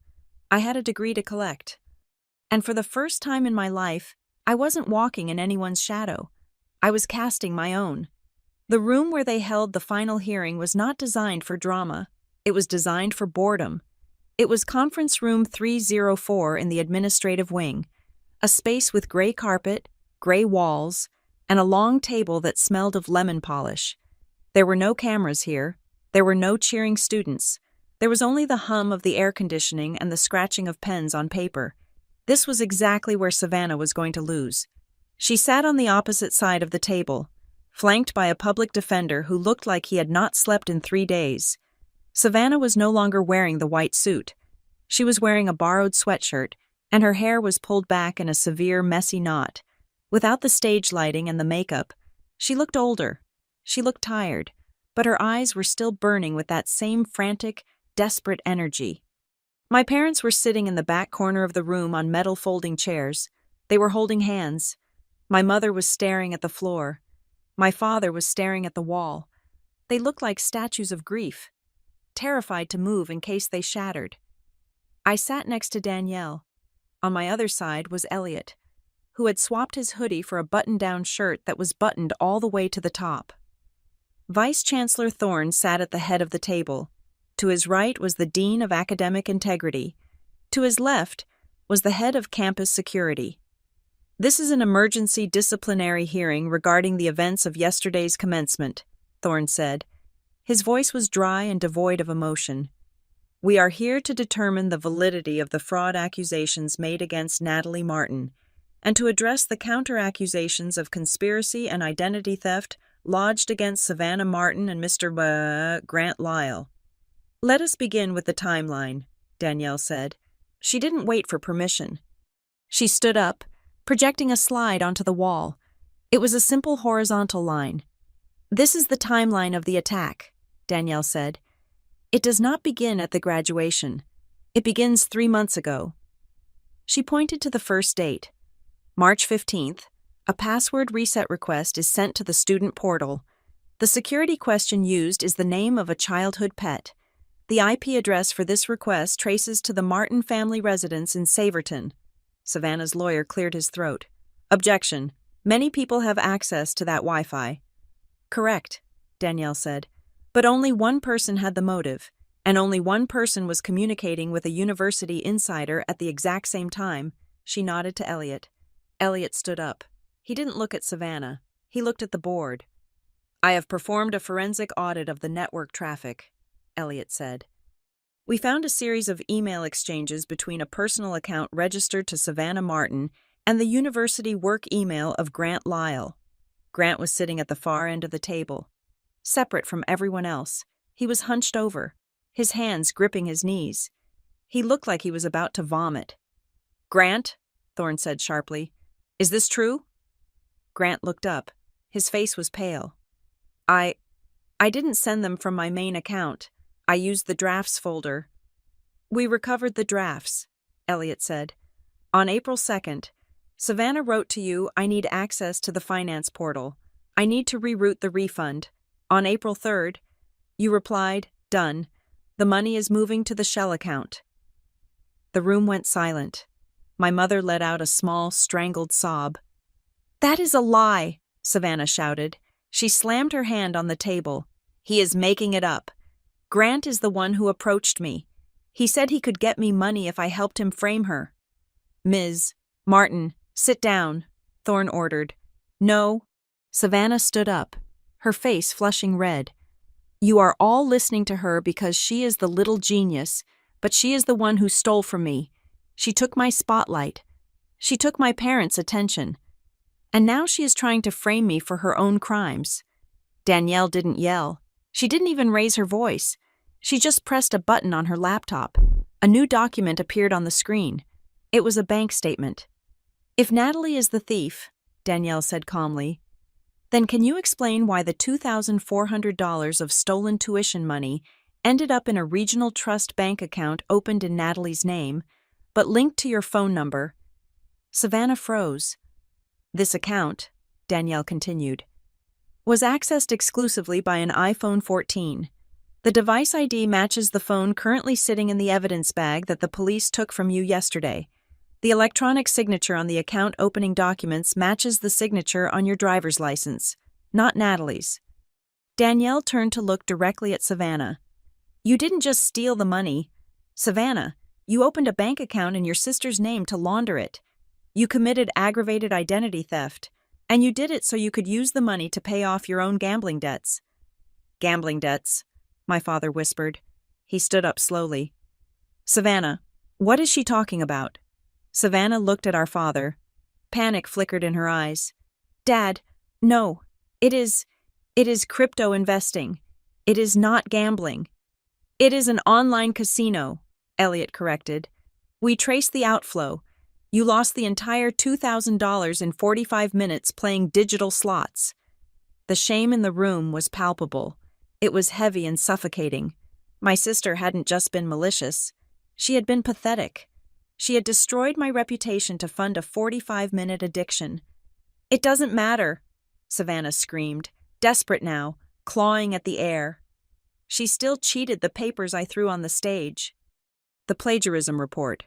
I had a degree to collect. And for the first time in my life, I wasn't walking in anyone's shadow. I was casting my own. The room where they held the final hearing was not designed for drama. It was designed for boredom. It was conference room 304 in the administrative wing, a space with gray carpet, gray walls, and a long table that smelled of lemon polish. There were no cameras here. There were no cheering students. There was only the hum of the air conditioning and the scratching of pens on paper. This was exactly where Savannah was going to lose. She sat on the opposite side of the table, flanked by a public defender who looked like he had not slept in 3 days. Savannah was no longer wearing the white suit. She was wearing a borrowed sweatshirt, and her hair was pulled back in a severe, messy knot. Without the stage lighting and the makeup, she looked older. She looked tired, but her eyes were still burning with that same frantic, desperate energy. My parents were sitting in the back corner of the room on metal folding chairs. They were holding hands. My mother was staring at the floor. My father was staring at the wall. They looked like statues of grief, terrified to move in case they shattered. I sat next to Danielle. On my other side was Elliot, who had swapped his hoodie for a button-down shirt that was buttoned all the way to the top. Vice Chancellor Thorne sat at the head of the table. To his right was the Dean of Academic Integrity. To his left was the head of campus security. This is an emergency disciplinary hearing regarding the events of yesterday's commencement, Thorne said. His voice was dry and devoid of emotion. We are here to determine the validity of the fraud accusations made against Natalie Martin, and to address the counter-accusations of conspiracy and identity theft lodged against Savannah Martin and Mr. Grant Lyle. Let us begin with the timeline, Danielle said. She didn't wait for permission. She stood up, projecting a slide onto the wall. It was a simple horizontal line. This is the timeline of the attack, Danielle said. It does not begin at the graduation. It begins 3 months ago. She pointed to the first date. March 15th, a password reset request is sent to the student portal. The security question used is the name of a childhood pet. The IP address for this request traces to the Martin family residence in Saverton. Savannah's lawyer cleared his throat. Objection. Many people have access to that Wi-Fi. Correct, Danielle said. But only one person had the motive, and only one person was communicating with a university insider at the exact same time. She nodded to Elliot. Elliot stood up. He didn't look at Savannah. He looked at the board. I have performed a forensic audit of the network traffic, Elliot said. We found a series of email exchanges between a personal account registered to Savannah Martin and the university work email of Grant Lyle. Grant was sitting at the far end of the table. Separate from everyone else, he was hunched over, his hands gripping his knees. He looked like he was about to vomit. Grant, Thorne said sharply, is this true? Grant looked up. His face was pale. I didn't send them from my main account. I used the drafts folder. We recovered the drafts, Elliot said. On April 2nd, Savannah wrote to you, I need access to the finance portal. I need to reroute the refund. On April 3rd, you replied, done. The money is moving to the Shell account. The room went silent. My mother let out a small, strangled sob. That is a lie, Savannah shouted. She slammed her hand on the table. He is making it up. Grant is the one who approached me. He said he could get me money if I helped him frame her. Ms. Martin, sit down, Thorne ordered. No. Savannah stood up, her face flushing red. You are all listening to her because she is the little genius, but she is the one who stole from me. She took my spotlight. She took my parents' attention. And now she is trying to frame me for her own crimes. Danielle didn't yell. She didn't even raise her voice. She just pressed a button on her laptop. A new document appeared on the screen. It was a bank statement. If Natalie is the thief, Danielle said calmly, then can you explain why the $2,400 of stolen tuition money ended up in a regional trust bank account opened in Natalie's name, but linked to your phone number? Savannah froze. This account, Danielle continued, was accessed exclusively by an iPhone 14. The device ID matches the phone currently sitting in the evidence bag that the police took from you yesterday. The electronic signature on the account opening documents matches the signature on your driver's license, not Natalie's. Danielle turned to look directly at Savannah. You didn't just steal the money. Savannah, you opened a bank account in your sister's name to launder it. You committed aggravated identity theft, and you did it so you could use the money to pay off your own gambling debts. Gambling debts, my father whispered. He stood up slowly. Savannah, what is she talking about? Savannah looked at our father. Panic flickered in her eyes. Dad, no, it is crypto investing. It is not gambling. It is an online casino, Elliot corrected. We traced the outflow. You lost the entire $2,000 in 45 minutes playing digital slots. The shame in the room was palpable. It was heavy and suffocating. My sister hadn't just been malicious. She had been pathetic. She had destroyed my reputation to fund a 45-minute addiction. It doesn't matter, Savannah screamed, desperate now, clawing at the air. She still cheated the papers I threw on the stage. The plagiarism report.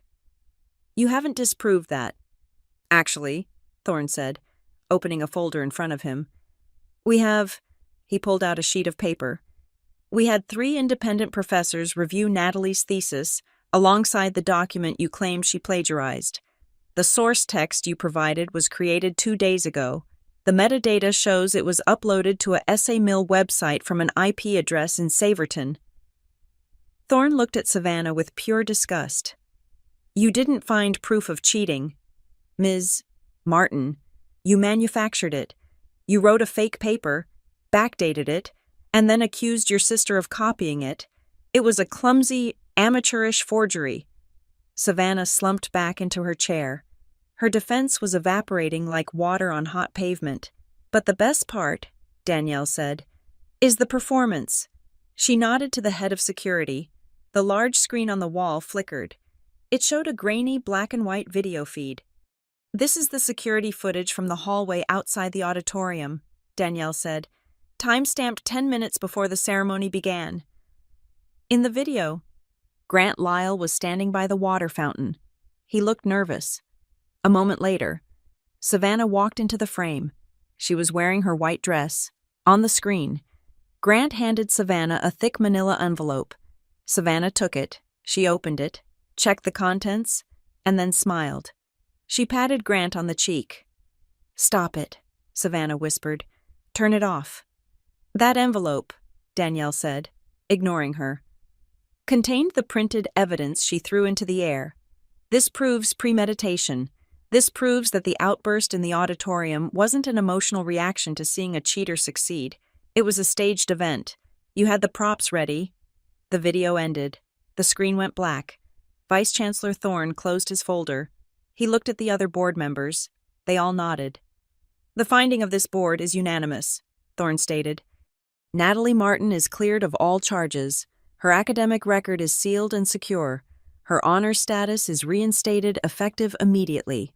You haven't disproved that. Actually, Thorne said, opening a folder in front of him. He pulled out a sheet of paper. We had 3 independent professors review Natalie's thesis alongside the document you claimed she plagiarized. The source text you provided was created 2 days ago. The metadata shows it was uploaded to a SA Mill website from an IP address in Saverton. Thorne looked at Savannah with pure disgust. You didn't find proof of cheating. Ms. Martin, you manufactured it. You wrote a fake paper, backdated it, and then accused your sister of copying it. It was a clumsy, amateurish forgery. Savannah slumped back into her chair. Her defense was evaporating like water on hot pavement. But the best part, Danielle said, is the performance. She nodded to the head of security. The large screen on the wall flickered. It showed a grainy black and white video feed. This is the security footage from the hallway outside the auditorium, Danielle said, time-stamped 10 minutes before the ceremony began. In the video, Grant Lyle was standing by the water fountain. He looked nervous. A moment later, Savannah walked into the frame. She was wearing her white dress. On the screen, Grant handed Savannah a thick manila envelope. Savannah took it. She opened it, checked the contents, and then smiled. She patted Grant on the cheek. Stop it, Savannah whispered. Turn it off. That envelope, Danielle said, ignoring her, contained the printed evidence she threw into the air. This proves premeditation. This proves that the outburst in the auditorium wasn't an emotional reaction to seeing a cheater succeed. It was a staged event. You had the props ready. The video ended. The screen went black. Vice Chancellor Thorne closed his folder. He looked at the other board members. They all nodded. The finding of this board is unanimous, Thorne stated. Natalie Martin is cleared of all charges. Her academic record is sealed and secure. Her honor status is reinstated effective immediately.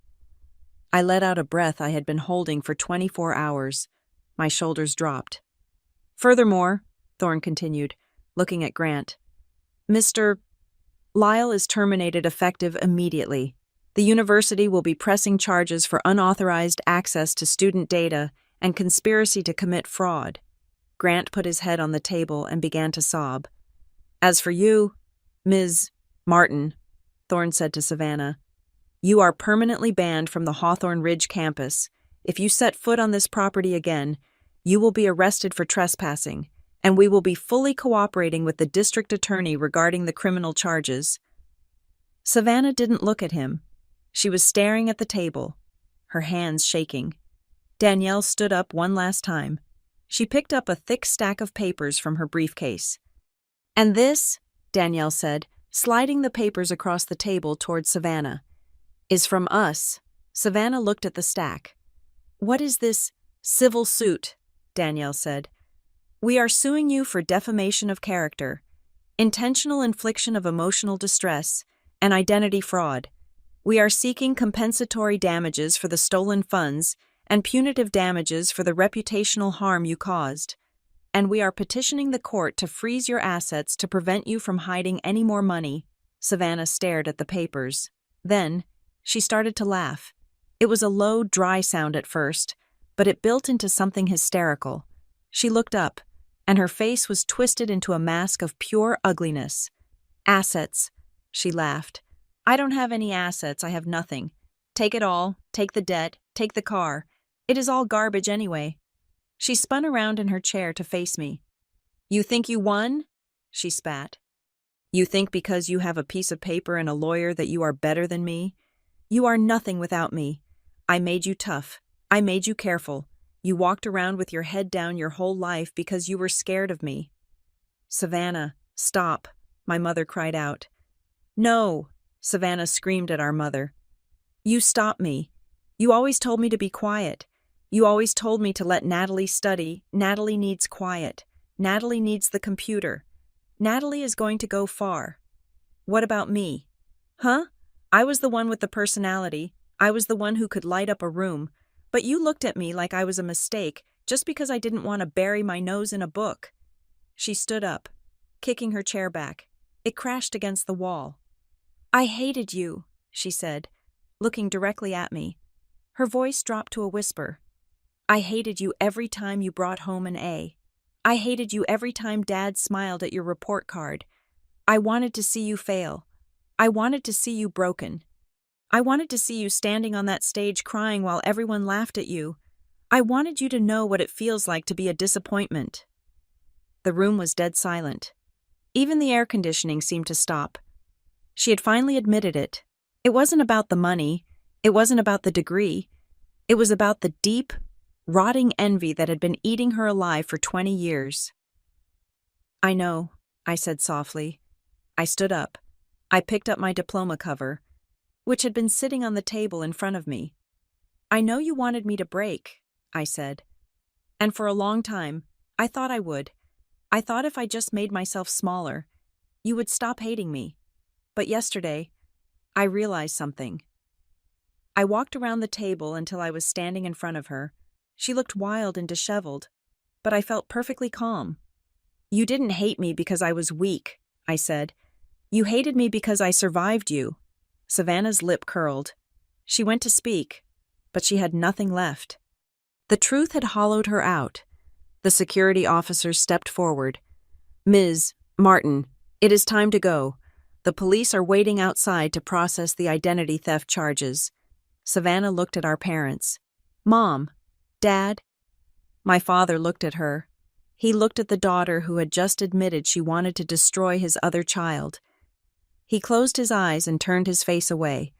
I let out a breath I had been holding for 24 hours. My shoulders dropped. Furthermore, Thorne continued, looking at Grant, Mr. Lyle is terminated effective immediately. The university will be pressing charges for unauthorized access to student data and conspiracy to commit fraud. Grant put his head on the table and began to sob. As for you, Ms. Martin, Thorne said to Savannah, you are permanently banned from the Hawthorne Ridge campus. If you set foot on this property again, you will be arrested for trespassing, and we will be fully cooperating with the district attorney regarding the criminal charges. Savannah didn't look at him. She was staring at the table, her hands shaking. Danielle stood up one last time. She picked up a thick stack of papers from her briefcase. And this, Danielle said, sliding the papers across the table toward Savannah, Is from us. Savannah looked at the stack. What is this civil suit? Danielle said. We are suing you for defamation of character, intentional infliction of emotional distress, and identity fraud. We are seeking compensatory damages for the stolen funds and punitive damages for the reputational harm you caused. And we are petitioning the court to freeze your assets to prevent you from hiding any more money. Savannah stared at the papers. Then, she started to laugh. It was a low, dry sound at first, but it built into something hysterical. She looked up, and her face was twisted into a mask of pure ugliness. Assets, she laughed. I don't have any assets, I have nothing. Take it all, take the debt, take the car. It is all garbage anyway. She spun around in her chair to face me. You think you won? She spat. You think because you have a piece of paper and a lawyer that you are better than me? You are nothing without me. I made you tough. I made you careful. You walked around with your head down your whole life because you were scared of me. Savannah, stop, my mother cried out. No, Savannah screamed at our mother. You stop me. You always told me to be quiet. You always told me to let Natalie study. Natalie needs quiet. Natalie needs the computer. Natalie is going to go far. What about me? Huh? I was the one with the personality. I was the one who could light up a room. But you looked at me like I was a mistake just because I didn't want to bury my nose in a book. She stood up, kicking her chair back. It crashed against the wall. I hated you, she said, looking directly at me. Her voice dropped to a whisper. I hated you every time you brought home an A. I hated you every time Dad smiled at your report card. I wanted to see you fail. I wanted to see you broken. I wanted to see you standing on that stage crying while everyone laughed at you. I wanted you to know what it feels like to be a disappointment. The room was dead silent. Even the air conditioning seemed to stop. She had finally admitted it. It wasn't about the money. It wasn't about the degree. It was about the deep, rotting envy that had been eating her alive for 20 years. I know, I said softly. I stood up. I picked up my diploma cover, which had been sitting on the table in front of me. I know you wanted me to break, I said. And for a long time, I thought I would. I thought if I just made myself smaller, you would stop hating me. But yesterday, I realized something. I walked around the table until I was standing in front of her. She looked wild and disheveled, but I felt perfectly calm. You didn't hate me because I was weak, I said. You hated me because I survived you. Savannah's lip curled. She went to speak, but she had nothing left. The truth had hollowed her out. The security officer stepped forward. Ms. Martin, it is time to go. The police are waiting outside to process the identity theft charges. Savannah looked at our parents. Mom, Dad? My father looked at her. He looked at the daughter who had just admitted she wanted to destroy his other child. He closed his eyes and turned his face away.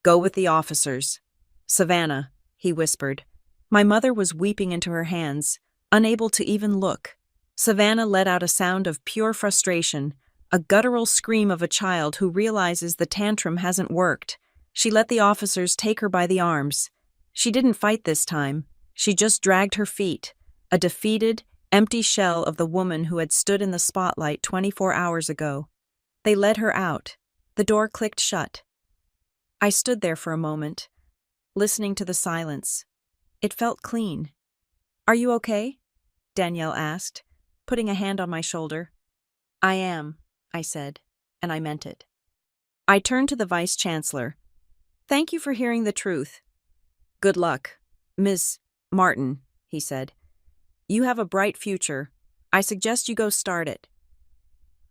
Go with the officers. Savannah, he whispered. My mother was weeping into her hands, unable to even look. Savannah let out a sound of pure frustration, a guttural scream of a child who realizes the tantrum hasn't worked. She let the officers take her by the arms. She didn't fight this time. She just dragged her feet, a defeated, empty shell of the woman who had stood in the spotlight 24 hours ago. They led her out. The door clicked shut. I stood there for a moment, listening to the silence. It felt clean. Are you okay? Danielle asked, putting a hand on my shoulder. I am, I said, and I meant it. I turned to the Vice Chancellor. Thank you for hearing the truth. Good luck, Ms. Martin, he said. You have a bright future. I suggest you go start it.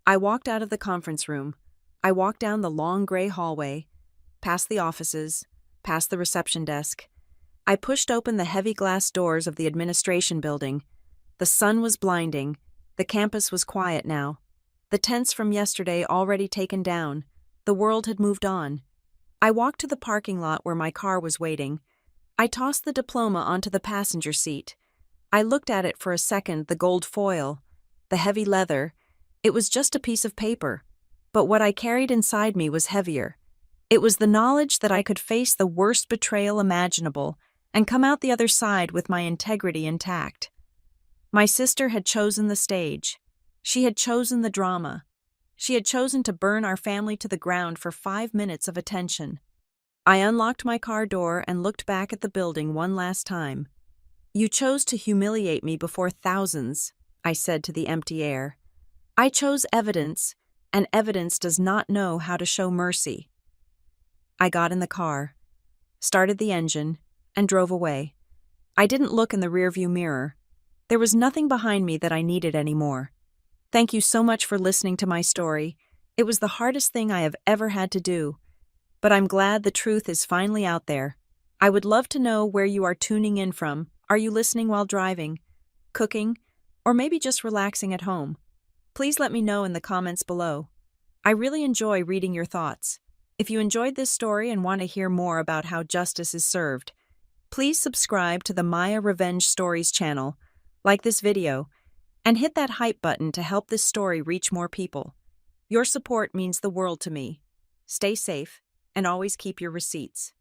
I walked out of the conference room. I walked down the long gray hallway, past the offices, past the reception desk. I pushed open the heavy glass doors of the administration building. The sun was blinding. The campus was quiet now. The tents from yesterday already taken down. The world had moved on. I walked to the parking lot where my car was waiting. I tossed the diploma onto the passenger seat. I looked at it for a second, the gold foil, the heavy leather. It was just a piece of paper, but what I carried inside me was heavier. It was the knowledge that I could face the worst betrayal imaginable and come out the other side with my integrity intact. My sister had chosen the stage. She had chosen the drama. She had chosen to burn our family to the ground for 5 minutes of attention. I unlocked my car door and looked back at the building one last time. "You chose to humiliate me before thousands," I said to the empty air. "I chose evidence, and evidence does not know how to show mercy." I got in the car, started the engine, and drove away. I didn't look in the rearview mirror. There was nothing behind me that I needed anymore. Thank you so much for listening to my story. It was the hardest thing I have ever had to do, but I'm glad the truth is finally out there. I would love to know where you are tuning in from. Are you listening while driving, cooking, or maybe just relaxing at home? Please let me know in the comments below. I really enjoy reading your thoughts. If you enjoyed this story and want to hear more about how justice is served, please subscribe to the Maya Revenge Stories channel, like this video, and hit that hype button to help this story reach more people. Your support means the world to me. Stay safe, and always keep your receipts.